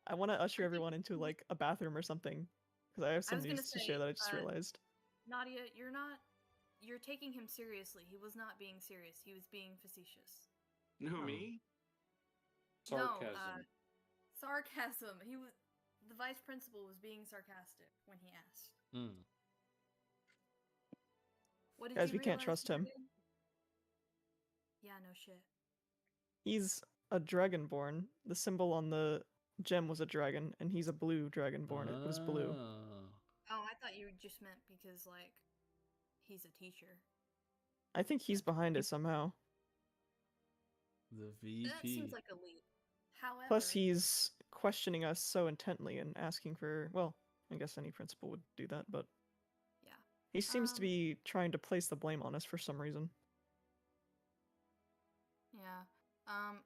I want to usher everyone into like a bathroom or something because I have some was gonna news to say, share that I just realized. Nadia, you're taking him seriously. He was not being serious. He was being facetious. Who, me? Sarcasm. No, sarcasm. The vice principal was being sarcastic when he asked. Mm. What did Guys, you we can't realize, trust him. Morgan? Yeah, no shit. He's a dragonborn. The symbol on the gem was a dragon, and he's a blue dragonborn. It was blue. Ah. Oh, I thought you just meant because like he's a teacher. I think he's behind it somehow. The That VP. seems like a leap. However, Plus, he's questioning us so intently and asking for, well, I guess any principal would do that, but yeah. he seems to Um, be trying to place the blame on us for some reason. Yeah.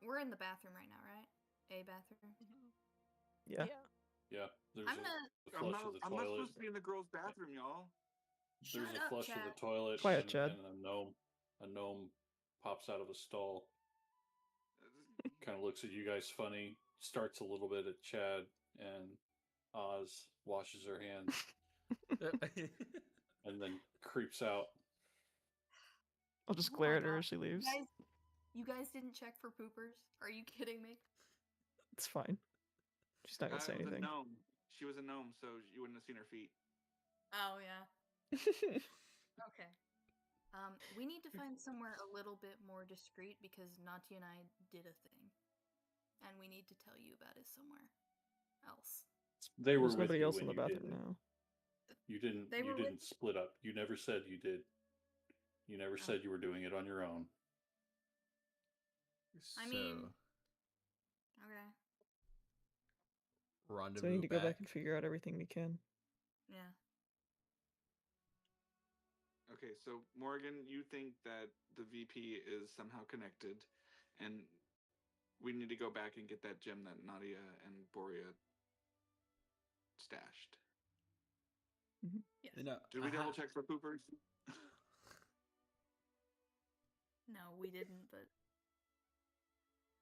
We're in the bathroom right now, right? A bathroom. Yeah. Yeah, there's I'm a gonna. flush I'm not of the I'm not toilet. supposed to be in the girls' bathroom, y'all. There's Shut a up, flush of Chad. the toilet. Quiet, and, Chad. and a gnome pops out of a stall. Kind of looks at you guys funny. Starts a little bit at Chad, and Oz washes her hands and then creeps out. I'll just Oh glare my at her God. as she leaves. You guys didn't check for poopers? Are you kidding me? It's fine. She's not gonna say It was a anything. gnome. She was a gnome, so you wouldn't have seen her feet. Oh yeah. Okay. We need to find somewhere a little bit more discreet because Nati and I did a thing, and we need to tell you about it somewhere else. They were There's with nobody you else when in the you did bathroom it. now. You didn't. They You were with- didn't split up. You never said you did. You never Oh. said you were doing it on your own. I mean- Okay. rendezvous So we need to go back. back and figure out everything we can. Yeah. Okay, so Morgan, you think that the VP is somehow connected, and we need to go back and get that gem that Nadia and Boria stashed. Yes. You know, Did we I ha- double check for poopers? No, we didn't. But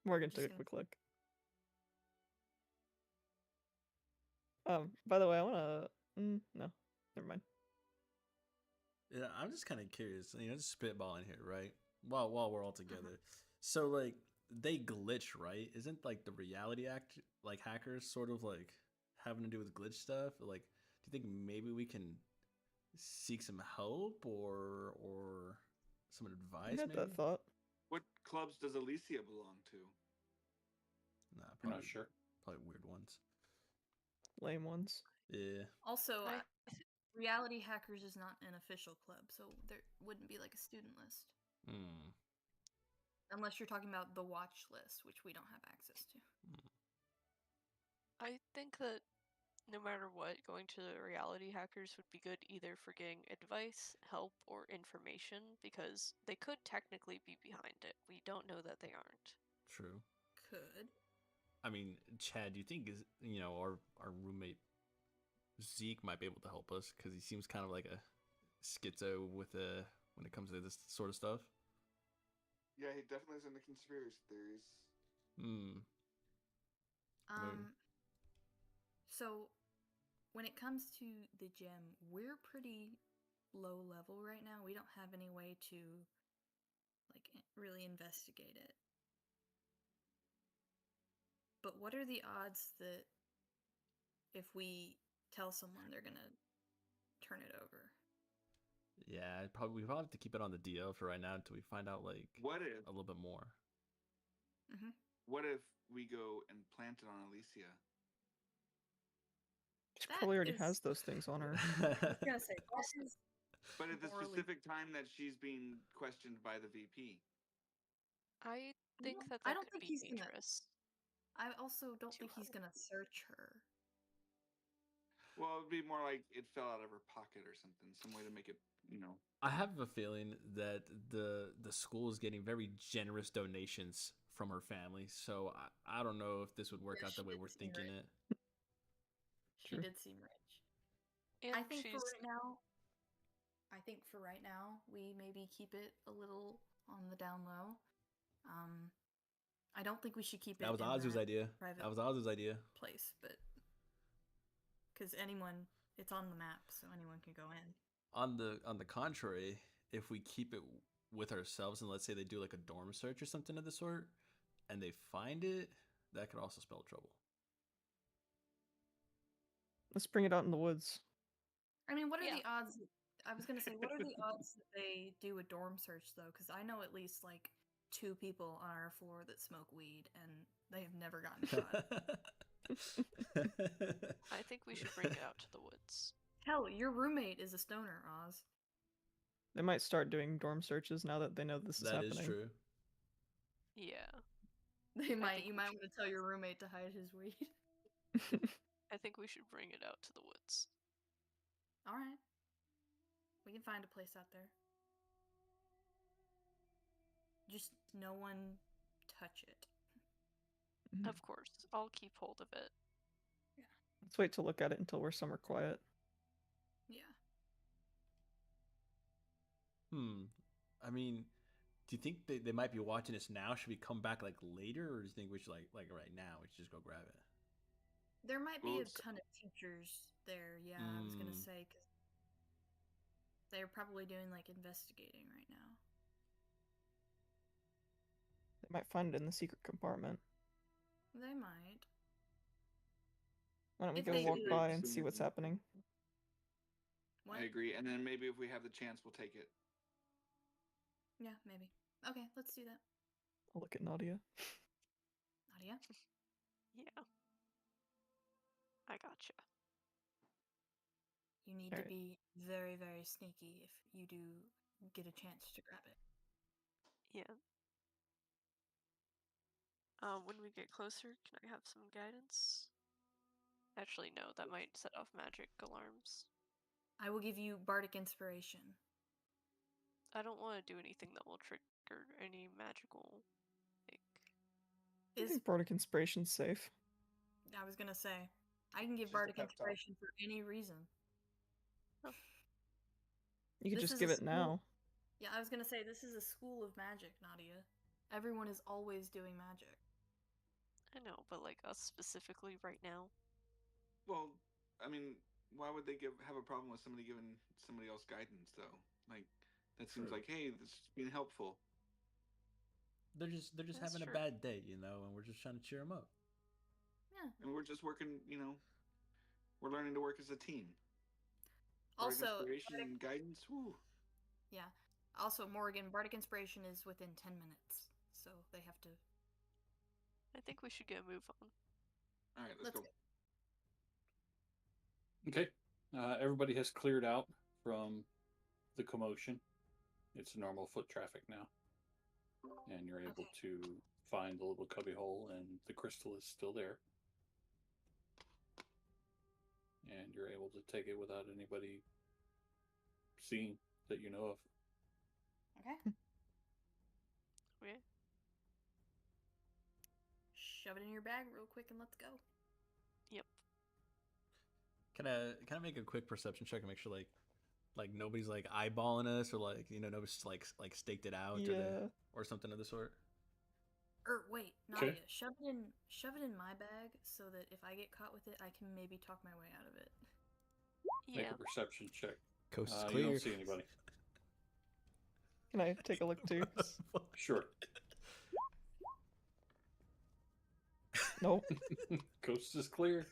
Morgan Just took a gonna- quick look. By the way, I wanna. No, never mind. Yeah, I'm just kind of curious. Just spitballing here, right? While we're all together, so like they glitch, right? Isn't like the reality act like hackers sort of like having to do with glitch stuff? Like, do you think maybe we can seek some help or some I advice? had Maybe. that thought. What clubs does Alicia belong to? Nah, I'm not probably sure. probably weird ones. Lame ones. Yeah. Also, I- Reality Hackers is not an official club, so there wouldn't be like a student list. Hmm. Unless you're talking about the watch list, which we don't have access to. I think that no matter what, going to the reality hackers would be good either for getting advice, help, or information, because they could technically be behind it. We don't know that they aren't. True. Could. I mean, Chad, do you think our roommate Zeke might be able to help us because he seems kind of like a schizo with when it comes to this sort of stuff. Yeah, he definitely is into conspiracy theories. Hmm. So when it comes to the gem, we're pretty low level right now. We don't have any way to like really investigate it. But what are the odds that if we tell someone they're gonna turn it over? Yeah, we probably have to keep it on the DL for right now until we find out like What if a little bit more. What if we go and plant it on Alicia? She That probably already is- has those things on her. I was gonna say that is But at the morally- specific time that she's being questioned by the VP. I think that I that don't could think be he's gonna- dangerous. I also don't Too think he's high. gonna search her. Well, it would be more like it fell out of her pocket or something. Some way to make it, I have a feeling that the school is getting very generous donations from her family, so I don't know if this would work Yeah, out the she way did we're seem thinking rich. it. She True. did seem rich. And I think she's for right now, we maybe keep it a little on the down low. I don't think we should keep it That was in Azu's that idea. private That was Azu's idea. place, but because it's on the map, so anyone can go in. On the contrary, if we keep it with ourselves and let's say they do like a dorm search or something of the sort, and they find it, that could also spell trouble. Let's bring it out in the woods. I mean, what are Yeah. the odds? I was gonna say, what are the odds that they do a dorm search though? Because I know at least like 2 people on our floor that smoke weed, and they have never gotten caught. I think we should bring it out to the woods. Hell, your roommate is a stoner, Oz. They might start doing dorm searches now that they know this is That happening. is true. Yeah. You might think we want to tell your roommate to hide his weed. I think we should bring it out to the woods. All right, we can find a place out there. Just no one touch it. Mhm. Of course, I'll keep hold of it. Let's wait to look at it until we're somewhere quiet. Yeah. I mean, do you think they might be watching us now? Should we come back like later, or do you think we should like right now? We should just go grab it. There might be Well, a ton of teachers there. Yeah, I was gonna say because they're probably doing like investigating right now. They might find it in the secret compartment. They might. Why don't we If go they walk do- by and see what's happening? What? I agree. And then maybe if we have the chance, we'll take it. Yeah, maybe. Okay, let's do that. I'll look at Nadia. Nadia? Yeah. I gotcha. You need to Alright. be very, very sneaky if you do get a chance to grab it. Yeah. When we get closer, can I have some guidance? Actually, no, that might set off magic alarms. I will give you bardic inspiration. I don't want to do anything that will trigger any magical, like... I Is think Bardic Inspiration's safe. I was gonna say I can give Just a bardic pep talk. inspiration for any reason. You could This just is give a it now. Yeah, I was gonna say this is a school of magic, Nadia. Everyone is always doing magic. I know, but like us specifically right now. Well, I mean, why would they have a problem with somebody giving somebody else guidance though? Like, that seems True. like, hey, this is being helpful. They're just That's having true. a bad day, you know, and we're just trying to cheer them up. Yeah. And we're just working, we're learning to work as a team. Bardic Also, inspiration and guidance. Woo. yeah. Also, Morgan, Bardic Inspiration is within 10 minutes, so they have to. I think we should get a move on. All right, let's go. Okay. Everybody has cleared out from the commotion. It's normal foot traffic now. And you're able to find the little cubby hole, and the crystal is still there. And you're able to take it without anybody seeing that you know of. Okay. Okay. Shove it in your bag real quick and let's go. Yep. Can I make a quick perception check and make sure like nobody's like eyeballing us, or like, you know, nobody's like staked it out, Yeah. or something of the sort. Wait, Okay. Nadia, shove it in my bag so that if I get caught with it, I can maybe talk my way out of it. Yeah. Make a perception check. Coast is You clear. don't see anybody. Can I take a look too? Sure. Nope. Coast is clear.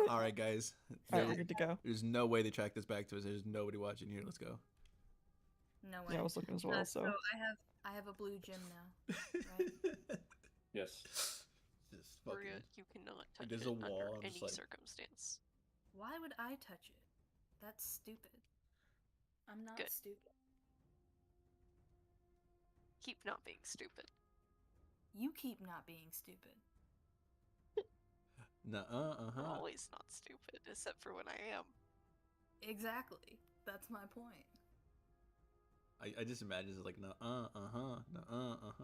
All right, guys. All right, we're good to go. There's no way they track this back to us. There's nobody watching here. Let's go. No way. Yeah, I was looking as well. So I have a blue gem now. Right? Yes. Just Maria, fucking. you cannot touch There's it a under wall, I'm any just like- circumstance. Why would I touch it? That's stupid. I'm not Good. stupid. Keep not being stupid. You keep not being stupid. Nuh-uh, I'm always not stupid, except for when I am. Exactly. That's my point. I just imagine it's like nuh-uh,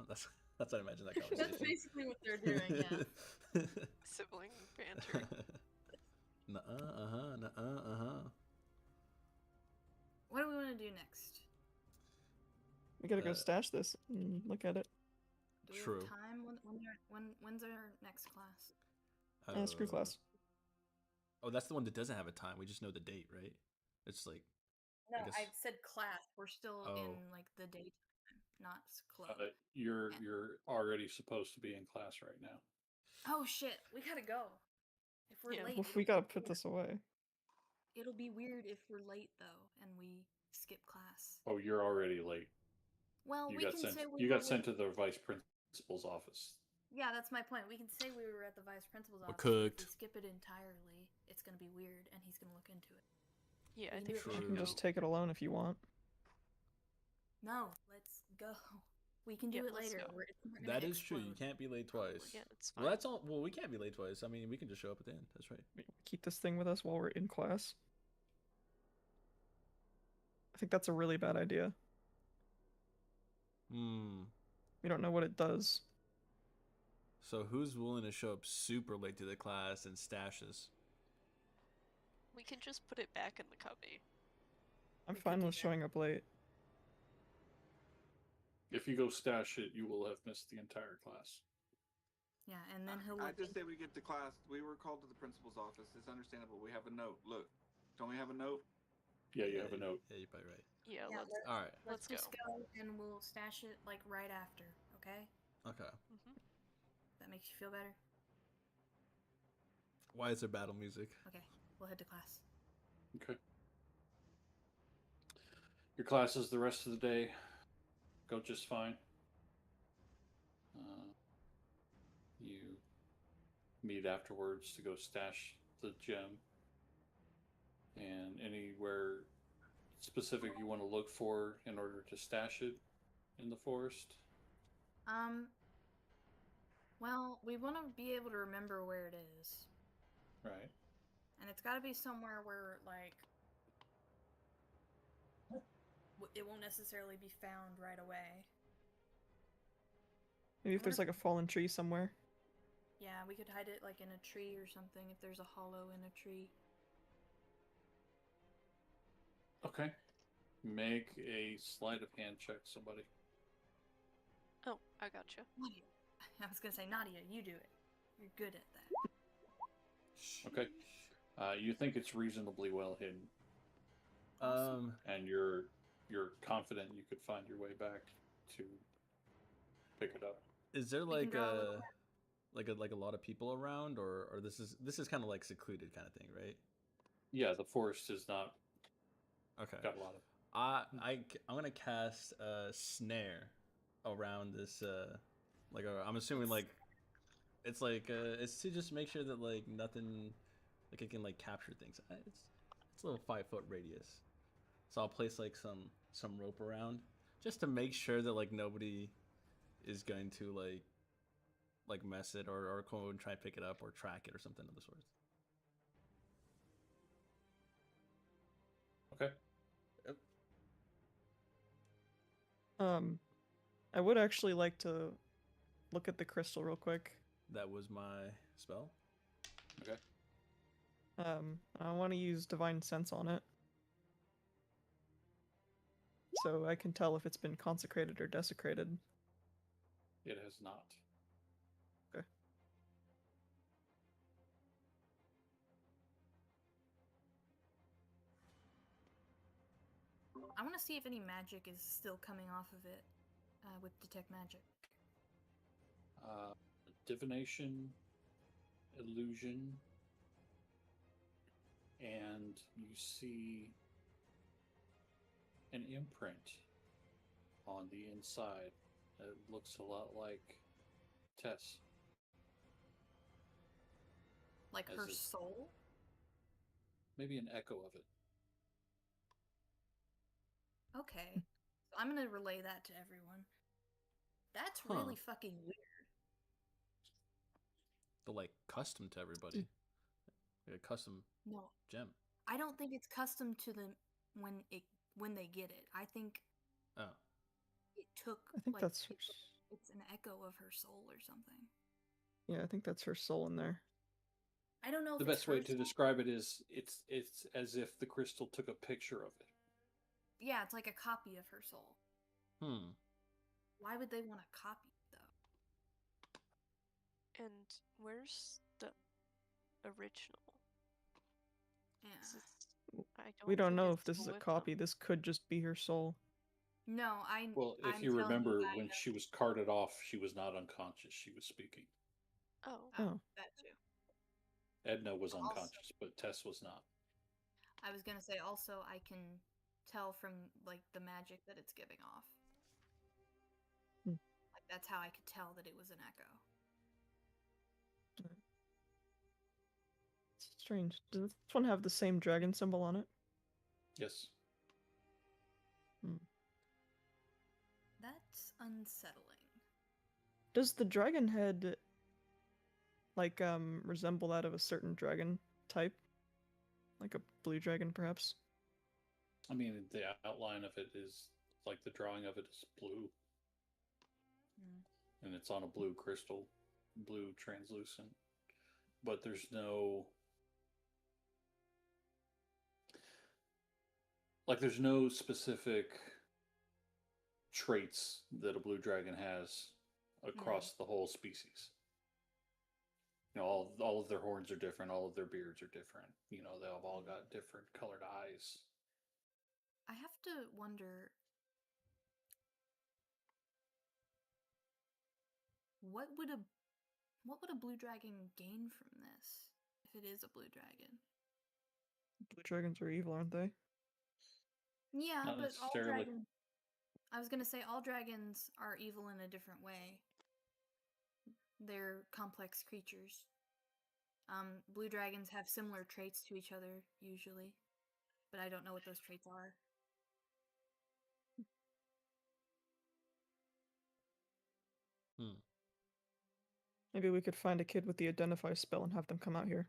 That's what I imagine that conversation. That's basically what they're doing, yeah. Sibling banter. Nuh-uh. What do we want to do next? we gotta go stash this and look at it. Do we True. have time? When's our next class? Screw class. Oh, that's the one that doesn't have a time. We just know the date, right? It's like No, I guess- I said class. We're still Oh. in like the daytime, not club. You're already supposed to be in class right now. Oh shit, we gotta go. If we're Yeah. late, Well, we gotta put this away. it'll be weird if we're late though, and we skip class. Oh, you're already late. Well, You we got can sent. say we You were got sent with- to the vice principal's office. Yeah, that's my point. We can say we were at the vice principal's We're office. But cooked. if we skip it entirely, it's gonna be weird, and he's gonna look into it. Yeah, I We think do we it should You can go. just take it alone if you want. No, let's go. We can do Yeah, it let's later. go. We're gonna that is true. You explode. can't be late twice. Yeah, it's fine. Well, that's all. Well, we can't be late twice. I mean, we can just show up at the end. That's right. We keep this thing with us while we're in class. I think that's a really bad idea. We don't know what it does. So who's willing to show up super late to the class and stashes? We can just put it back in the cubby. I'm We could fine do with that. showing up late. If you go stash it, you will have missed the entire class. Yeah, and then he'll I look. just say we get to class. We were called to the principal's office. It's understandable. We have a note. Look, don't we have a note? Yeah, you have a note. Yeah, you're probably right. Yeah, Yeah, let's. All right. Let's Let's just go and we'll stash it like right after. Okay? Okay. Mhm. That makes you feel better. Why is there battle music? Okay, we'll head to class. Okay. Your classes the rest of the day go just fine. You meet afterwards to go stash the gem. And anywhere specific you want to look for in order to stash it in the forest? Well, we want to be able to remember where it is. Right. And it's got to be somewhere where, like, it won't necessarily be found right away. Maybe if there's like a fallen tree somewhere. Yeah, we could hide it, like, in a tree or something, if there's a hollow in a tree. Okay. Make a sleight of hand check, somebody. Oh, I gotcha. Nadia. I was gonna say, Nadia, you do it. You're good at that. Okay. You think it's reasonably well hidden, Um, and you're confident you could find your way back to pick it up. is there We can like draw a little a map. like a lot of people around, or this is kind of like secluded kind of thing, right? Yeah, the forest has not Okay. got a lot of. I'm gonna cast a snare around this. I'm assuming like it's like it's to just make sure that like nothing like it can like capture things. It's a little 5 foot radius, so I'll place like some rope around just to make sure that like nobody is going to like mess it or go and try and pick it up or track it or something of the sort. Okay. Yep. I would actually like to look at the crystal real quick. That was my spell. Okay. I want to use divine sense on it, so I can tell if it's been consecrated or desecrated. It has not. Okay. I want to see if any magic is still coming off of it with detect magic. Divination, illusion, and you see an imprint on the inside that looks a lot like Tess. Like As her is- soul? Maybe an echo of it. Okay. So I'm going to relay that to everyone. That's Huh. really fucking weird. They're like custom to everybody. Like a custom No, gem. I don't think it's custom to them when they get it. I think Oh. it took I think that's it's an echo of her soul or something. yeah. I think that's her soul in there. I don't know if The it's best way her to soul. describe it is it's as if the crystal took a picture of it. Yeah, it's like a copy of her soul. Why would they want a copy though? And where's the original? Yeah. We don't think know it's if this is a with copy. them. This could just be her soul. No, Well, if I'm you telling remember, guys when that- she was carted off, she was not unconscious. She was speaking. Oh. Oh. that too. Edna was Also- unconscious, but Tess was not. I was gonna say also I can tell from like the magic that it's giving off. Hmm. Like that's how I could tell that it was an echo. It's strange. Does this one have the same dragon symbol on it? Yes. That's unsettling. Does the dragon head like resemble that of a certain dragon type? Like a blue dragon, perhaps? I mean, the outline of it is like the drawing of it is blue, and it's on a blue crystal, blue translucent. But there's no specific traits that a blue dragon has across the whole species. You know, all of their horns are different, all of their beards are different. You know, they've all got different colored eyes. I have to wonder what would a blue dragon gain from this if it is a blue dragon? Blue dragons are evil, aren't they? Yeah, Not but all necessarily. dragons. I was gonna say all dragons are evil in a different way. They're complex creatures. Blue dragons have similar traits to each other usually, but I don't know what those traits are. Maybe we could find a kid with the identify spell and have them come out here.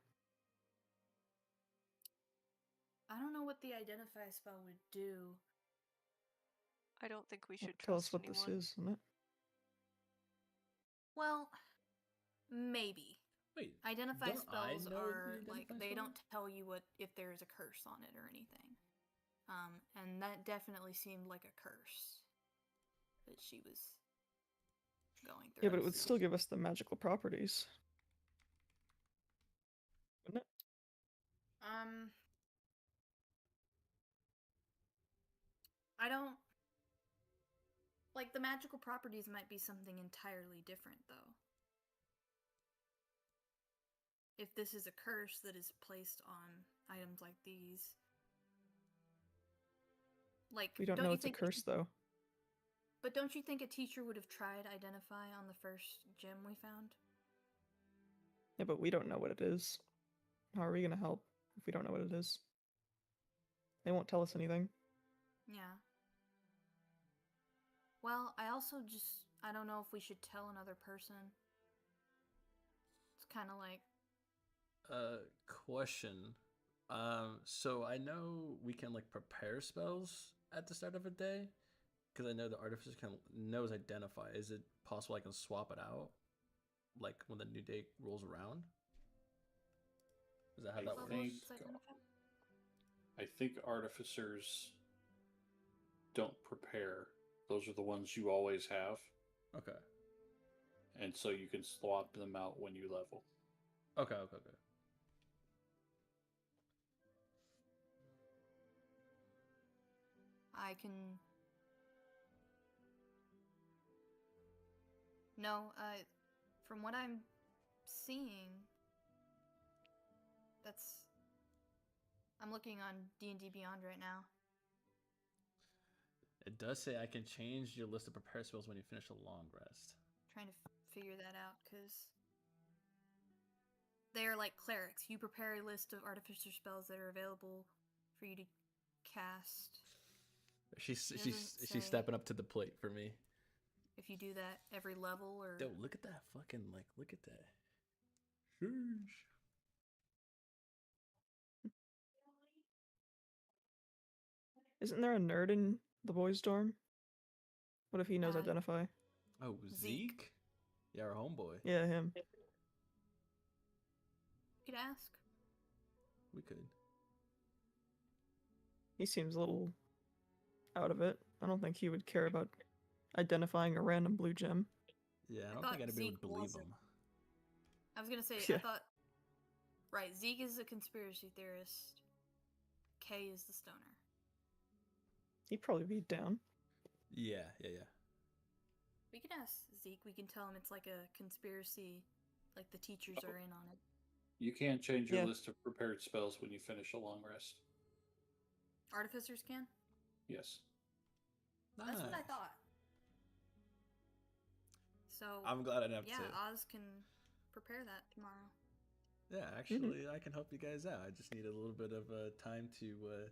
I don't know what the identify spell would do. I don't think we should Tell us trust what anyone. this is, isn't it? Well, maybe. Wait. Identify don't I spells know are the like identify they spell? don't tell you what if there's a curse on it or anything. And that definitely seemed like a curse that she was going through. Yeah, but it would still give us the magical properties. Wouldn't it? I don't like the magical properties might be something entirely different though. If this is a curse that is placed on items like these. Like We don't don't know you it's a think curse, though. But don't you think a teacher would have tried identify on the first gem we found? Yeah, but we don't know what it is. How are we going to help if we don't know what it is? They won't tell us anything. Yeah. Well, I also I don't know if we should tell another person. It's kind of like, Question. So I know we can like prepare spells at the start of a day, because I know the artificer knows identify. Is it possible I can swap it out, like when the new day rolls around? Is that how that I works? think identify? I think artificers don't prepare. Those are the ones you always have, Okay. and so you can swap them out when you level. Okay. I can. No, from what I'm seeing, I'm looking on D&D Beyond right now. It does say I can change your list of prepared spells when you finish a long rest. Trying to figure that out because they are like clerics. You prepare a list of artificer spells that are available for you to cast. She's say stepping up to the plate for me. If you do that every level or. Yo, look at that fucking look at that. Sheesh. Isn't there a nerd in the boys' dorm? What if he knows identify? Oh, Zeke? Yeah, our homeboy. Yeah, him. You could ask. We could. He seems a little out of it. I don't think he would care about identifying a random blue gem. Yeah, I don't thought think anybody Zeke would believe wasn't. him. I was gonna say, Yeah. I thought. Right, Zeke is a conspiracy theorist. Kay is the stoner. He'd probably be down. Yeah. We can ask Zeke. We can tell him it's like a conspiracy, like the teachers are in on it. You can't change your Yeah. list of prepared spells when you finish a long rest. Artificers can? Yes. That's what I Nice. thought. So I'm glad I didn't have yeah, to. Oz can prepare that tomorrow. Yeah, actually, I can help you guys out. I just need a little bit of time to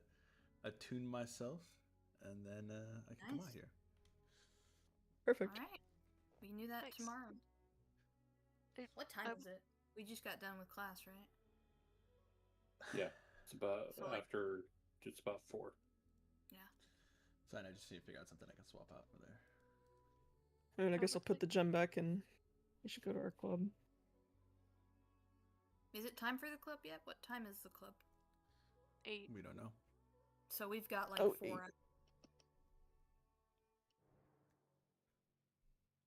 attune myself, and then I can come Nice. out here. Perfect. All right, we can do that Nice. tomorrow. What time I- is it? We just got done with class, right? Yeah. It's about So, like- after. It's about 4. Yeah. Fine, I just need to figure out something I can swap out for there. I mean, I How guess I'll quickly- put the gem back and we should go to our club. Is it time for the club yet? What time is the club? 8. We don't know. So we've got like Oh, 4 8. hours.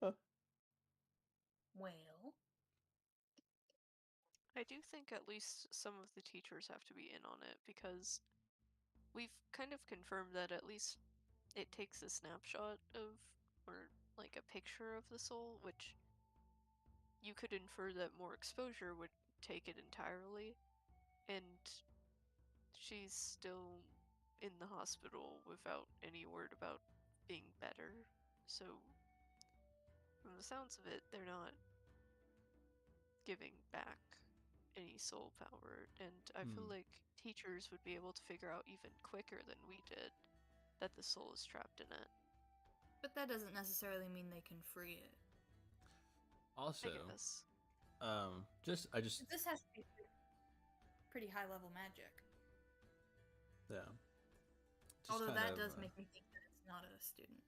Huh. Well, I do think at least some of the teachers have to be in on it because we've kind of confirmed that at least it takes a snapshot of, or like a picture of the soul, which you could infer that more exposure would take it entirely. And she's still in the hospital without any word about being better. So, from the sounds of it, they're not giving back any soul power, and I feel like teachers would be able to figure out even quicker than we did that the soul is trapped in it. but that doesn't necessarily mean they can free it. Also, I guess. I just This has to be pretty high level magic. yeah. Just Although kind that of, does make me think that it's not a student.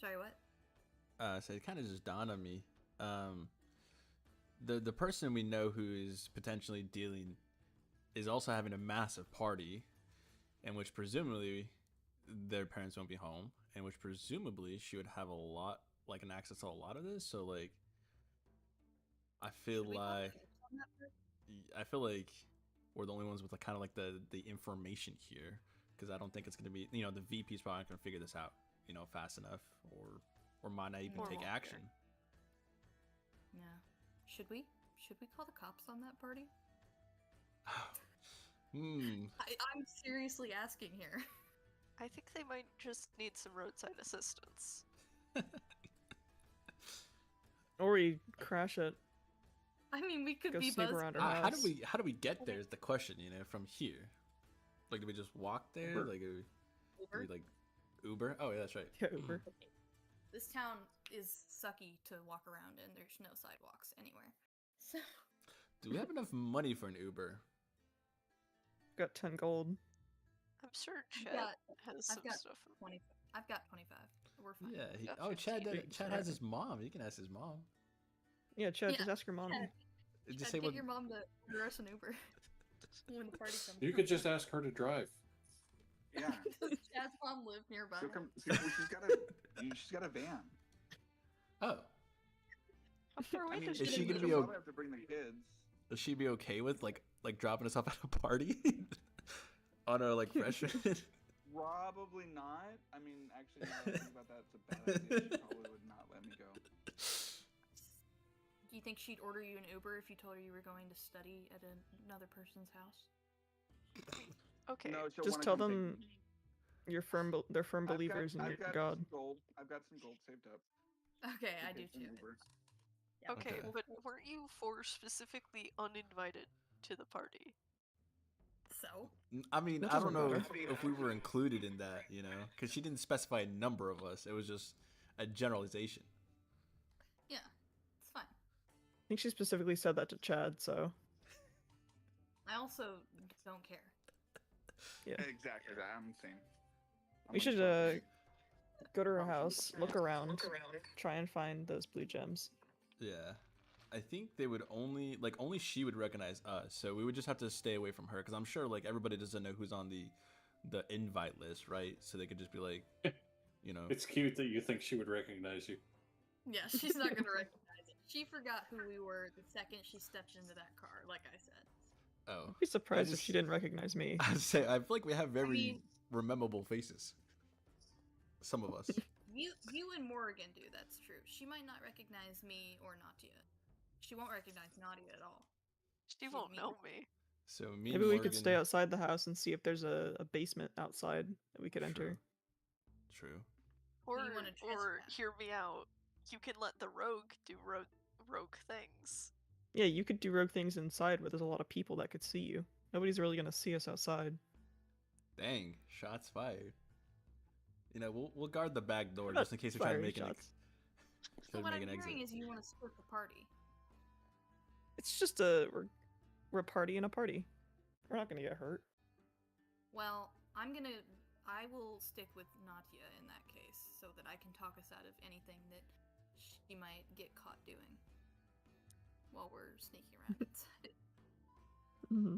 Sorry, what? So it kind of just dawned on me. The person we know who is potentially dealing is also having a massive party, in which presumably their parents won't be home, in which presumably she would have an access to a lot of this. So like, I feel Should we talk like to on that part? I feel like we're the only ones with kind of like the information here, because I don't think it's gonna be, you know, the VP's probably not gonna figure this out, you know, fast enough, or might not even Or take won't action. Yeah. Should we call the cops on that party? I'm seriously asking here. I think they might just need some roadside assistance. Or we crash it. I mean, we could Go be snoop buzzed. around her How house. do we get there is the question, you know, from here. Like, do we just walk there? Uber. Like, do Uber? we like Uber? Oh yeah, that's right. Yeah, Uber. This town is sucky to walk around in. There's no sidewalks anywhere. So Do we have enough money for an Uber? Got 10 gold. I'm sure I've Chet got- has some I've got stuff. 20. I've got 25. We're fine. Yeah. Got Chad. 15. Chad has his mom. You can ask his mom. Yeah, Chad, Yeah, just ask your mom. Chad. Just Chad, say get what. your mom to order us an Uber when the party comes. You could just ask her to drive. Yeah. Does Chad's mom live nearby? She'll come. She's got a van. Oh, How far away I mean, does is she she gonna live? be she'll o- probably have to bring the kids. does she be okay with like dropping us off at a party on a like freshman? Probably not. I mean, actually, now that I think about that, it's a bad idea. She probably would not let me go. Do you think she'd order you an Uber if you told her you were going to study at another person's house? Okay. No, she'll Just wanna tell come take them me. they're firm believers in I've your got God. some gold. I've got some gold saved up. Okay, I to do pay for an too. Uber. Yeah. Okay, Okay. but weren't you four specifically uninvited to the party? So I mean, That I don't doesn't know matter. if we were included in that, you know, because she didn't specify a number of us. It was just a generalization. yeah, it's fine. I think she specifically said that to Chad, so I also don't care. yeah. Exactly that. I'm saying. I'm We gonna should start- go to her house, look around, try and find those blue gems. Yeah. I think they would only she would recognize us, so we would just have to stay away from her because I'm sure like everybody doesn't know who's on the invite list, right? So they could just be like, you know, It's cute that you think she would recognize you. Yeah, she's not gonna recognize it. She forgot who we were the second she stepped into that car, like I said. oh. I'd be surprised if just- she didn't recognize me. I'd say I feel like we have very mean- memorable faces. Some of us. You and Morrigan do, that's true. She might not recognize me or Nadia. She won't recognize Nadia at all. She won't know me. So me Maybe and we Morgan, could stay outside the house and see if there's a basement outside that we could enter. True. Or you wanna trespass? hear me out. You can let the rogue do rogue things. Yeah, you could do rogue things inside where there's a lot of people that could see you. Nobody's really gonna see us outside. Dang, shots fired. You know, we'll guard the back door Not just in case they're trying to firing make shots. So what I'm an hearing exit. is you want to split the party. It's just we're partying a party. We're not gonna get hurt. Well, I will stick with Nadia in that case, so that I can talk us out of anything that she might get caught doing while we're sneaking around inside. Mm-hmm.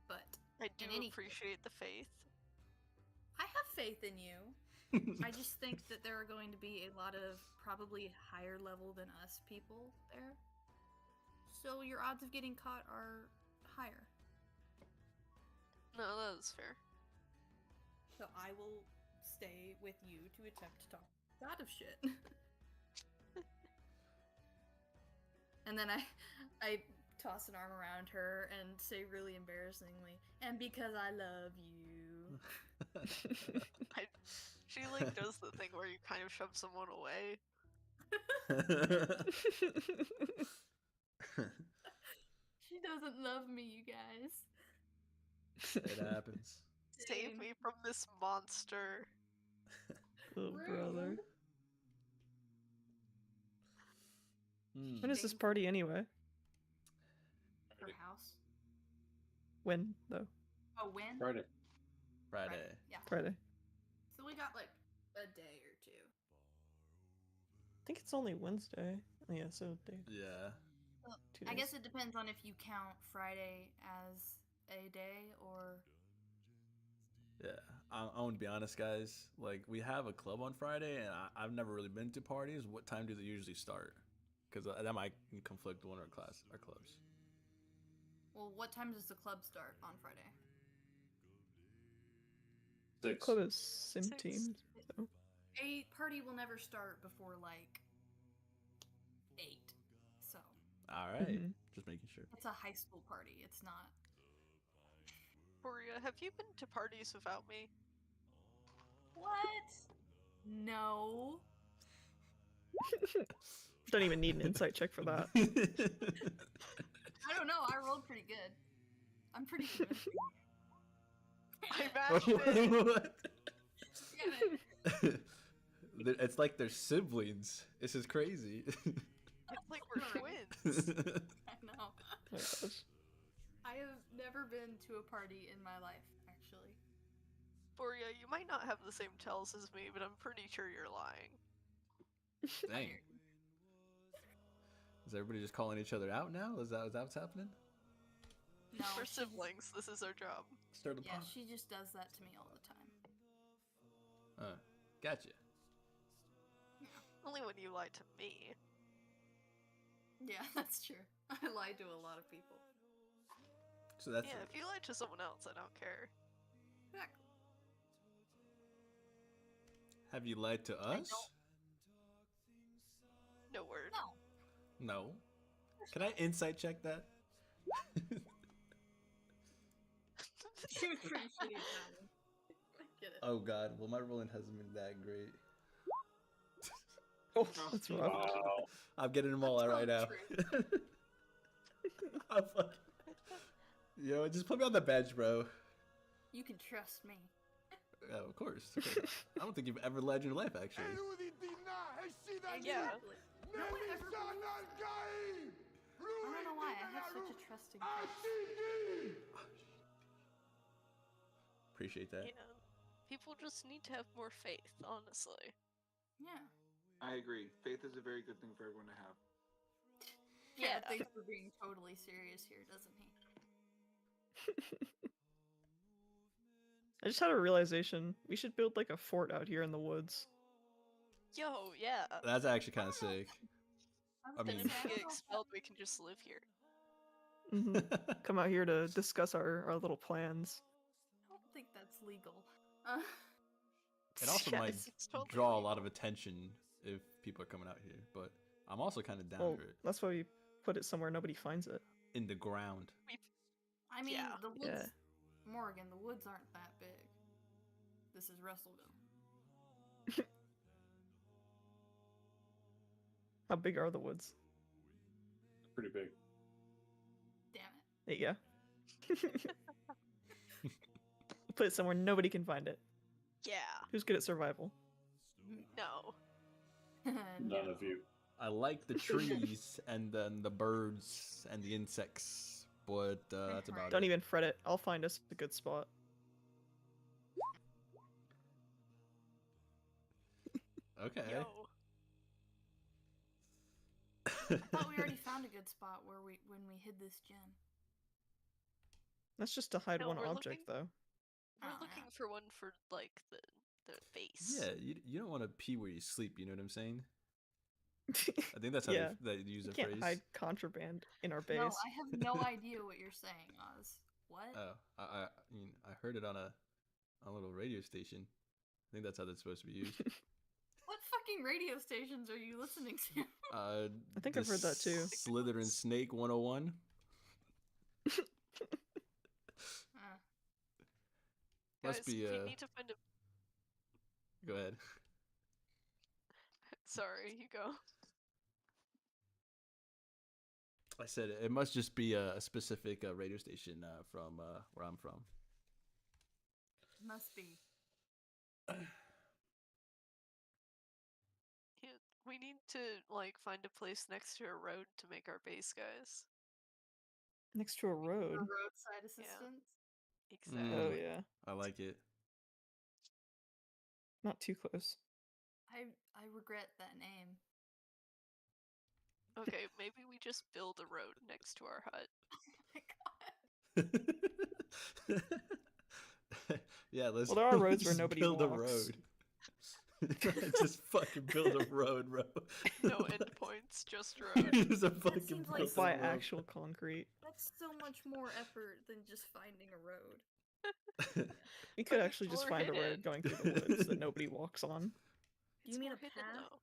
But I do In any case- appreciate the faith. I have faith in you. I just think that there are going to be a lot of probably higher level than us people there. So your odds of getting caught are higher. No, that is fair. So I will stay with you to attempt to talk us out of shit. And then I toss an arm around her and say really embarrassingly, and because I love you. She like does the thing where you kind of shove someone away. She doesn't love me, you guys. It happens. Save Same. me from this monster. Oh, brother. Rude. Hmm. When is this Shameful. party anyway? Her house. When though? Oh, when? Friday. Friday. Yeah. Friday. So we got like a day or two. I think it's only Wednesday. Oh, yeah, so day. Yeah. Well, 2 I days. guess it depends on if you count Friday as a day or. Yeah. I want to be honest, guys. Like, we have a club on Friday, and I've never really been to parties. What time do they usually start? because that might conflict with one of our clubs. Well, what time does the club start on Friday? The 6. club is sim 6. teams. So. A party will never start before like 8. So All right, Mhm. just making sure. it's a high school party. It's not. Boria, have you been to parties without me? What? No. Don't even need an insight check for that. I don't know. I rolled pretty good. I'm pretty convincing. I matched it. What? Damn it. It's like they're siblings. This is crazy. It's like we're twins. I know. Oh my gosh. I have never been to a party in my life, actually. Boria, you might not have the same tells as me, but I'm pretty sure you're lying. Dang. Is everybody just calling each other out now? Is that what's happening? No, We're she's- siblings. This is our job. Start a Yeah, pot. she just does that to me all the time. Gotcha. Only when you lie to me. Yeah, that's true. I lie to a lot of people. So that's Yeah, if you lie to someone else, I don't care. Exactly. Have you lied to us? No word. No. No. Can I insight check that? She was pretty shitty at that one. I get it. Oh god, well my rolling hasn't been that great. Oh, that's rough. Wow. I'm getting them all That's out right now. not I'm fucking... Yo, just put me on the bench, bro. You can trust me. Yeah, of course. I don't think you've ever lied in your life, actually. Yeah. Exactly. No one ever believes that. I don't know why. I have such a trusting face. Appreciate that. Yeah. People just need to have more faith, honestly. Yeah. I agree. Faith is a very good thing for everyone to have. Yeah, Yeah. thanks for being totally serious here, doesn't he? I just had a realization. We should build like a fort out here in the woods. Yo, yeah. That's actually kind of sick. I Then mean- if we get expelled, we can just live here. hmm Come out here to discuss our little plans. I don't think that's legal. It also Yeah, might it's totally draw a lot of legal. attention if people are coming out here, but I'm also kind of down Well, for it. that's why we put it somewhere nobody finds it. In the ground. I mean, Yeah. the woods, Yeah. Morgan, the woods aren't that big. This is Russellville. How big are the woods? Pretty big. Damn it. There you go. Put it somewhere nobody can find it. Yeah. Who's good at survival? No. None of you. I like the trees and then the birds and the insects, but that's about Don't it. even fret it. I'll find us a good spot. Okay. Yo. I thought we already found a good spot when we hid this gem. That's just to hide No, one we're object, though. We're Oh, looking yeah. for one for, like, the face. Yeah, you don't want to pee where you sleep. You know what I'm saying? I think that's how Yeah. they use You the can't phrase. hide contraband in our base. No, I have no idea what you're saying, Oz. What? Oh, I mean, I heard it on a little radio station. I think that's how that's supposed to be used. What fucking radio stations are you listening to? I think I've heard that too. Slytherin Snake 101. Must Guys, be you need to find a... Go ahead. Sorry, you go. I said it must just be a specific radio station from where I'm from. Must be. Yeah, we need to, like, find a place next to a road to make our base, guys. Next to a For road. roadside assistance. Exactly. Oh yeah. I like it. Not too close. I regret that name. Okay, maybe we just build a road next to our hut. Oh my god. Yeah, let's. Well, there are roads where let's nobody build a walks. road. Just fucking build a road, bro. No endpoints, just road. Just a fucking seems build like a Buy road. actual concrete. That's so much more effort than just finding a road. We could But actually it's just more find a road hidden. going through the woods that nobody walks on. Do It's you mean more a hidden, path? though.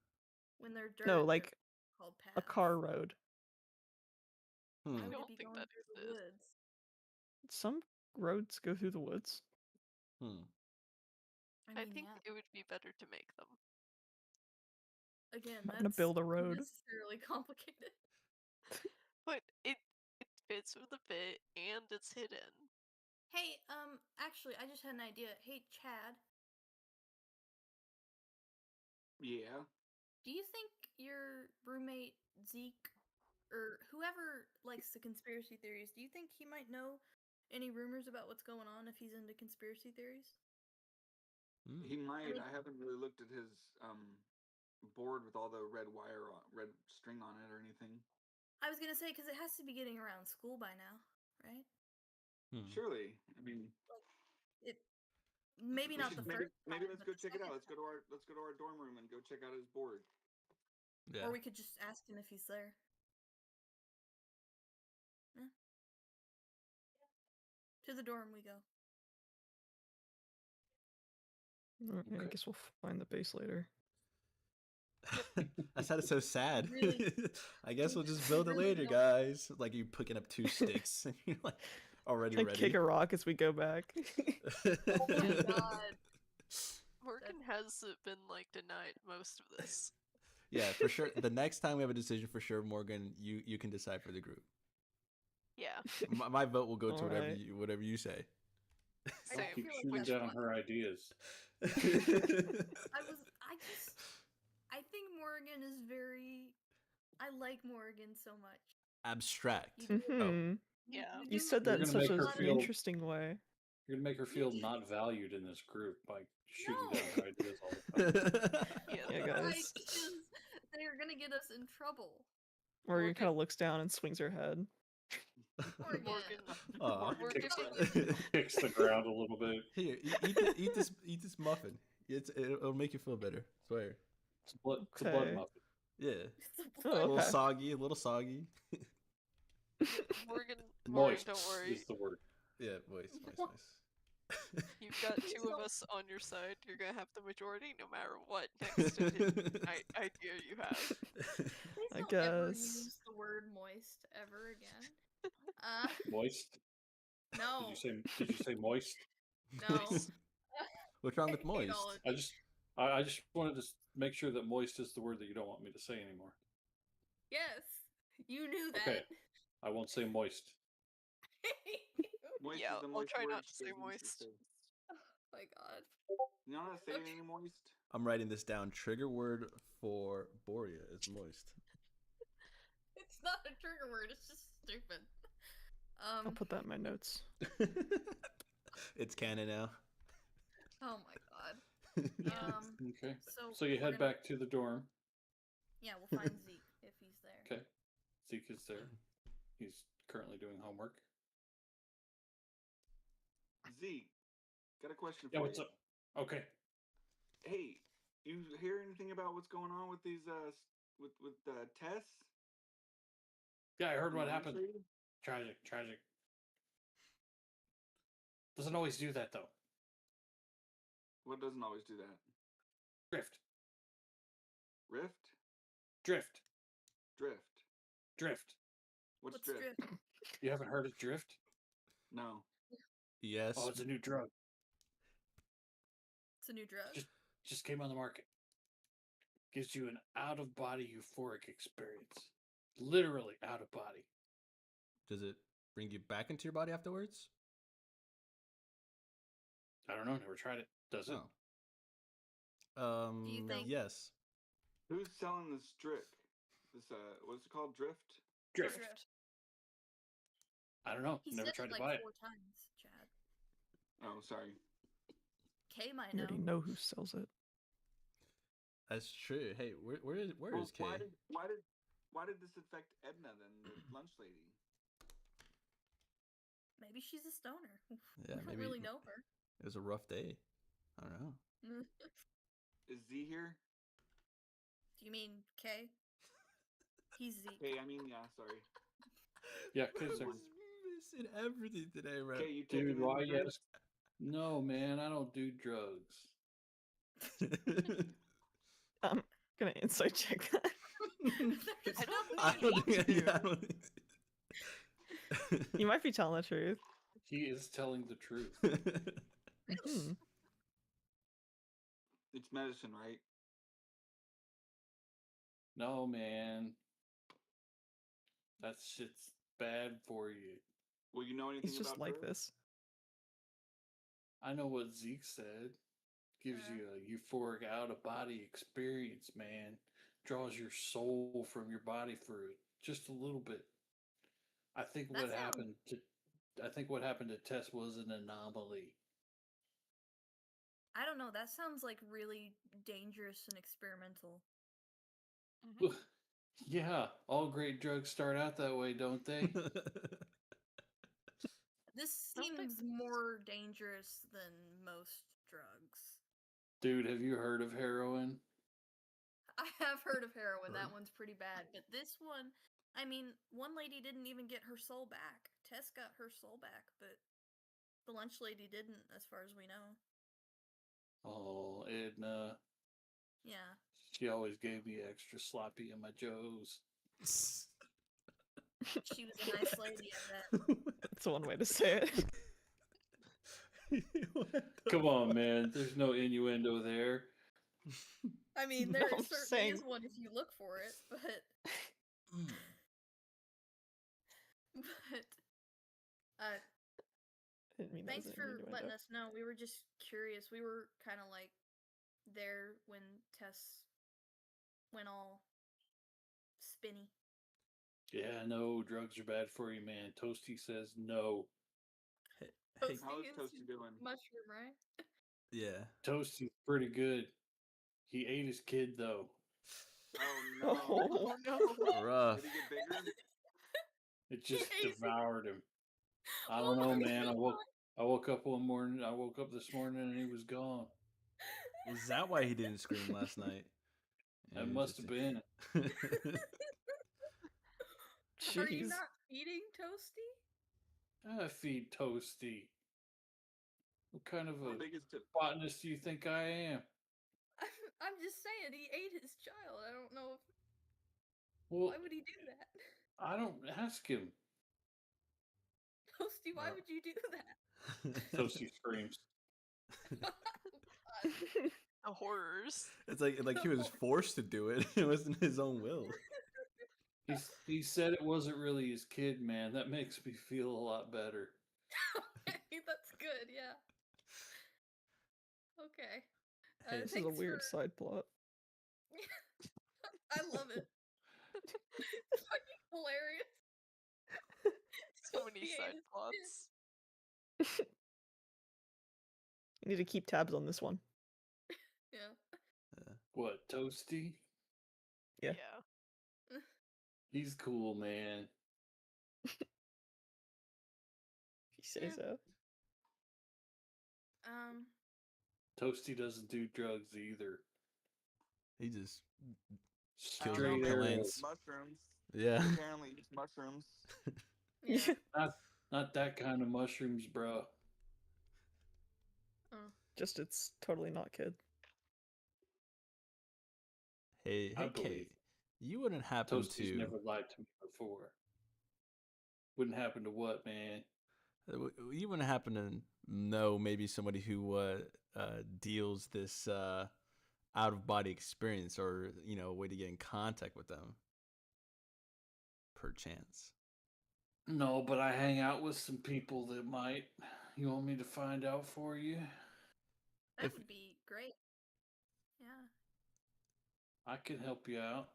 When they're dirt, No, they're like called paths. a car road. Hmm. Why I would don't it be think going that through the exists. woods? Some roads go through the woods. Hmm. I mean, think yeah. it would be better to make them. Again, I'm that's gonna build a road. unnecessarily complicated. But it fits with the bit and it's hidden. Hey, actually, I just had an idea. Hey, Chad, Yeah. do you think your roommate Zeke, or whoever likes the conspiracy theories, do you think he might know any rumors about what's going on if he's into conspiracy theories? Hmm. He might. mean- I haven't really looked at his board with all the red string on it or anything. I was gonna say because it has to be getting around school by now, right? Hmm. Surely. I mean, It maybe not the maybe first. maybe time, let's but go the check it out. second Let's go to our dorm room and go check out his board. Yeah. Or we could just ask him if he's there. Yeah. To the dorm we go. I Okay. guess we'll find the base later. I sounded so sad. Really- I guess we'll just build it really later, don't- guys. Like you picking up 2 sticks and you're like already Like ready. kick a rock as we go back. Oh my god. Morgan has been like denied most of this. Yeah, for sure. The next time we have a decision, for sure, Morgan, you can decide for the group. Yeah, My vote will go to Alright. whatever you say. I'll same. keep feel like shooting that's down what- her ideas. I think Morgan is very. I like Morgan so much. Abstract. You do. Hmm. Yeah. You do said You're that in gonna such make her an feel- interesting way. You're gonna make her feel not valued in this group by shooting No. down her ideas all the time. Yeah, Yeah, Her guys. ideas, they're gonna get us in trouble. Morgan Morgan- kind of looks down and swings her head. Morgan. Morgan. Aw. Morgan Kicks, is- kicks the ground a little bit. Here, eat this muffin. It'll make you feel better. Swear. It's a blood Okay. muffin. Yeah. It's Oh, A little okay. soggy, a little soggy. Morgan, Moist don't worry. is the word. Yeah, moist. You've got 2 of us on your side. You're gonna have the majority no matter what next to the idea you have. Please I don't ever guess. use the word moist ever again. Moist. No. Did you say moist? No. What's wrong with I hate moist? all of I just wanted to make sure that moist is the word that you don't want me to say anymore. Yes. You knew that. Okay. I won't say moist. Moist Yeah, is the I'll moist try word not to say Jason's moist. sister. My god. You know how to say anything moist? I'm writing this down. Trigger word for Borea is moist. It's not a trigger word, it's just stupid. I'll put that in my notes. It's canon now. Oh my god. Okay. So So you we're head gonna- back to the dorm. Yeah, we'll find Zeke if he's there. Okay. Zeke is there. He's currently doing homework. Zeke, got a question Yeah, for what's you. up? Okay. Hey, you hear anything about what's going on with these with Tess? Yeah, I heard what The happened. lunch lady? Tragic. Doesn't always do that though. What doesn't always do that? Drift. Rift? Drift. Drift. Drift. What's What's drift? drift? You haven't heard of drift? No. Yes. Oh, it's a new drug. It's a new drug. Just came on the market. Gives you an out of body euphoric experience. Literally out of body. Does it bring you back into your body afterwards? I don't know, never tried it. Does it? No. Do you think- Yes. Who's selling this drift? This what's it called? Drift? Drift. I don't know. He Never said tried it to like buy it. 4 times, Chad. Oh, sorry. Kay might You know. already know who sells it. That's true. Hey, where Well, is Kay? why did this affect Edna then, the lunch lady? Maybe she's a stoner. Yeah, We don't maybe really know her. it was a rough day. I don't know. Is Z here? Do you mean K? He's Zeke. Hey, I mean, yeah, sorry. Yeah, We're kiss her. missing everything today, bro. Okay, you taking Dude, any why drugs? yes? No, man, I don't do drugs. I'm gonna insight check that. I don't I don't need think. to. I don't think. You might be telling the truth. He is telling the truth. Hmm. It's medicine, right? No, man. That shit's bad for you. Well, you know anything He's just about like drugs? this. I know what Zeke said. Gives you a euphoric out of body experience, man. Draws your soul from your body for just a little bit. I think That what sounds- happened to what happened to Tess was an anomaly. I don't know. That sounds like really dangerous and experimental. Mhm. Yeah, all great drugs start out that way, don't they? This I don't think seems more dangerous than most drugs. Dude, have you heard of heroin? I have heard of heroin. That one's pretty bad. But this one, I mean, one lady didn't even get her soul back. Tess got her soul back, but the lunch lady didn't, as far as we know. Oh, Edna. Yeah. She always gave me extra sloppy in my joes. She was a nice lady, I bet. That's one way to say it. What the Come on, fuck? man. There's no innuendo there. I mean, No, there I'm certainly saying- is one if you look for it, but Didn't mean that thanks as an for innuendo. letting us know. We were just curious. We were kind of like there when Tess went all spinny. Yeah, no, drugs are bad for you, man. Toasty says no. Hey, Toasty How's is Toasty doing? mushroom, right? yeah. Toasty's pretty good. He ate his kid, though. Oh no! Oh, no. Rough. Did he get bigger? It just ate it. devoured him. I Oh don't know, my man. I God. woke up one morning. I woke up this morning and he was gone. Was that why he didn't scream last night? That must have been. Are you Jeez. not feeding Toasty? I feed Toasty. What kind of How a big is it? botanist do you think I am? I'm just saying he ate his child. I don't know if Well, why would he do that? I don't ask him. Toasty, why would you do that? Toasty screams. The horrors. It's like he was forced to do it. It wasn't his own will. He said it wasn't really his kid, man. That makes me feel a lot better. Okay, that's good, yeah. Okay. Hey, This is a weird for... side plot. I love it. It's fucking hilarious. So many Toasty ate side his plots. You need to keep tabs on this one. kid. Yeah. What, Toasty? Yeah. He's cool, man. If you say Yeah. so. Toasty doesn't do drugs either. He just I kills don't know, Straight the man. arrows. plants. Mushrooms. Yeah. Apparently eats mushrooms. Yeah. Not that kind of mushrooms, bro. Just it's totally not kid. Hey, I hey, believe Kate. You wouldn't happen Toasty's to never lied to me before. Wouldn't happen to what, man? you wouldn't happen to know maybe somebody who deals this out of body experience, or a way to get in contact with them, perchance. No, but I hang out with some people that might. You want me to find out for you? That If- would be great. Yeah. I can help you out.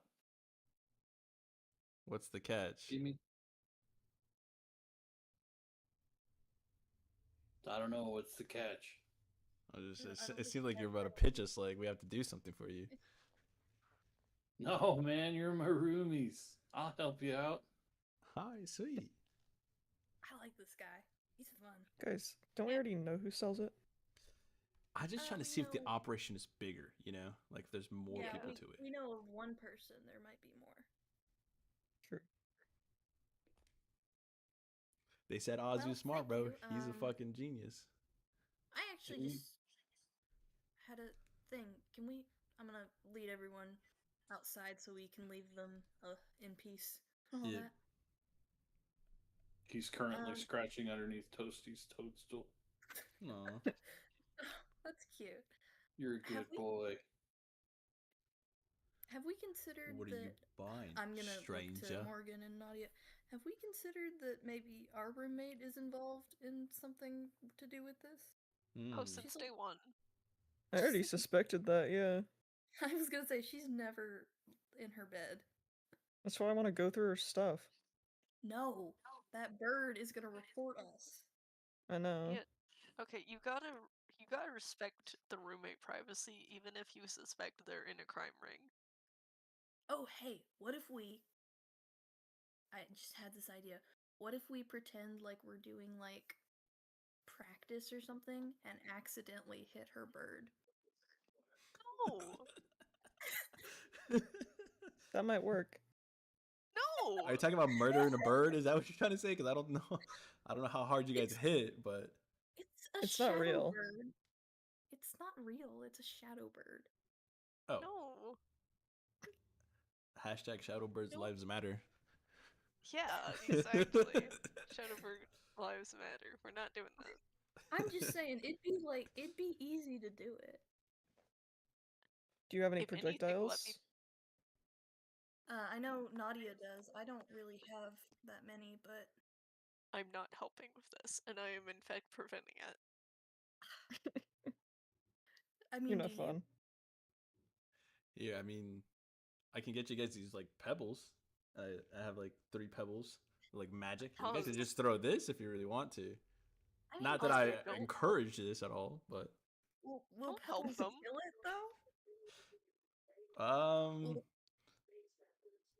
What's the catch? Give me. I don't know. What's the catch? I just, I it, don't it think seems you like you're have about to that. pitch us like we have to do something for you. No, man, you're my roomies. I'll help you out. Hi, sweet. I like this guy. He's fun. Guys, don't we already know who sells it? I'm just trying to We see if the know- operation is bigger. You know, like if there's more yeah, people we, to it. we know of one person. There might be more. True. They said Oz Well, was smart, thank bro. you. He's a fucking genius. I actually You- just had a thing. Can we? I'm gonna lead everyone outside so we can leave them in peace. All Yeah. that. He's currently Um, scratching underneath Toasty's toadstool. Aw. That's cute. You're a Have good we- boy. Have we considered What are that? you buying, I'm gonna look stranger? to Morgan and Nadia. Have we considered that maybe our roommate is involved in something to do with this? Oh, Hmm. since She's day like- one. I already She's like- suspected that, yeah. I was gonna say she's never in her bed. That's why I want to go through her stuff. No, that bird is gonna report us. I know. Yeah. Okay, you gotta respect the roommate privacy, even if you suspect they're in a crime ring. Oh, hey, what if we? I just had this idea. What if we pretend like we're doing like practice or something and accidentally hit her bird? No, That might work. no. Are you talking about murdering a bird? Is that what you're trying to say? Because I don't know. I don't know how hard you guys It's- hit, but It's a It's not shadow real. bird. It's not real. It's a shadow bird. oh, No. hashtag Shadowbird's Nope. lives matter. Yeah, exactly. Shadowbird lives matter. We're not doing that. I'm just saying it'd be easy to do it. Do you have any If anything, let projectiles? me- I know Nadia does. I don't really have that many, but I'm not helping with this, and I am in fact preventing it. I mean, You're do not you? fun. Yeah, I mean, I can get you guys these like pebbles. I have like 3 pebbles, like magic. You guys can How's- just throw this if you really want to. I mean, Not that also I don't- encourage this at all, but will Don't help pebbles them. kill it though?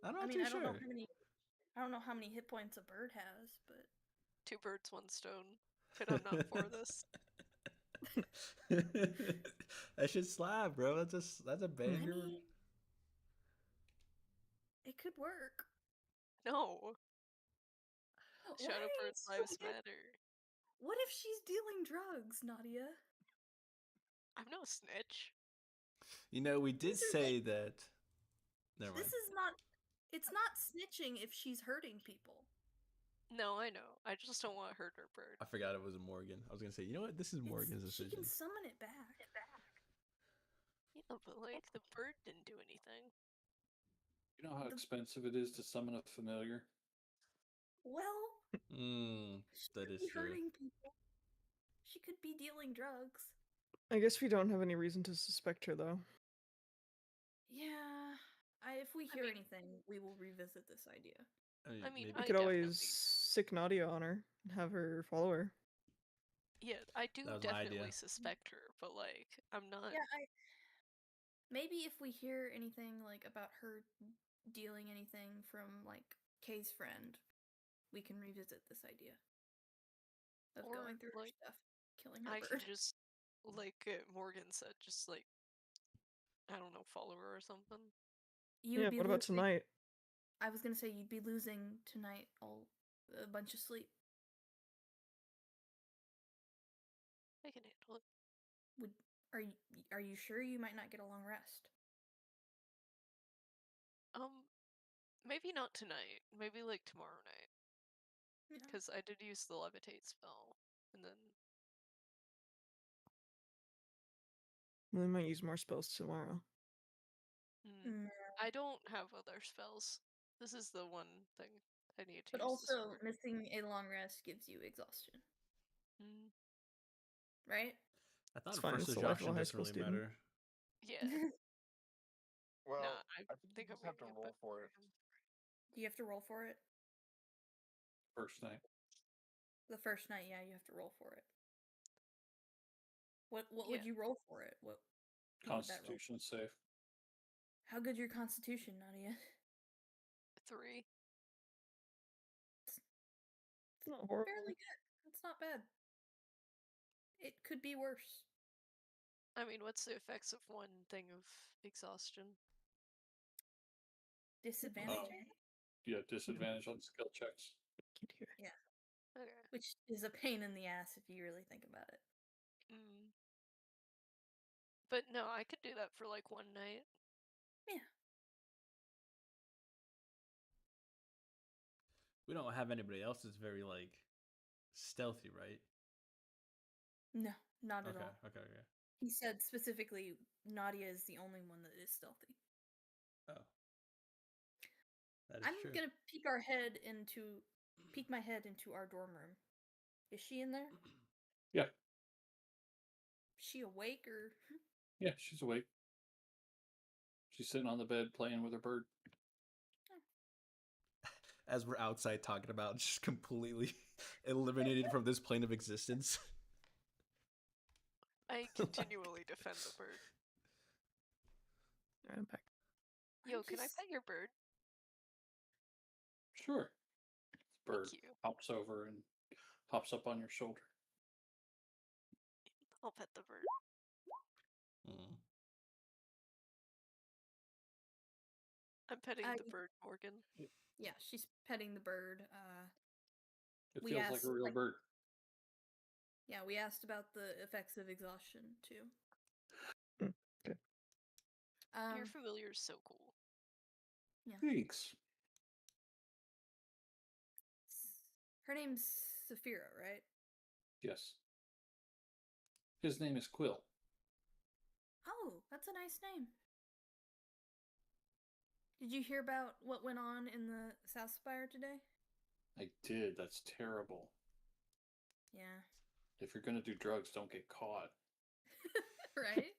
I'm not I mean, too I don't sure. know how many. I don't know how many hit points a bird has, but 2 birds, 1 stone. But I'm not for this. That should slap, bro. That's a I banger. mean, it could work. No. What Shadowbird's if- lives matter. What if she's dealing drugs, Nadia? I'm no snitch. You know, we did These are say that. Never mind. This is not. It's not snitching if she's hurting people. No, I know. I just don't want to hurt her bird. I forgot it was Morgan. I was gonna say, you know what? This is Morgan's She decision. can summon it back. Yeah, but like the bird didn't do anything. You know how expensive it is to summon a familiar? Well, she That could is be true. hurting people. She could be dealing drugs. I guess we don't have any reason to suspect her, though. Yeah. If we I hear mean- anything, we will revisit this idea. I mean, maybe We I could always definitely- sick Nadia on her and have her follow her. Yeah, I do That was my idea. definitely suspect her, but like I'm not. Yeah, maybe if we hear anything like about her dealing anything from like Kay's friend, we can revisit this idea of Or, going through her like, stuff, killing her I bird. can just, like Morgan said, just like I don't know, follow her or something. You'd Yeah, be what about losing- tonight? I was gonna say you'd be losing tonight a bunch of sleep. I can handle it. Are you sure you might not get a long rest? Maybe not tonight. Maybe like tomorrow night, Yeah. because I did use the levitate spell, and then We might use more spells tomorrow. mm, I don't have other spells. This is the one thing I need to But use. also, this for. missing a long rest gives you exhaustion, Mm, right? I thought It's a fine, first it's the life of a exhaustion high doesn't school really student. matter. yeah. Well, Nah, I I think you think I'm just have to gonna get roll better. for it. Do you have to roll for it? First night. The first night, yeah, you have to roll for it. What would Yeah. you roll for it? What would that roll? Constitution save. How good's your constitution, Nadia? 3. It's not horrible. Fairly good. That's not bad. It could be worse. I mean, what's the effects of one thing of exhaustion? Disadvantage? Yeah, disadvantage on skill checks. Can't hear. Yeah. Okay. Which is a pain in the ass if you really think about it. Mm. But no, I could do that for like one night. Yeah. We don't have anybody else that's very like stealthy, right? No, not at Okay, all. okay, okay. He said specifically Nadia is the only one that is stealthy. Oh, that is I'm true. gonna peek my head into our dorm room. Is she in there? Yeah. Is she awake or? Yeah, she's awake. She's sitting on the bed playing with her bird. As we're outside talking about just completely eliminated from this plane of existence. I continually defend the bird. Alright, I'm back. Yo, can I pet your bird? Sure. This bird Thank you. hops over and hops up on your shoulder. I'll pet the bird. Mm. I'm petting the bird, Morgan. Yeah, she's petting the bird. It We feels like asked, a real like- bird. Yeah, we asked about the effects of exhaustion too. Okay. Your familiar is so cool. Thanks. Her name's Saphira, right? Yes. His name is Quill. Oh, that's a nice name. Did you hear about what went on in the South Spire today? I did. That's terrible. Yeah. If you're going to do drugs, don't get caught. Right?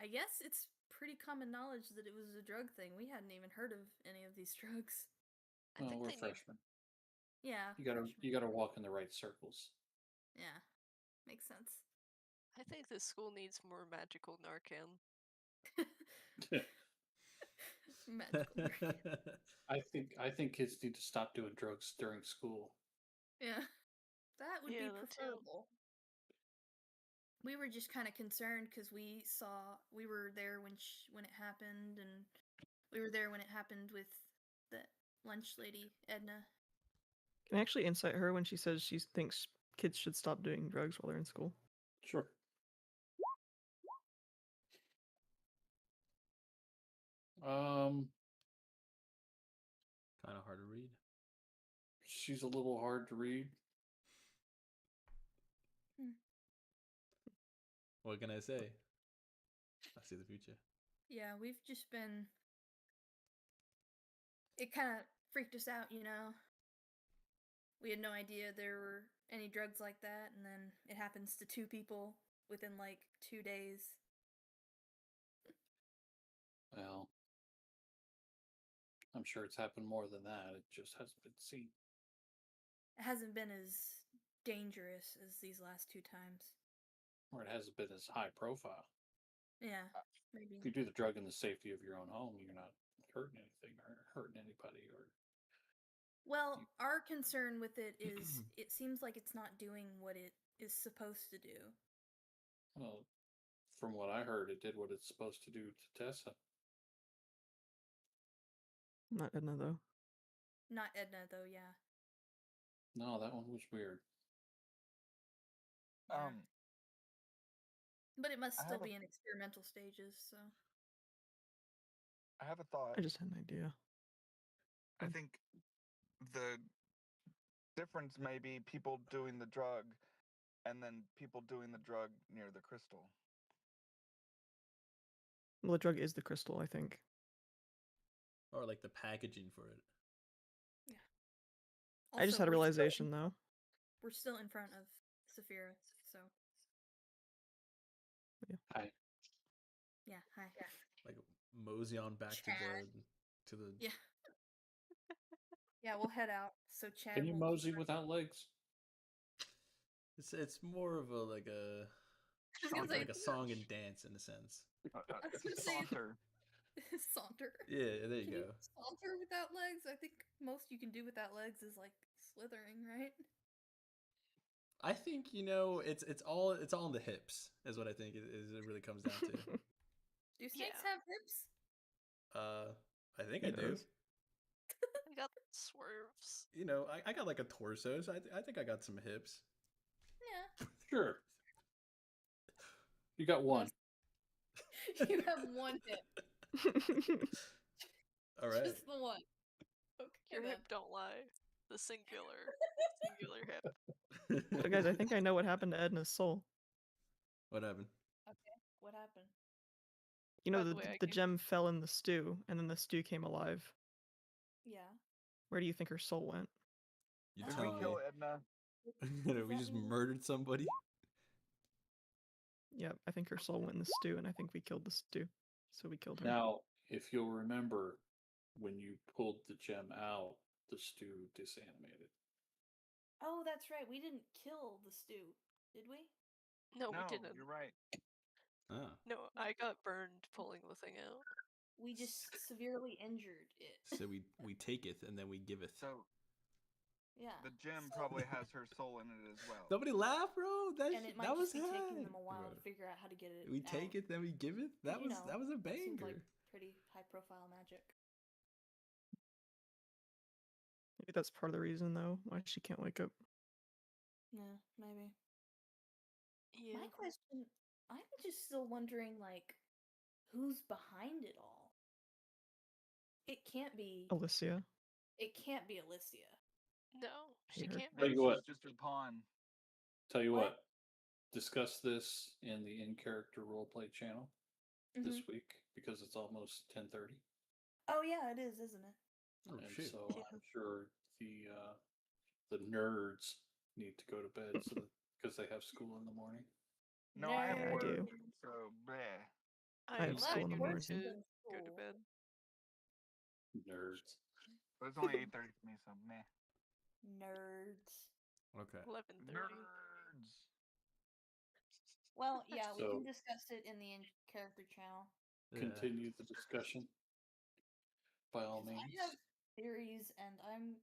I guess it's pretty common knowledge that it was a drug thing. We hadn't even heard of any of these drugs. I Well, think we're they need. freshmen. Yeah. You gotta walk in the right circles. Yeah. Makes sense. I think this school needs more magical Narcan. Magical. I think kids need to stop doing drugs during school. Yeah. That would be Yeah, that too. preferable. We were just kind of concerned because we were there when it happened, and we were there when it happened with the lunch lady, Edna. Can I actually insight her when she says she thinks kids should stop doing drugs while they're in school? Sure. Kind of hard to read. She's a little hard to read. What can I say? I see the future. Yeah, we've just been. It kind of freaked us out, you know. We had no idea there were any drugs like that, and then it happens to 2 people within like 2 days. Well, I'm sure it's happened more than that. It just hasn't been seen. It hasn't been as dangerous as these last 2 times. Or it hasn't been as high profile. Yeah, maybe. If you do the drug in the safety of your own home, you're not hurting anything or hurting anybody. Well, our concern with it is it seems like it's not doing what it is supposed to do. Well, from what I heard, it did what it's supposed to do to Tessa. Not Edna, though. Not Edna, though, yeah. No, that one was weird. Yeah. But it must still be in experimental stages, so. I have a thought. I just had an idea. I think the difference may be people doing the drug and then people doing the drug near the crystal. Well, the drug is the crystal, I think. Or like the packaging for it. Yeah. I just Also, had a we're still realization, though. We're still in front of Saphira, so. Yeah. Hi. Yeah, hi. Like mosey on back Chad. to the. Yeah. Yeah, we'll head out. So Chad. Can you will- mosey without legs? It's more of a like a was gonna say- like a song and dance in a sense. was gonna say- Saunter. Saunter. Yeah, there you Can go. you saunter without legs? I think most you can do without legs is like slithering, right? I think it's all in the hips is what I think it really comes down to. Do snakes have hips? I think He I do. does. I got swerves. I got like a torso, so I think I got some hips. Yeah. Sure. You got one. You have one hip. All right. Just the one. Okay, Your then. hip don't lie. The singular hip. So guys, I think I know what happened to Edna's soul. What happened? Okay, what happened? You know, By the the, way, I the gave- gem fell in the stew, and then the stew came alive. Yeah. Where do you think her soul went? You Did tell we kill me. Edna? We just murdered somebody. Yep, I think her soul went in the stew, and I think we killed the stew. So we killed her. Now, if you'll remember, when you pulled the gem out, the stew disanimated. Oh, that's right. We didn't kill the stew, did we? No, we didn't. You're right. Oh. No, I got burned pulling the thing out. We just severely injured it. So we take it and then we give it. So Yeah. the gem probably has her soul in it as well. Nobody laugh, bro. And it might that was just be taking high. them a while to figure out how to get it. We take out. it, then we give it. That You was know, that was a that seems banger. like pretty high-profile magic. Maybe that's part of the reason, though, why she can't wake up. Yeah, maybe. Yeah. My question, I'm just still wondering, like, who's behind it all? It can't be. Alicia. It can't be Alicia. No, she Hate her. can't Tell be. you what. She's just a pawn. Tell you What? what. Discuss this in the in-character roleplay channel this week because it's almost 10:30. Oh yeah, it is, isn't it? Oh And shoot. so I'm sure the nerds need to go to bed because they have school in the morning. No, I have Yeah, I work, do. so bleh. I have school in the do morning. to go to bed. Nerds. But it's only 8:30 for me, so meh. Nerds. Okay. 11:30. Nerds. Well, yeah, we So- can discuss it in the in-character channel. Yeah. Continue the discussion by all 'Cause means. I have theories, and I'm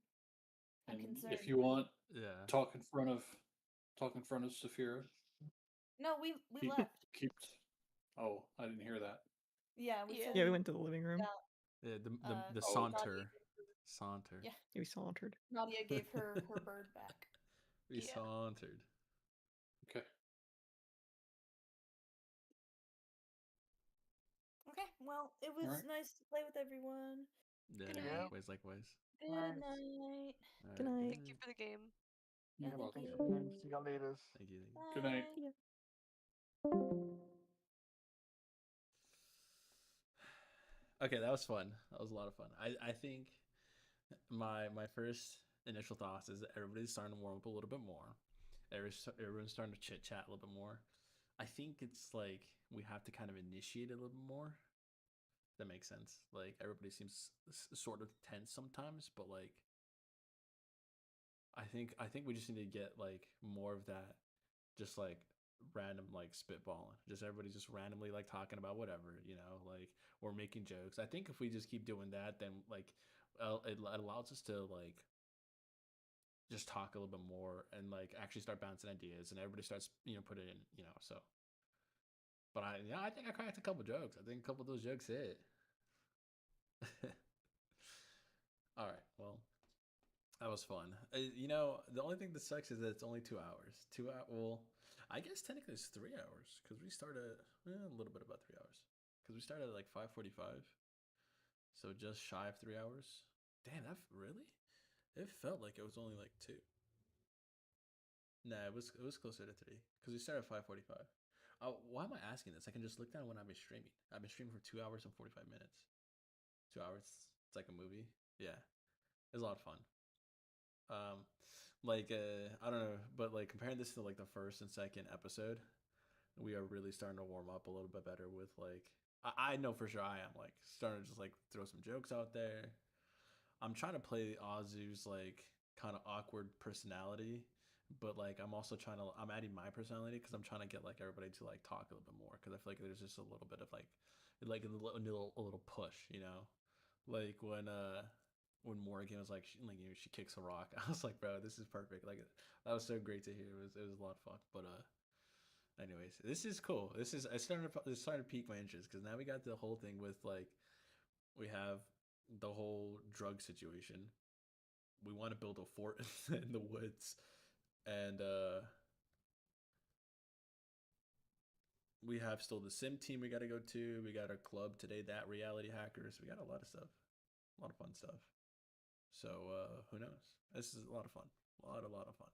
And concerned. if you want, Yeah. talk in front of Saphira. No, we Keep, left. keep. Oh, I didn't hear that. Yeah, we Yeah. said Yeah, we went to the living room. that, Yeah. The Oh. saunter. Saunter. Yeah. We sauntered. Nadia gave her bird back. We Yeah. sauntered. Okay. Okay, well, it was Alright. nice to play with everyone. Yeah. Good night. Likewise. Likewise. Good Nice. night. All Good right. night. Thank you for the game. Yeah, You're thank welcome. you. See y'all later. Thank you. Good night. Bye. Okay, that was fun. That was a lot of fun. I think my first initial thoughts is that everybody's starting to warm up a little bit more. Everyone's starting to chit chat a little bit more. I think it's like we have to kind of initiate it a little bit more. That makes sense. Like everybody seems sort of tense sometimes, but like I think we just need to get like more of that, just like random like spitballing. Just everybody just randomly like talking about whatever, like or making jokes. I think if we just keep doing that, then like it allows us to like just talk a little bit more and like actually start bouncing ideas, and everybody starts put it in, so. But I think I cracked a couple jokes. I think a couple of those jokes hit. All right, well, that was fun. The only thing that sucks is that it's only 2 hours. 2 hours. Well, I guess technically it's 3 hours because we started a little bit about 3 hours because we started at like 5:45, so just shy of 3 hours. Damn, that really? It felt like it was only like 2. Nah, it was closer to 3 because we started at 5:45. Why am I asking this? I can just look down when I've been streaming. I've been streaming for 2 hours and 45 minutes. 2 hours. It's like a movie. Yeah, it was a lot of fun. I don't know, but like comparing this to like the first and second episode, we are really starting to warm up a little bit better with like I know for sure I am like starting to just like throw some jokes out there. I'm trying to play Azu's like kind of awkward personality, but like I'm adding my personality because I'm trying to get like everybody to like talk a little bit more because I feel like there's just a little bit of like a little push, like when when Morgan was like, she kicks a rock. I was like, bro, this is perfect. Like, that was so great to hear. It was a lot of fun. But anyways, this is cool. It's starting to pique my interest because now we got the whole thing with like, we have the whole drug situation. We want to build a fort in the woods, and we have still the sim team we got to go to. We got a club today, that reality hackers. We got a lot of stuff, a lot of fun stuff. So who knows? This is a lot of fun. A lot of fun.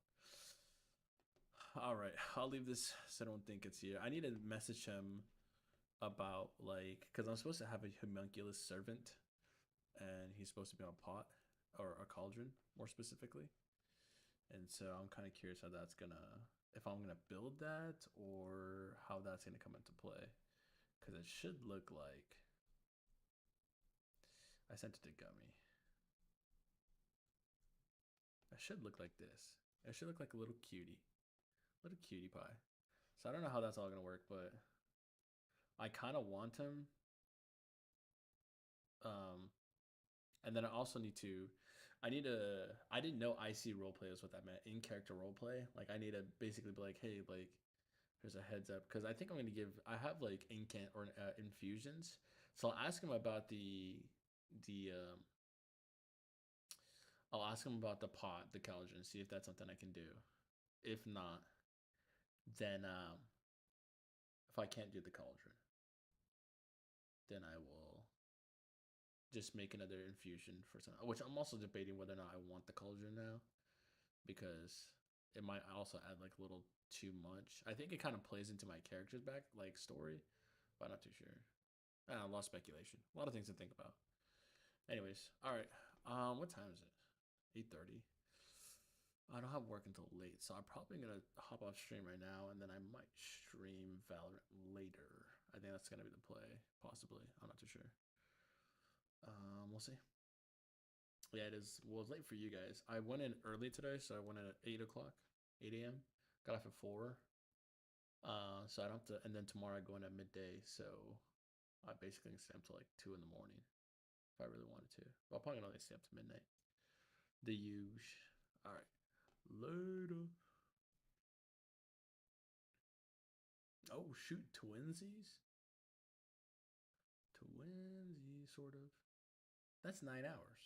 All right, I'll leave this so I don't think it's here. I need to message him about like, because I'm supposed to have a homunculus servant, and he's supposed to be on a pot or a cauldron more specifically. And so I'm kind of curious how that's gonna, if I'm gonna build that or how that's gonna come into play, because it should look like, I sent it to Gummy. It should look like this. It should look like a little cutie pie. So I don't know how that's all gonna work, but I kind of want him. And then I also need to, I didn't know IC roleplay is what that meant, in character roleplay. Like I need to basically be like, hey, like, here's a heads up, because I think I'm gonna give, I have like incant or infusions, so I'll ask him about the I'll ask him about the pot, the cauldron, see if that's something I can do. If not, then if I can't do the cauldron, then I will just make another infusion for some, which I'm also debating whether or not I want the cauldron now, because it might also add like a little too much. I think it kind of plays into my character's back like story, but I'm not too sure. A lot of speculation, a lot of things to think about. Anyways, all right. What time is it? 8:30. I don't have work until late, so I'm probably gonna hop off stream right now, and then I might stream Valorant later. I think that's gonna be the play, possibly. I'm not too sure. We'll see. Yeah, it is. Well, it's late for you guys. I went in early today, so I went in at 8 o'clock, 8 a.m. Got off at 4. So I don't have to. And then tomorrow I go in at midday, so I basically can stay up till like 2 in the morning if I really wanted to. But I'll probably only stay up to midnight. The huge. All right. Later. Oh shoot, twinsies. Twinsies, sort of. That's 9 hours.